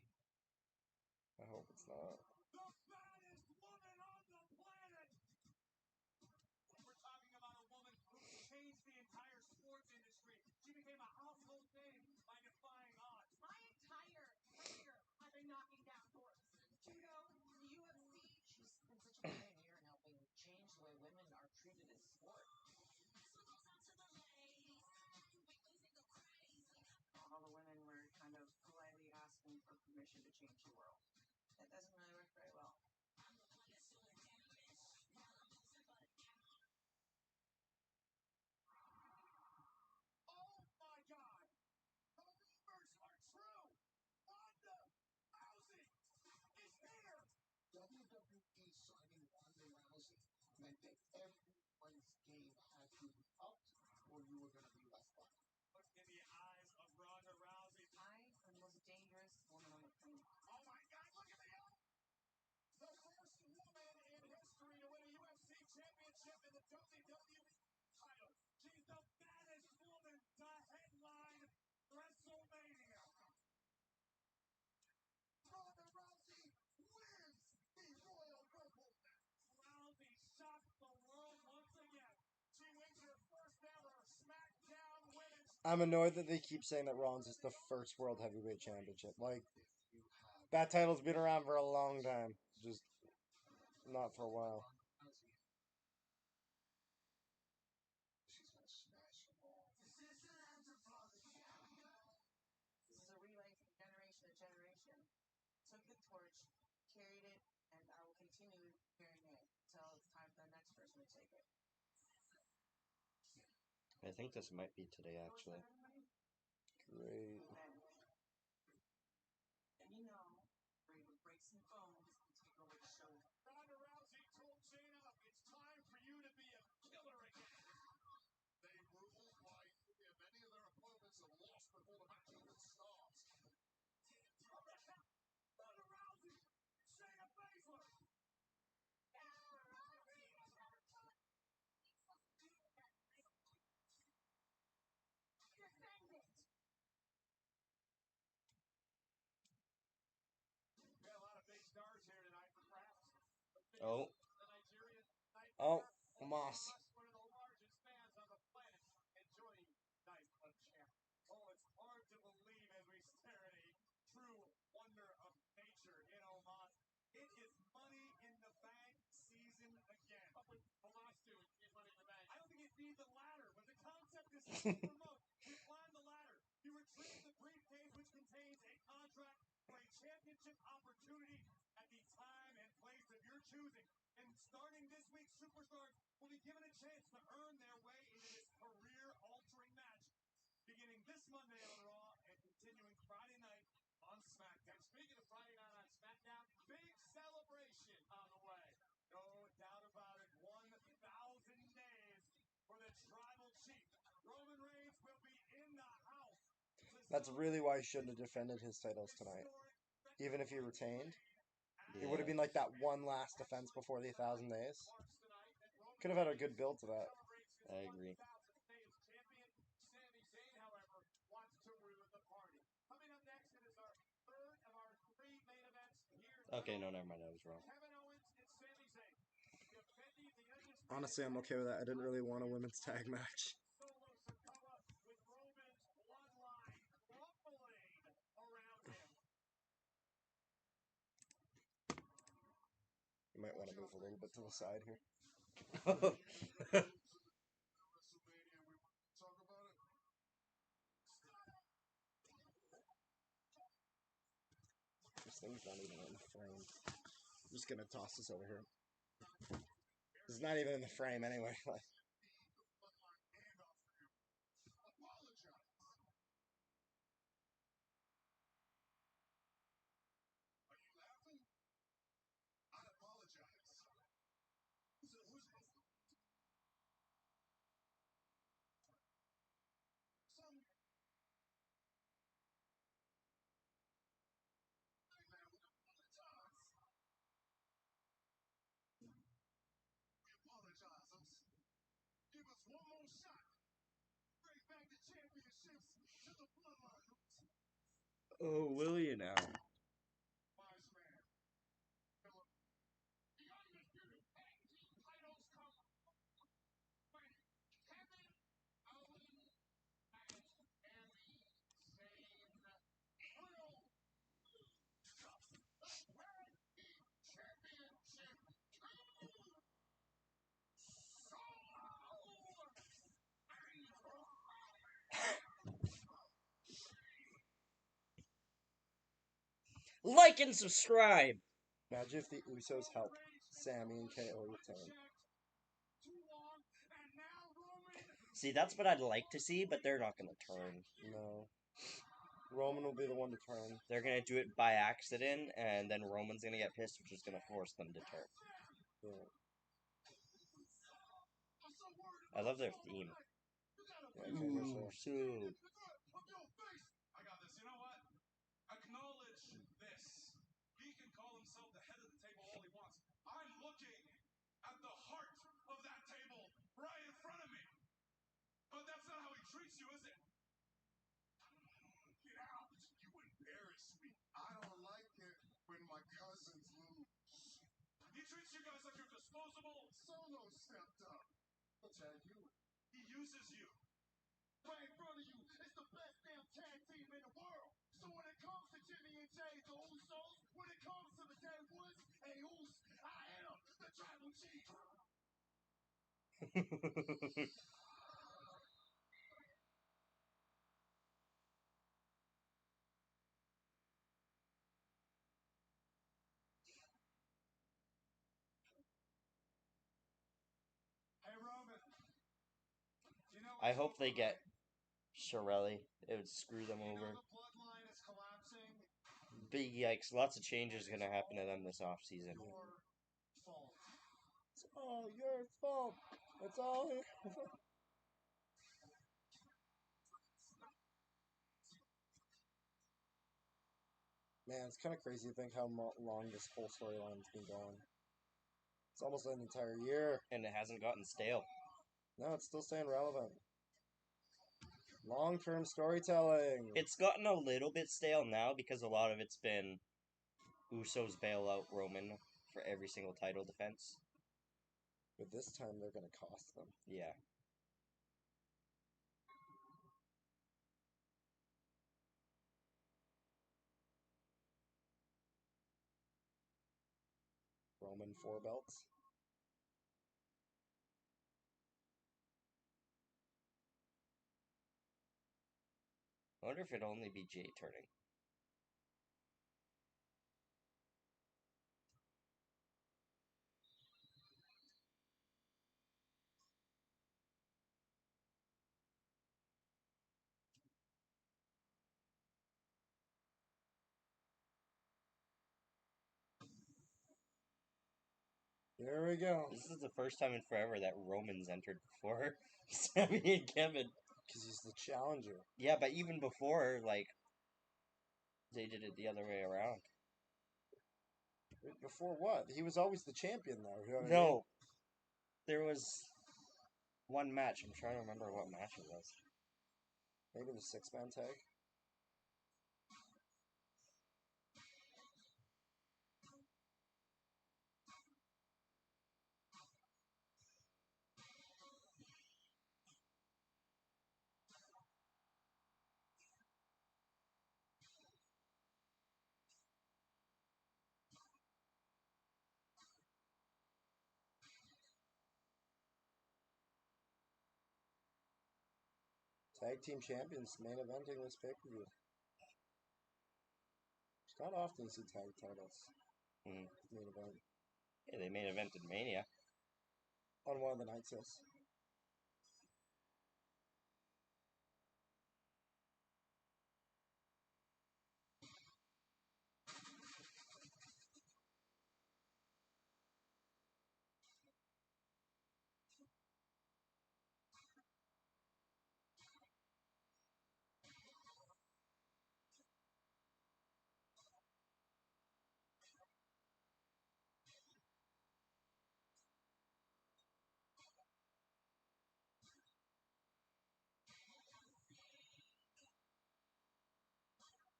I hope it's not. The baddest woman on the planet. We're talking about a woman who changed the entire sports industry. She became a household name by defying odds. My entire career, I've been knocking down doors. Judo, the UFC. She's been such a pioneer in helping change the way women are treated in sport. All the women were kind of politely asking for permission to change the world. That doesn't really work very well. Oh my God! The rumors are true. Ronda Rousey is here. WWE signing Ronda Rousey meant that everyone's game had to be upped or you were going to be left behind. Look in the eyes of Ronda Rousey. I am the most dangerous woman on the planet. Oh my God, look at the eye. The first woman in history to win a UFC championship and the WWE title. She's the baddest woman to headline WrestleMania. Ronda Rousey wins the Royal Rumble. Rousey shocked the world once again. She wins her first ever SmackDown Women's. I'm annoyed that they keep saying that Ron's is the first World Heavyweight Championship. Like, that title's been around for a long time. Just not for a while. She's going to smash them all. This is a relay from generation to generation. Took the torch, carried it, and I will continue carrying it until it's time for the next person to take it. I think this might be today, actually. Great. And you know, we're able to break some phones and take over the show. Ronda Rousey told Shayna, it's time for you to be a killer again. They rule why many of their opponents have lost before the match even starts. Ronda Rousey, Shayna Baszler. Defend it. We got a lot of big stars here tonight, perhaps. Oh. The Nigerian Oh, Nightmare, Moss. one of the largest fans on the planet, enjoying Night of Champions. Oh, it's hard to believe as we stare at a true wonder of nature in Oman. It is Money in the Bank season again. What would Omas do in Money in the Bank? I don't think you'd need the ladder, but the concept is so remote. You climb the ladder. You retrieve the briefcase, which contains a contract for a championship opportunity at the time and place of your choosing. And starting this week, superstars will be given a chance to earn their way into this career-altering match, beginning this Monday on Raw and continuing Friday night on SmackDown. And speaking of Friday night on SmackDown, big celebration on the way. No doubt about it, 1,000 days for the Tribal Chief. Roman Reigns will be in the house. That's really why he shouldn't have defended his titles tonight. Even if he retained, it would have been like that one last defense before the 1,000 days. Could have had a good build to that. I agree. Okay, no, never mind. I was wrong. Honestly, I'm okay with that. I didn't really want a women's tag match. Might want to move a little bit to the side here. WrestleMania, we want to talk about it. This thing's not even in the frame. I'm just gonna toss this over here. It's not even in the frame anyway. Are you laughing? I apologize. Who's some man would apologize. We apologize. Give us one more shot. Bring back the championships to the bloodline. Oh, will you now? Wise man. Philip. The undisputed tag team titles come when Kevin Owens and Sami Zayn will World Championship 2. Like and subscribe. Imagine if the Usos help Sammy and KO retain. See, that's what I'd like to see, but they're not going to turn. No. Roman will be the one to turn. They're going to do it by accident, and then Roman's going to get pissed, which is going to force them to turn. Yeah. I love their theme. Yeah, Ooh, so. I got this. You know what? Acknowledge this. He can call himself the head of the table all he wants. I'm looking at the heart of that table right in front of me. But that's not how he treats you, is it? Get out! You embarrass me. I don't like it when my cousins lose. He treats you guys like you're disposable. Solo stepped up. I'll tell you. He uses you. Right in front of you, it's the best damn tag team in the world. So when it comes to Jimmy and Jay, the Usos, when it comes to the Jay Woods, hey Us, I am the tribal chief. Hey, Roman. You know I hope they get Shirelli. It would screw them over. The bloodline is collapsing. Big yikes. Lots of changes going to happen to them this offseason. Your fault. It's all your fault. It's all your fault. Man, it's kind of crazy to think how long this whole storyline's been going. It's almost an entire year. And it hasn't gotten stale. No, it's still staying relevant. Long-term storytelling. It's gotten a little bit stale now because a lot of it's been Usos bail out Roman for every single title defense. But this time they're going to cost them. Yeah. Roman 4 belts. I wonder if it'd only be Jay turning. Here we go. This is the first time in forever that Roman's entered before Sami and Kevin. Because he's the challenger. Yeah, but even before, like, they did it the other way around. Before what? He was always the champion, though. You know what I mean? No. There was one match. I'm trying to remember what match it was. Maybe the 6-man tag? Tag team champions main eventing this pay per view. It's not often you see tag titles Mm. main event Yeah, they main evented Mania. on one of the nights. Yes.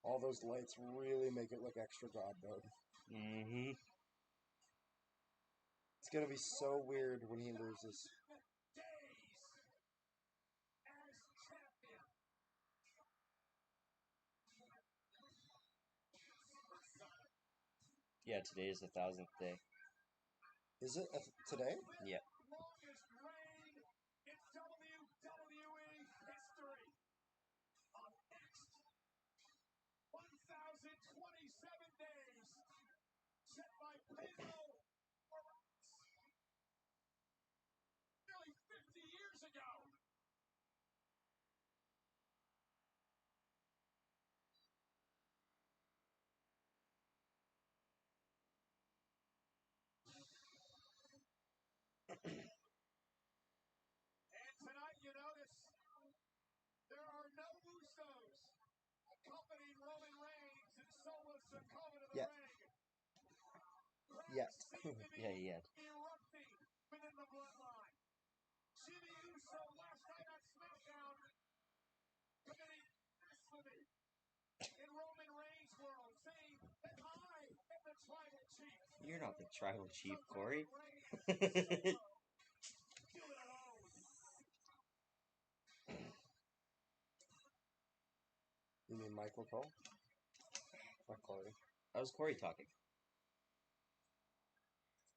All those lights really make it look extra god mode. Mm-hmm. It's gonna be so weird when he loses. Yeah, today is the 1000th day. Is it today? Yeah. Longest reign in WWE history. Up next, 1,027 days, set by Pedro Morales. Nearly 50 years ago. And tonight, you notice, there are no Usos accompanying Roman Reigns and Solo Sikoa to the Yeah. ring. Yet. Yeah, yeah. Erupting within the bloodline. Jimmy Uso last night on SmackDown committing blasphemy in Roman Reigns' world, saying that I am the tribal chief. You're not the tribal chief, Corey. Do it alone. You mean Michael Cole? Not Corey. That was Corey talking.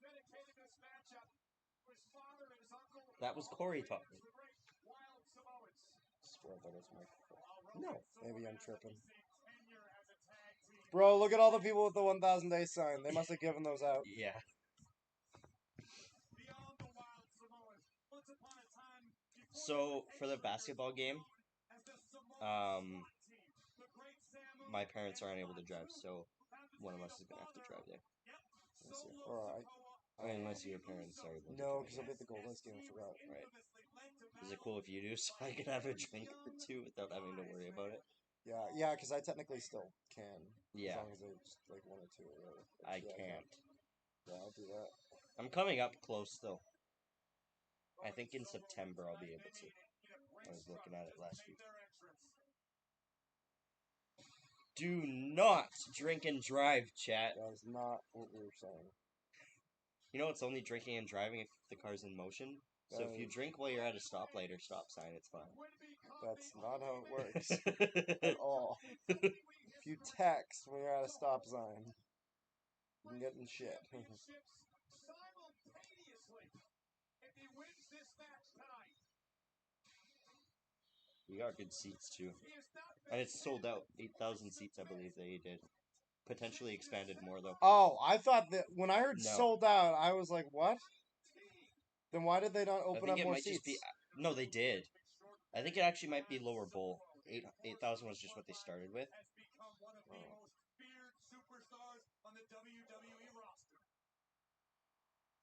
Dedicated this matchup to his father and his uncle. That was Corey talking. The great Wild Samoans. Swear that was Michael Cole. No. Maybe I'm tripping. Tenure as a tag team. Bro, look at all the people with the 1,000 day sign. They must have given those out. Yeah. Beyond the Wild Samoans. Once upon a time, before So, for the basketball game, as the Samoan um, SWAT team, the great Samu my parents and aren't able to drive, Fatu so found it one of be us the is going to have to father drive there. Yep. Let's see. Solo Alright. Sikoa I mean, unless your parents are able to No, drive. because I'll be at the Golden's game. I forgot. Right. infamously led to Is it battle cool if you do so I can have a drink or two without having to worry about it? Yeah, because I technically still can. As Yeah, long as I just like 1 or 2 or whatever. I Yeah, can't. Yeah, I'll do that. I'm coming up close still. I think in September I'll be able to. I was looking at it last week. Do not drink and drive, chat. That is not what we were saying. You know it's only drinking and driving if the car's in motion? So if you That- drink while you're at a stoplight or stop sign, it's fine. That's not how it works at all. If you text when you're at a stop sign, you can get in shit. Simultaneously, if he wins this match tonight, We got good seats too. he is not And it's sold out. 8,000 seats, I believe they did. Potentially expanded more though. Oh, I thought that when I heard No. sold out, I was like, what? Then why did they not I open think up it more might seats? just be. No, they did. I think it actually might be lower bowl. 8,000 was just what they started with. has become one of the most feared superstars on the WWE roster.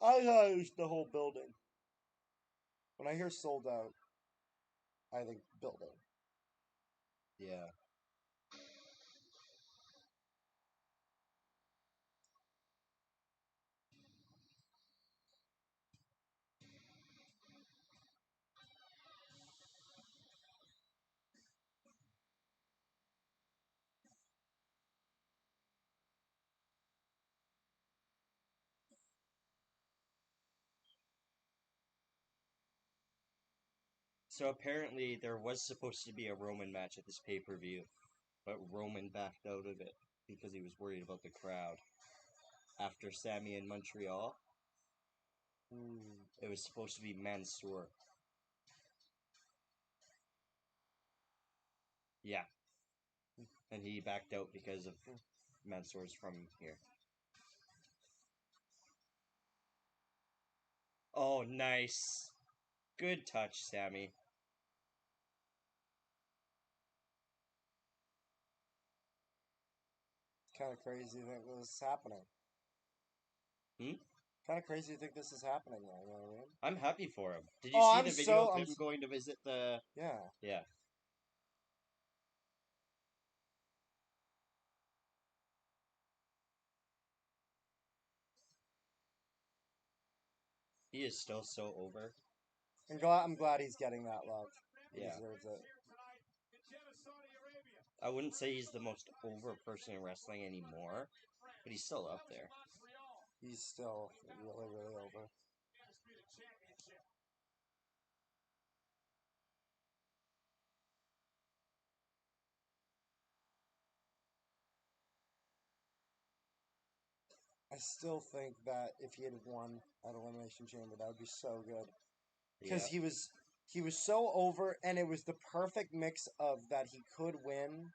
I thought it was the whole building. When I hear sold out, I think building. Yeah. So apparently there was supposed to be a Roman match at this pay-per-view, but Roman backed out of it because he was worried about the crowd. After Sammy in Montreal, it was supposed to be Mansoor. Yeah. And he backed out because of Mansoor's from here. Oh, nice. Good touch, Sammy. Kind of crazy to think this is happening. Hmm? Kind of crazy to think this is happening, though. You know what I mean? I'm happy for him. Did you Oh, see I'm the video so- of I'm him s- going to visit the... Yeah. Yeah. He is still so over. I'm glad he's getting that love. He Yeah. deserves it. I wouldn't say he's the most over person in wrestling anymore, but he's still up there. He's still really, really over. I still think that if he had won at Elimination Chamber, that would be so good. Because Yeah. he was so over, and it was the perfect mix of that he could win,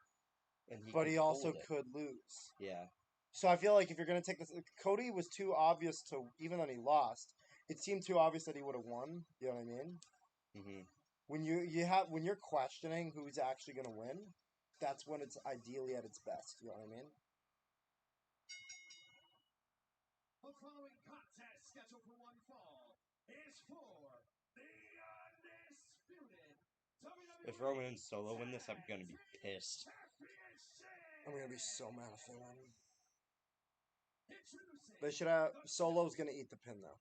And he but could he also hold it. could lose. Yeah. So I feel like if you're gonna take this, Cody was too obvious to even though he lost. It seemed too obvious that he would have won. You know what I mean? Hmm. When when you're questioning who's actually gonna win, that's when it's ideally at its best. You know what I mean? The following contest scheduled for one fall is for the undisputed WWE If Roman and Solo win this, I'm gonna be pissed. I'm gonna be so mad if they win. They should have Solo's gonna eat the pin though.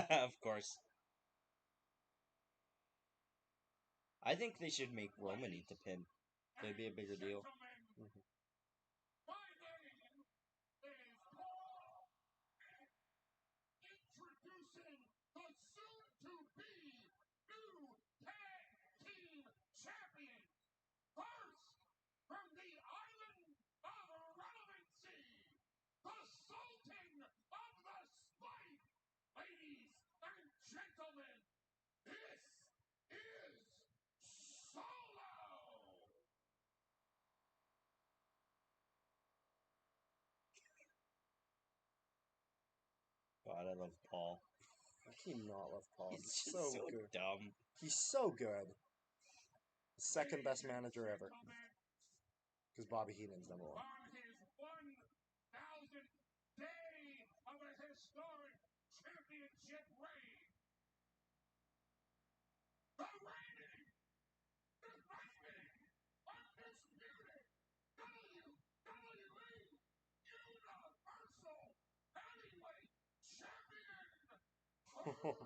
Of course. I think they should make Roman eat the pin. It'd be a bigger deal. Mhm. My name is Paul. Introducing the soon-to-be new tag team champions. First, from the island of relevancy, the Sultan of the Spike. Ladies and gentlemen, this is Solo. God, I love Paul. I cannot love Paul. He's He's just so so good. dumb. He's so good. Second best manager ever. Because Bobby Heenan's number one. On his 1,000th day of a historic championship reign, the reigning, defending, undisputed WWE Universal Heavyweight Champion, Roman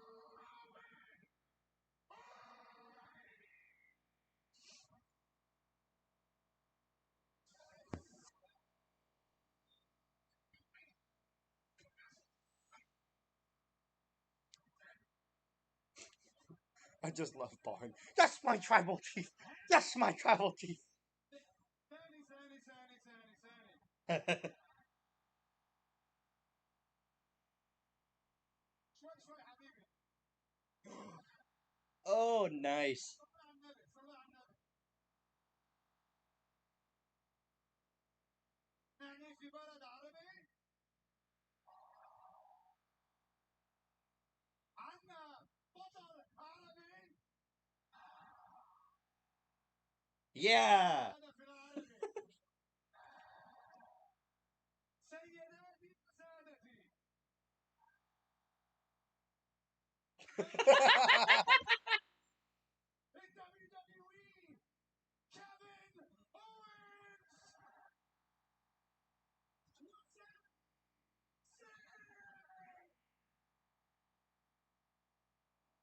I just love Barn. That's my tribal chief. That's my tribal chief. Sani. شوي حبيبي. Oh, nice. صلي على النبي صلي على النبي. يعني في بلد عربي عنا بطل عربي Yeah. هذا في العربي. سيداتي وسادتي. In WWE, Kevin Owens.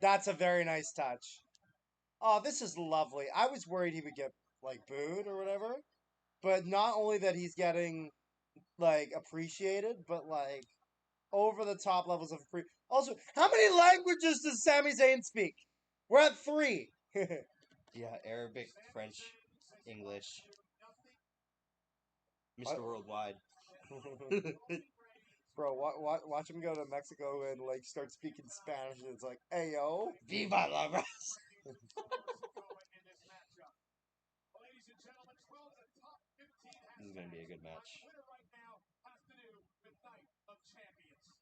That's a very nice touch. Oh, this is lovely. I was worried he would get like booed or whatever, but not only that he's getting like appreciated, but like over the top levels of Also, how many languages does Sami Zayn speak? We're at 3. Yeah, Arabic, French, English. What? Mr. Worldwide. Bro, watch him go to Mexico and like start speaking Spanish, and it's like, "Hey yo." Viva la raza. going to be a good match. Winner right now has to do with Night of Champions.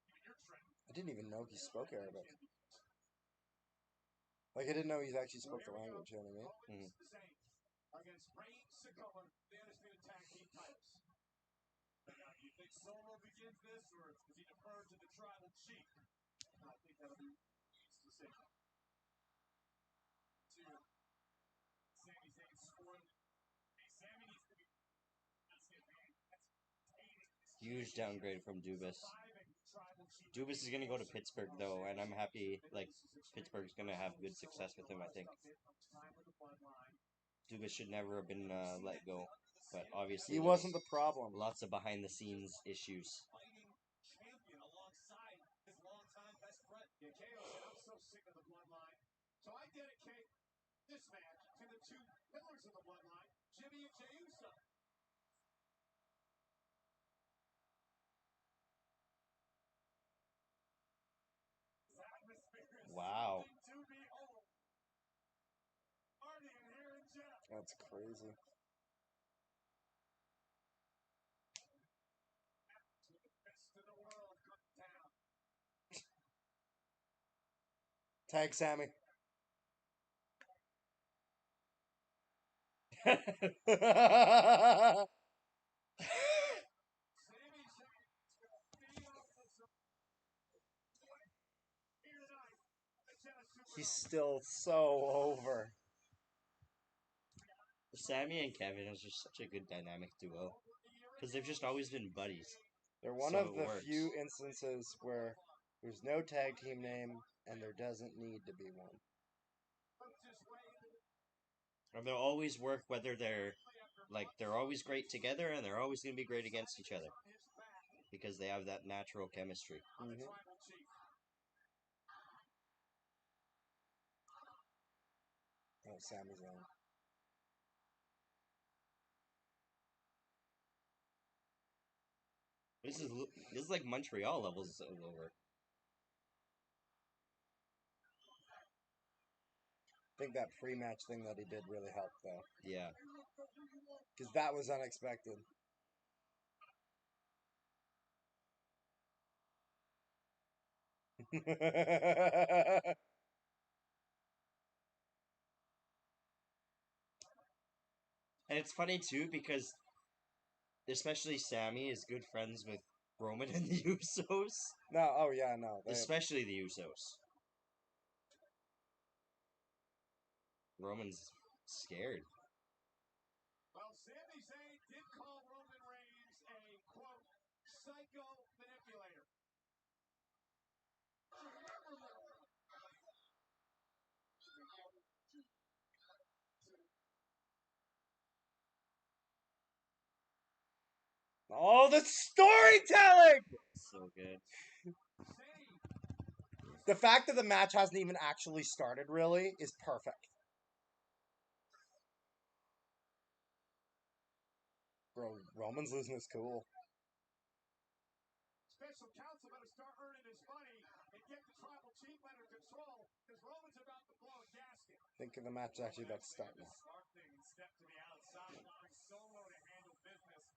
Even your trend. I didn't even know he spoke Arabic. Like, I didn't know he actually spoke the language, you know what I mean? Roman's Zayn against Reigns, Sakoma, the Undisputed Tag Team titles. Now, do you think Solo begins this, or does he defer to the Tribal Chief? I think that'll be Reigns' decision. To Sami Zayn scoring. Hey, Sami needs to be. Huge downgrade from Dubas. Dubas is going to go to Pittsburgh, though, and I'm happy, like, Pittsburgh's going to have good success with him, I think. Dubas should never have been let go, but obviously He wasn't the problem. lots of behind-the-scenes issues. Champion alongside his longtime best friend. Yeah, KO said, I'm so sick of the bloodline. So I dedicate this match to the two pillars of the bloodline, Jimmy and Jey Uso. Wow. That's crazy. Tag Sammy. He's still so over. Sammy and Kevin is just such a good dynamic duo. Because they've just always been buddies. They're one So of it the works. few instances where there's no tag team name and there doesn't need to be one. And they'll always work whether they're always great together and they're always going to be great against each other. Because they have that natural chemistry. Mm-hmm. Oh, Sammy's on. This is like Montreal levels of over. I think that pre-match thing that he did really helped, though. Yeah. Because that was unexpected. And it's funny, too, because especially Sammy is good friends with Roman and the Usos. No, oh yeah, no. Especially the Usos. Roman's scared. Well, Sami Zayn did call Roman Reigns a, quote, psycho manipulator. Oh, the storytelling! So good. The fact that the match hasn't even actually started, really, is perfect. Bro, Roman's losing his cool. Special counsel better start earning his money and get the Tribal Chief under control, because Roman's about to blow a gasket. Think of the match actually about to start now. Smart thing and step to the outside, allowing Solo to handle business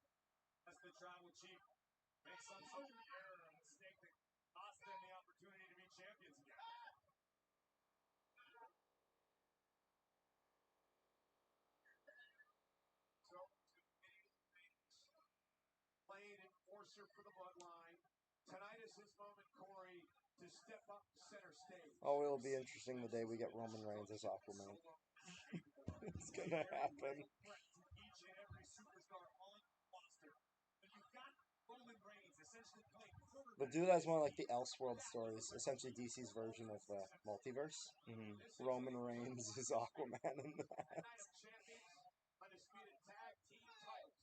as the Tribal Chief makes some sort of error or mistake that cost them the opportunity to be champions again. So, playing enforcer for the bloodline. Tonight is his moment, Corey, to step up to center stage. Oh, it'll be interesting the day we get Roman Reigns as Aquaman. It's gonna happen. Each and every superstar on the roster. But you've got Roman Reigns essentially playing quarterback. But do that as one of like the Elseworld stories, essentially DC's version of the multiverse. Mm-hmm. Roman Reigns is Aquaman in that. Night of Champions, undisputed tag team titles.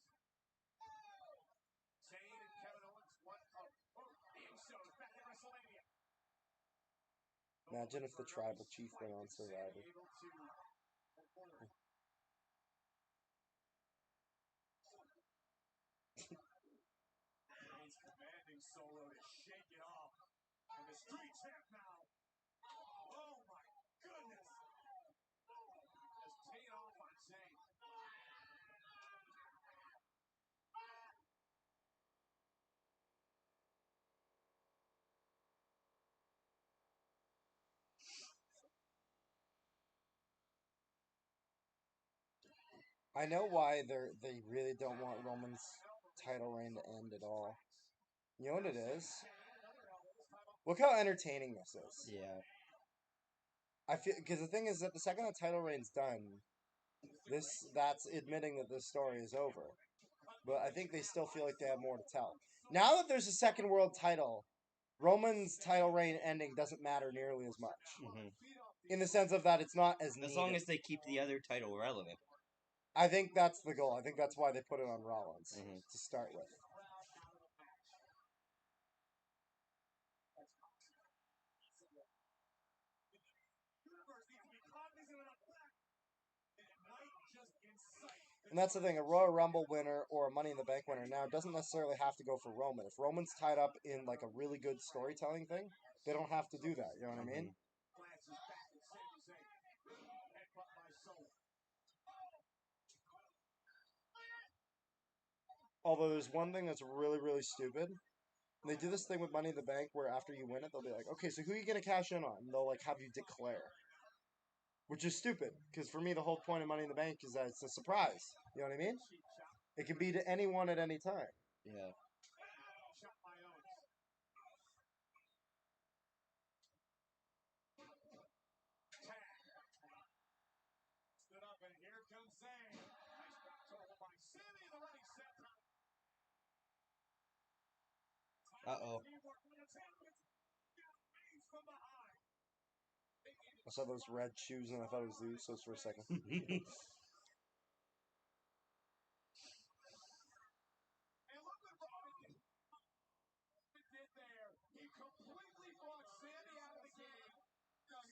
Zayn and Kevin Owens, one of the Usos back at WrestleMania. Imagine if the Tribal Chief went on Survivor. He's commanding Solo to shake it off. And the street champ now. Oh my goodness. Just teeing off on Zayn. I know why they really don't want Roman's title reign to end at all. You know what it is? Look how entertaining this is. Yeah. I feel because the thing is that the second the title reign's done, that's admitting that this story is over. But I think they still feel like they have more to tell. Now that there's a second world title, Roman's title reign ending doesn't matter nearly as much. Hmm. In the sense of that it's not as needed. As long as they keep the other title relevant. I think that's the goal. I think that's why they put it on Rollins to start with. And that's the thing, a Royal Rumble winner or a Money in the Bank winner now doesn't necessarily have to go for Roman. If Roman's tied up in like a really good storytelling thing, they don't have to do that. You know what I mean? Although there's one thing that's really, really stupid. They do this thing with Money in the Bank where after you win it, they'll be like, okay, so who are you going to cash in on? And they'll like have you declare. Which is stupid, because for me, the whole point of Money in the Bank is that it's a surprise. You know what I mean? It can be to anyone at any time. Yeah. Stood up, and here comes Zayn. Nice back trouble by Sammy, the running set. Uh-oh. From behind. I saw those red shoes and I thought it was the Usos for a second. And look what Roman did there. He completely brought Sammy out of the game. Out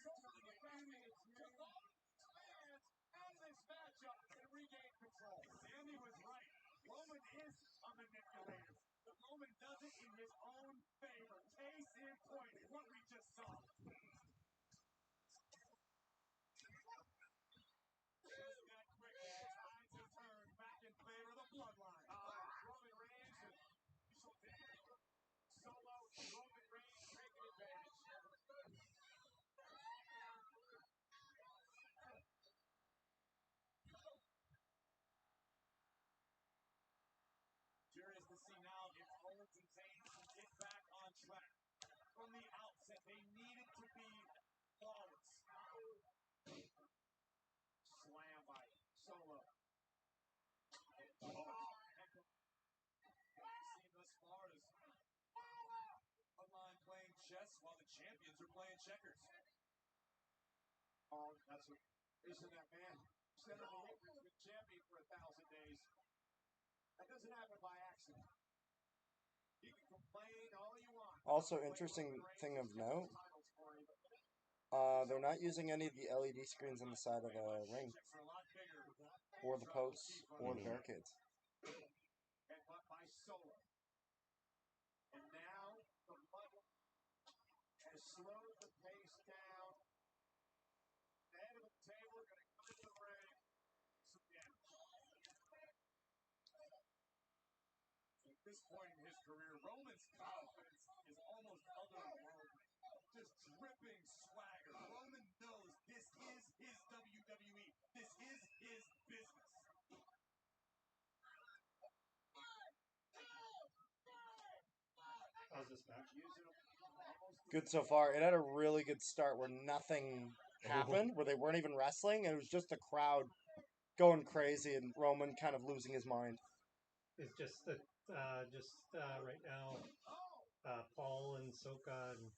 of this matchup and regain control. Sammy was right. Roman is a manipulator. But Roman does it in his own favor. Case in point, what we just saw. Just that quick, tides have turned back in favor of the bloodline. Roman Reigns and Solo, Roman Reigns taking advantage. Curious to see now if Owens and Zayn can get back on track. From the outset, they needed to be flawless. Slam by Solo. Seen thus far is Bloodline playing chess while the champions are playing checkers. Oh, that's what isn't that man? Instead of the Lakers been champion for 1,000 days. That doesn't happen by accident. You can complain all you want. Also, interesting thing of note, they're not using any of the LED screens on the side of the ring, or the posts, or the barricades. And what by Solo. And now the button has slowed the pace down. The head of the table are going to come into the ring. At this point in his career, Roman's confidence is almost otherworldly. Just dripping swagger. Roman knows this is his WWE. This is his business. How's this match? Good so far. It had a really good start where nothing happened, where they weren't even wrestling, and it was just a crowd going crazy and Roman kind of losing his mind. It's just that, right now, Paul and Soka and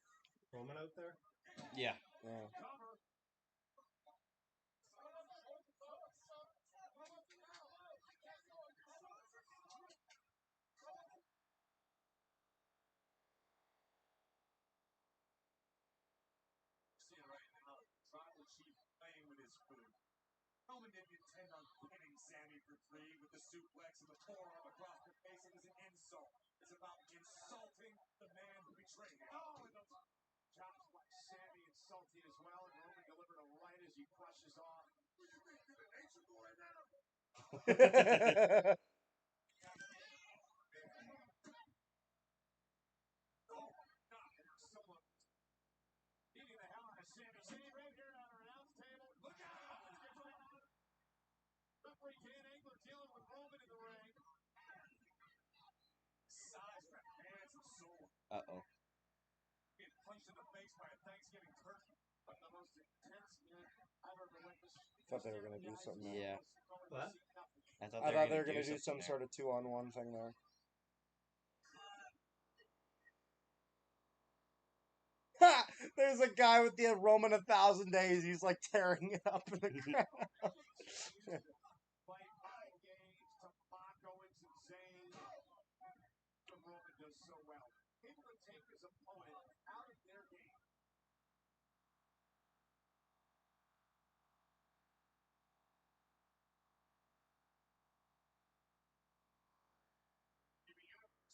Roman out there. Yeah. Yeah. See it right now. Tribal Chief playing with his food. Roman didn't intend on pinning Sammy for 3 with the suplex and the forearm across the face. It was an insult. It's about insulting the man who betrayed him. Oh, and those chops by Sammy insulting as well. And Roman delivered a right as he crushes off. What do you think? You're the nature boy now? Beating the hell out of Sammy. Sammy right here on our announce table. Look out! Referee Dan Engler dealing with Roman in the ring. Size of hands and soul. Uh-oh. Getting punched in the face by a Thanksgiving turkey. But the most intense man I've ever witnessed. Thought they were gonna do something there. Yeah. What? I thought I they were thought they were gonna gonna do some something sort of 2-on-1 thing there. Ha! There's a guy with the Roman 1,000 days. He's like tearing it up in the crowd. Fight mind games, Tobacco and Zayn. Roman does so well. Able to take his opponent out of their game.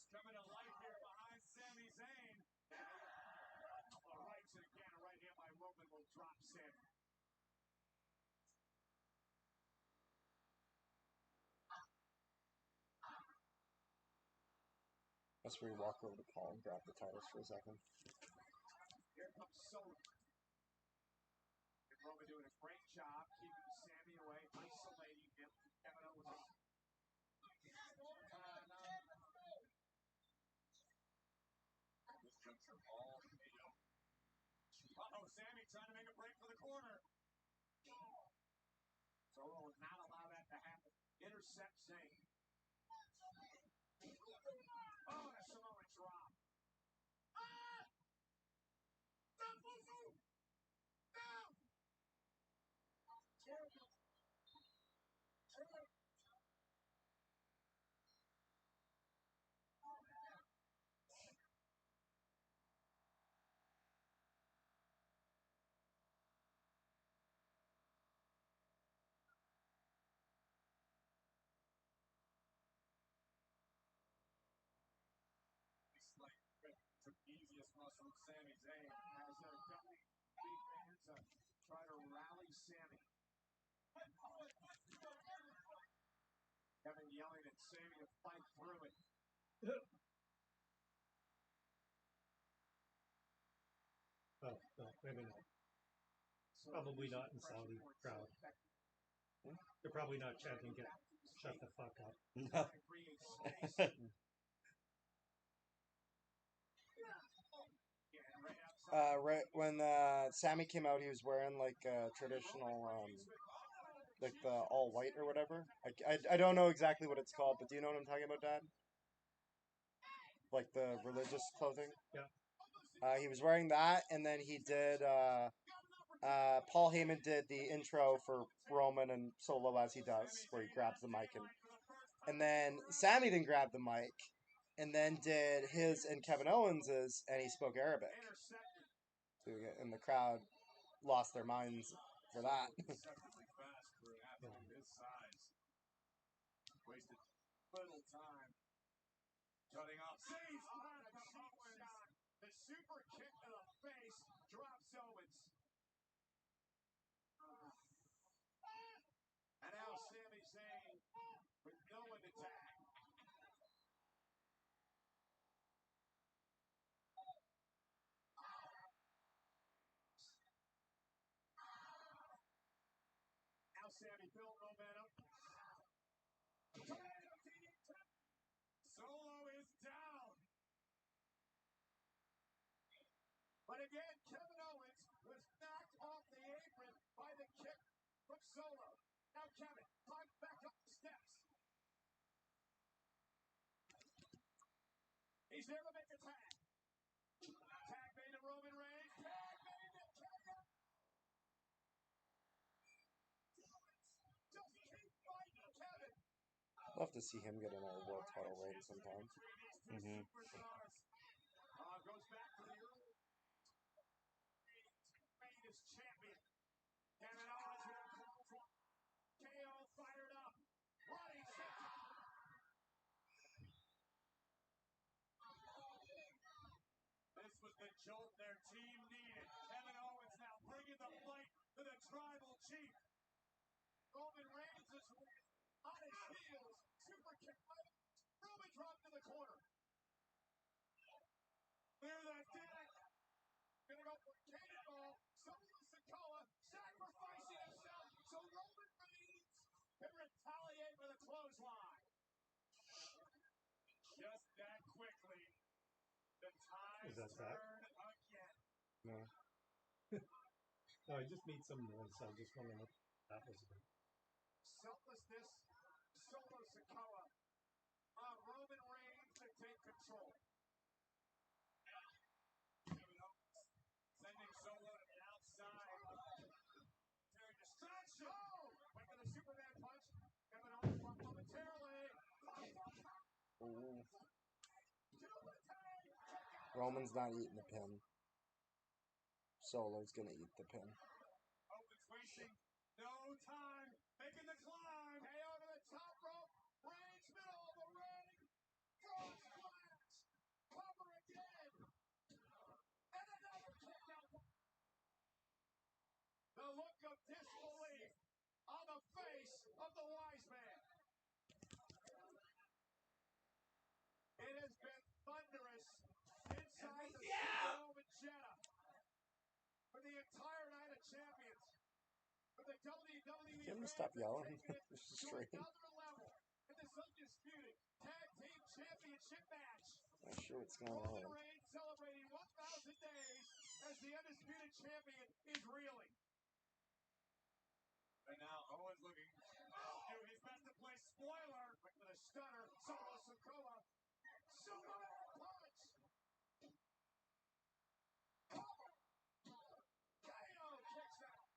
Coming to life here behind Sami Zayn. Rights it again. A right hand by Roman will drop Sami. That's where you walk over to Paul and grab the titles for a second. Here comes Solo. And Roman doing a great job keeping Sami away, isolating him. Kevin Owens. This juncture all Sami trying to make a break for the corner. Solo will not allow that to happen. Intercept Zayn. Oh, a Samoa drop. The easiest muscle of Sami Zayn as their WWE fans try to rally Sami. Kevin yelling at Sami to fight through it. Oh, no, maybe not. Probably not in Saudi crowd. They're probably not chanting, "Get shut the fuck up." Right when Sammy came out, he was wearing like traditional, like the all white or whatever. I don't know exactly what it's called, but do you know what I'm talking about, Dad? Like the religious clothing. Yeah. He was wearing that, and then he did. Paul Heyman did the intro for Roman and Solo as he does, where he grabs the mic, and then Sammy then grabbed the mic, and then did his and Kevin Owens's, and he spoke Arabic. And the crowd lost their minds for that. Wasted little time. Cutting off. The super kick to the face drops Owens. And now Sami Zayn with no one to tag. Now Sami built momentum. Solo is down. But again, Kevin Owens was knocked off the apron by the kick from Solo. Now Kevin climbs back up the steps. He's there to make a tag. Tag made to Roman Reigns. Tag made to Kevin. Just keep fighting, Kevin. Love to see him get another world title reign sometime. Mm-hmm. Goes back to the early greatest champion. Kevin Owens with a call for KO fired up. Running This was the jolt their team needed. Kevin Owens now bringing the fight to the tribal chief. Roman Reigns is on his heels. Super kick. Roman dropped to the corner. Clear that deck. Gonna go for a cannonball. Solo Sikoa sacrificing himself so Roman Reigns can retaliate Is that Zach? No. No, I just made some noise. So I just wondering what that was about. Selflessness, Solo Sikoa. Roman Reigns to take control. Sending Solo to the outside. Terry distraction. Oh! Went for the Superman punch. Kevin Owens momentarily. Ooh. Roman's not eating the pin. Solo's gonna eat the pin. Owens wasting no time. Making the climb. KO to the top rope. Reigns middle of the ring. Frog splash. Cover again. And another kick out. The look of disbelief on the face of the wise man. It has been thunderous inside the Superdome in Jeddah for the entire night of champions. For the WWE Get him to stop yelling. taking it This is to strange. another level in this undisputed tag team championship match. Not sure what's going Roman on. Reigns celebrating 1,000 days as the undisputed champion is reeling. And now Owens looking to do his best to play spoiler. Quick with a stunner. Solo Sikoa. Superman punch. Cover. KO kicks out.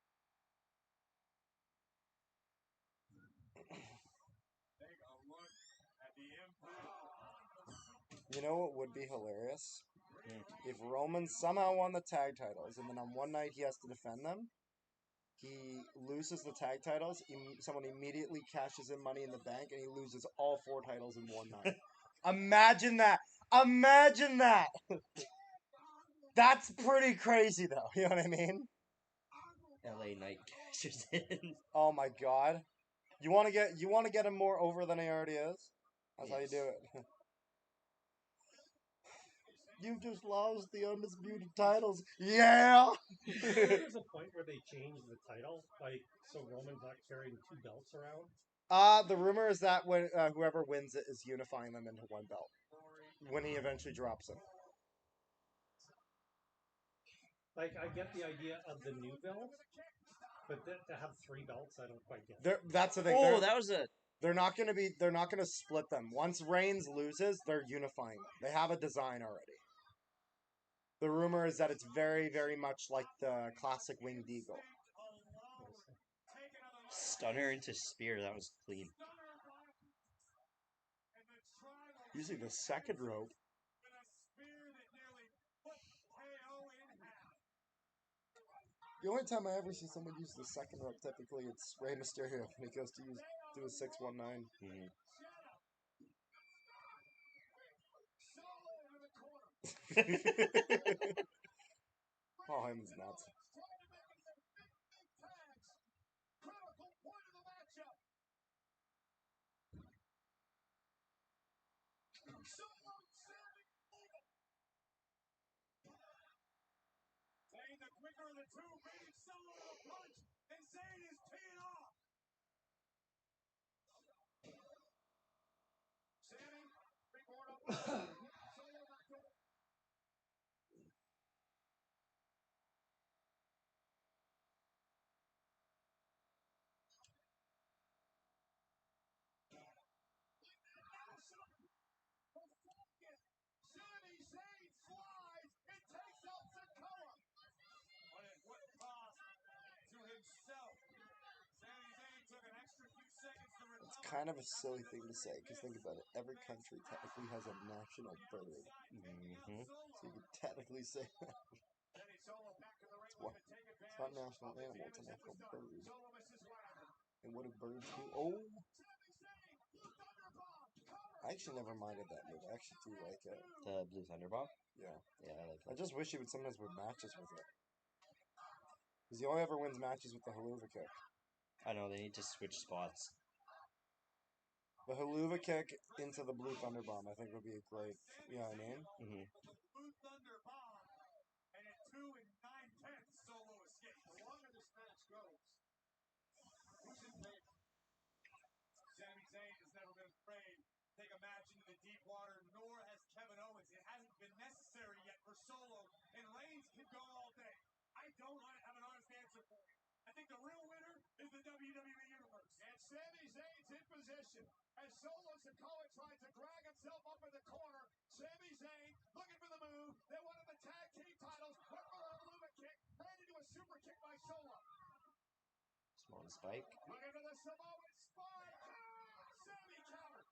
Take a look at the impact. You know what would be hilarious? If Roman somehow won the tag titles, and then on one night he has to defend them, he loses the tag titles, someone immediately cashes in Money in the Bank, and he loses all 4 titles in one night. Imagine that! Imagine that! That's pretty crazy, though. You know what I mean? LA Knight cashes in. Oh my god! You want to get him more over than he already is? That's how you do it. You just lost the undisputed titles. Yeah! There's a point where they changed the title, like so Roman's not carrying 2 belts around. The rumor is that when whoever wins it is unifying them into one belt when he eventually drops them. Like I get the idea of the new belt, but to have 3 belts, I don't quite get. That's the thing. Oh, that was a. They're not going to split them. Once Reigns loses, they're unifying them. They have a design already. The rumor is that it's very, very much like the classic Winged Eagle. Stunner into spear. That was clean. Using the second rope. The only time I ever see someone use the second rope, typically, it's Rey Mysterio when he goes to do a 619. Mm-hmm. Oh, him's nuts. Critical point of the matchup. Zayn, the quicker of the two, beating Solo with a punch, and Zayn is teeing off. Sammy, springboard up. Solo back to Sami Zayn flies and takes out Sikoa. But at what cost to himself? Sami Zayn took an extra few seconds to recover. It's kind of a silly thing to say, because think about it. Every country technically has a national bird. Mm-hmm. So you could technically say that. It's not a national animal, it's a national bird. And what do birds do? Oh! I actually never minded that move. I actually do like it. The Blue Thunder Bomb? Yeah. Yeah, I like I that. just wish he would sometimes win matches with it. Because he only ever wins matches with the haluva kick. I know, they need to switch spots. The haluva kick into the Blue Thunder Bomb, I think, would be a great, you know what I mean? Mm-hmm. Blue Thunder Bomb, and at 2 9/10, Solo escapes. The longer this match goes, who's in favor? Sami Zayn has never been afraid to take a match into the deep water, nor has Kevin Owens. It hasn't been necessary yet for don't have an honest answer for you. I think the real winner is the WWE Universe. And Sami Zayn's in position. As Solo Sikoa tried to drag himself up in the corner, Sami Zayn looking for the move. They wanted the tag team titles. Went for a lumen kick. Ran into a super kick by Solo. Small spike. Looking for the Samoan spike. Sami countered.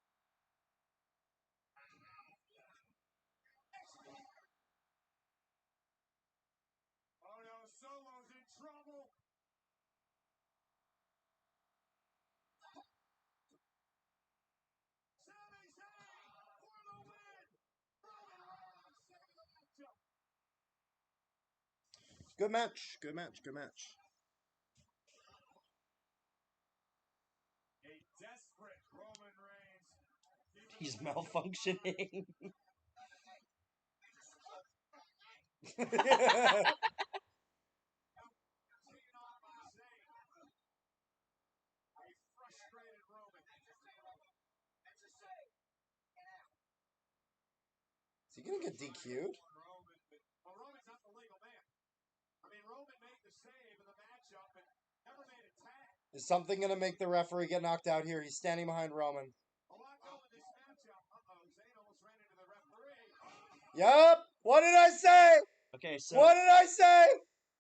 Oh no, Solo's in trouble. Sami Zayn for the win. Roman Reigns saving the matchup. Good match. Good match. Good match. A desperate Roman Reigns. He's malfunctioning. Taken off by Zayn. A frustrated Roman. Is he gonna get DQ'd? Well, Roman's not the legal man. I mean, Roman made the save in the matchup and never made a tag. Is something gonna make the referee get knocked out here? He's standing behind Roman. A lot going in this matchup. Zayn almost ran into the referee. Yup. What did I say? Okay, so What did I say?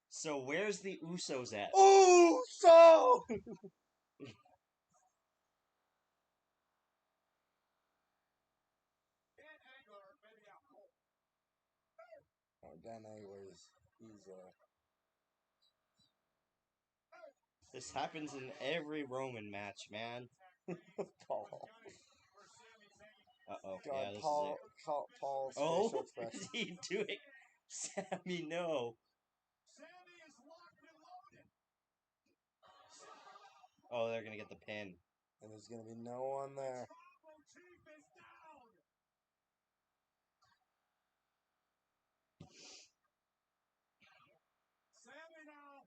so where's the Usos at? Ooh, so. Dan Angler maybe out cold. Oh, Dan Angler's he's This happens in every Roman match, man. Paul. Uh-oh. God, Yeah, this Paul, is it. Paul's facial Oh, expression. is he doing? Sammy, no. Sami is locked and loaded. Oh, they're gonna get the pin. And there's gonna be no one there. Tribal Chief is down. Sami now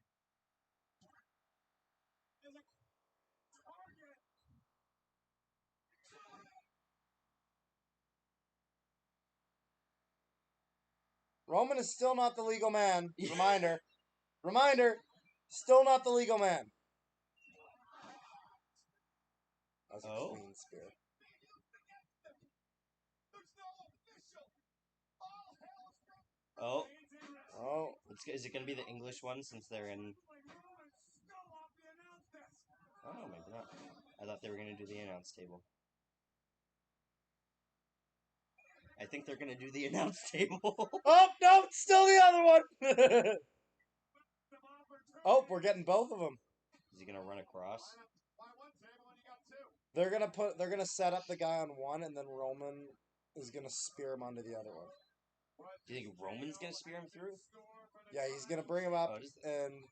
is a target. Roman is still not the legal man. Reminder. Reminder. Still not the legal man. That was a Oh. clean spear. There's no official. All hell's Oh, Oh, is it gonna be the English one since they're in? like Roman skull off the announce desk. Oh, maybe not. I thought they were gonna do the announce table. I think they're gonna do the announce table. oh no, it's still the other one. Oh, we're getting both of them. Is he gonna run across? By one table and you got two. They're gonna set up the guy on one, and then Roman is gonna spear him onto the other one. Do you think Roman's gonna spear him through? Yeah, he's gonna bring him up, Oh, just- and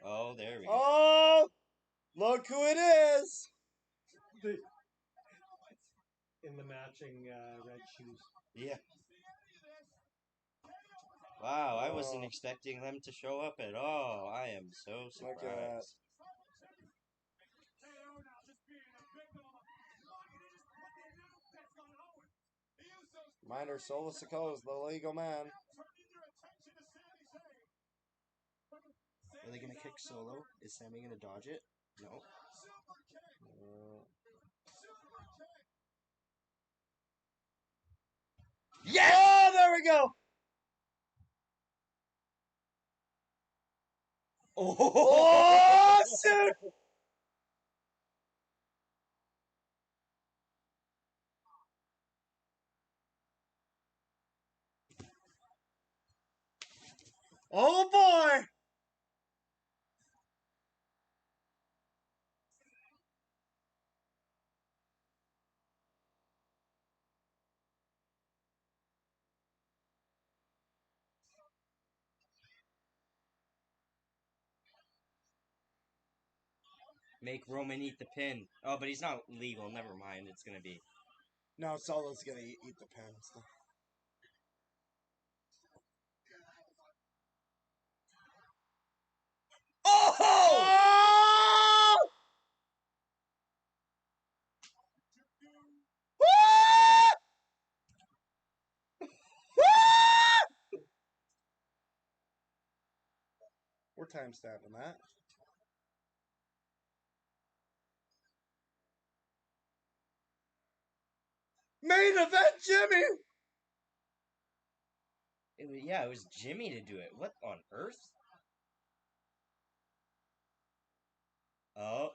Oh, there we go. oh, look who it is! In the matching red shoes. Yeah. Wow, I wasn't Oh. expecting them to show up at all. I am so Look at that. surprised. Reminder: Solo Sikoa is the legal man. Are they gonna kick Solo? Is Sammy gonna dodge it? No. Yes! Oh, there we go. Oh, shoot! Oh boy! Make Roman eat the pin. Oh, but he's not legal. Never mind. It's gonna be. No, Solo's gonna eat the pins. Oh! Oh! We're timestamping that. Main event, Jimmy! It was Jimmy to do it. What on earth? Oh.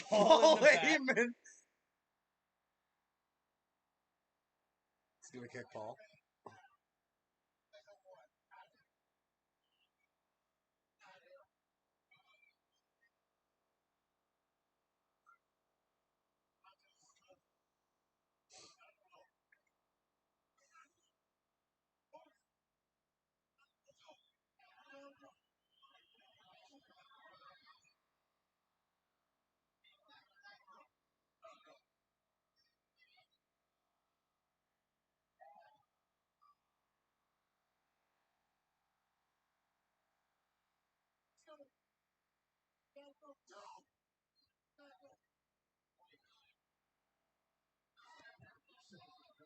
Paul in the back. Heyman. He's gonna kick Paul.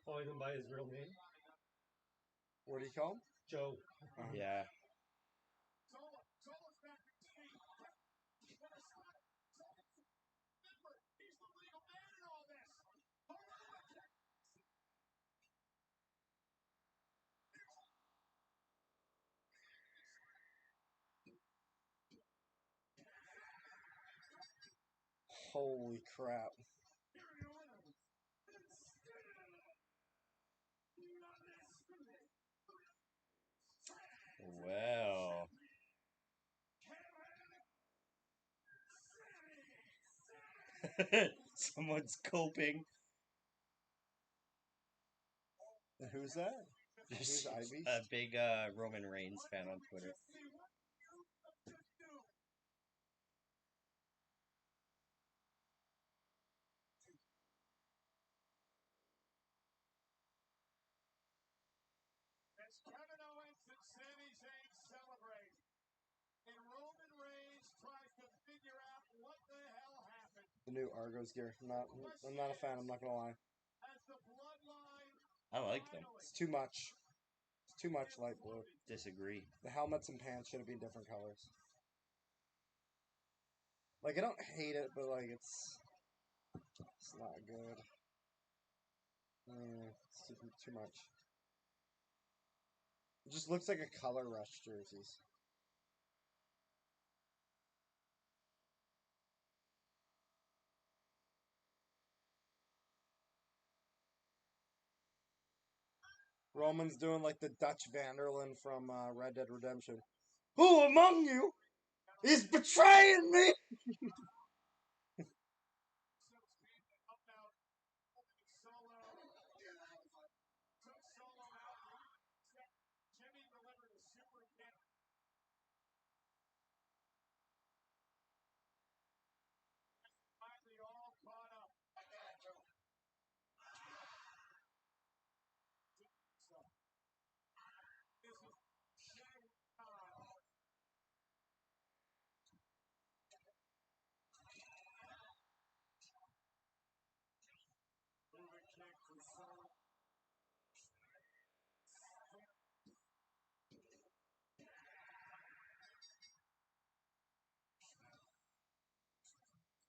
Calling him by his real name. What do you call him? Joe. Yeah. He's the legal man in all this. Holy crap. Well. Someone's coping. Who's that? There's Who's Ivy? a big Roman Reigns fan on Twitter. As Kevin Owens and Sami Zayn celebrate, and Roman Reigns tries to figure out what the hell happened. The new Argos gear. I'm not a fan, I'm not gonna lie. As the bloodline I like them. It's too much. It's too much light blue. Disagree. The helmets and pants should have been different colors. Like, I don't hate it, but, like, it's not good. It's too much. It just looks like a color rush jerseys. Roman's doing like the Dutch Vanderlyn from Red Dead Redemption. Who among you is betraying me? Jimmy delivered a super kick. Finally all caught up. This is Shane moving kick from Solo.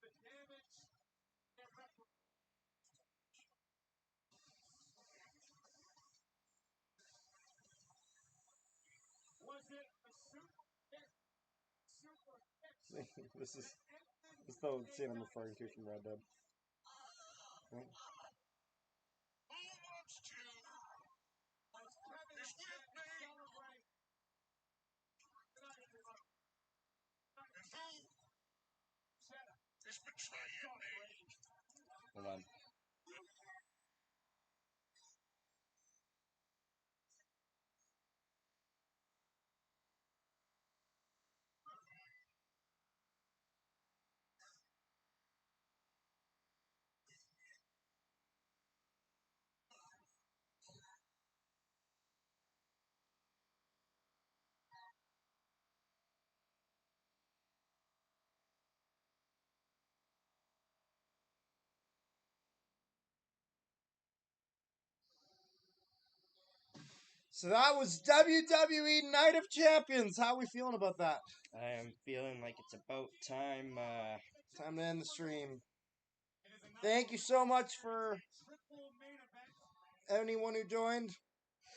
The damage. Was it a super kick? Super kick. This is the scene I'm referring to from Red Dead. Right? Who wants to? Is with me. Celebrate. And who is betraying me? Hold on. So that was WWE Night of Champions. How are we feeling about that? I am feeling like it's about time. Time to end the stream. Thank you so much for anyone who joined.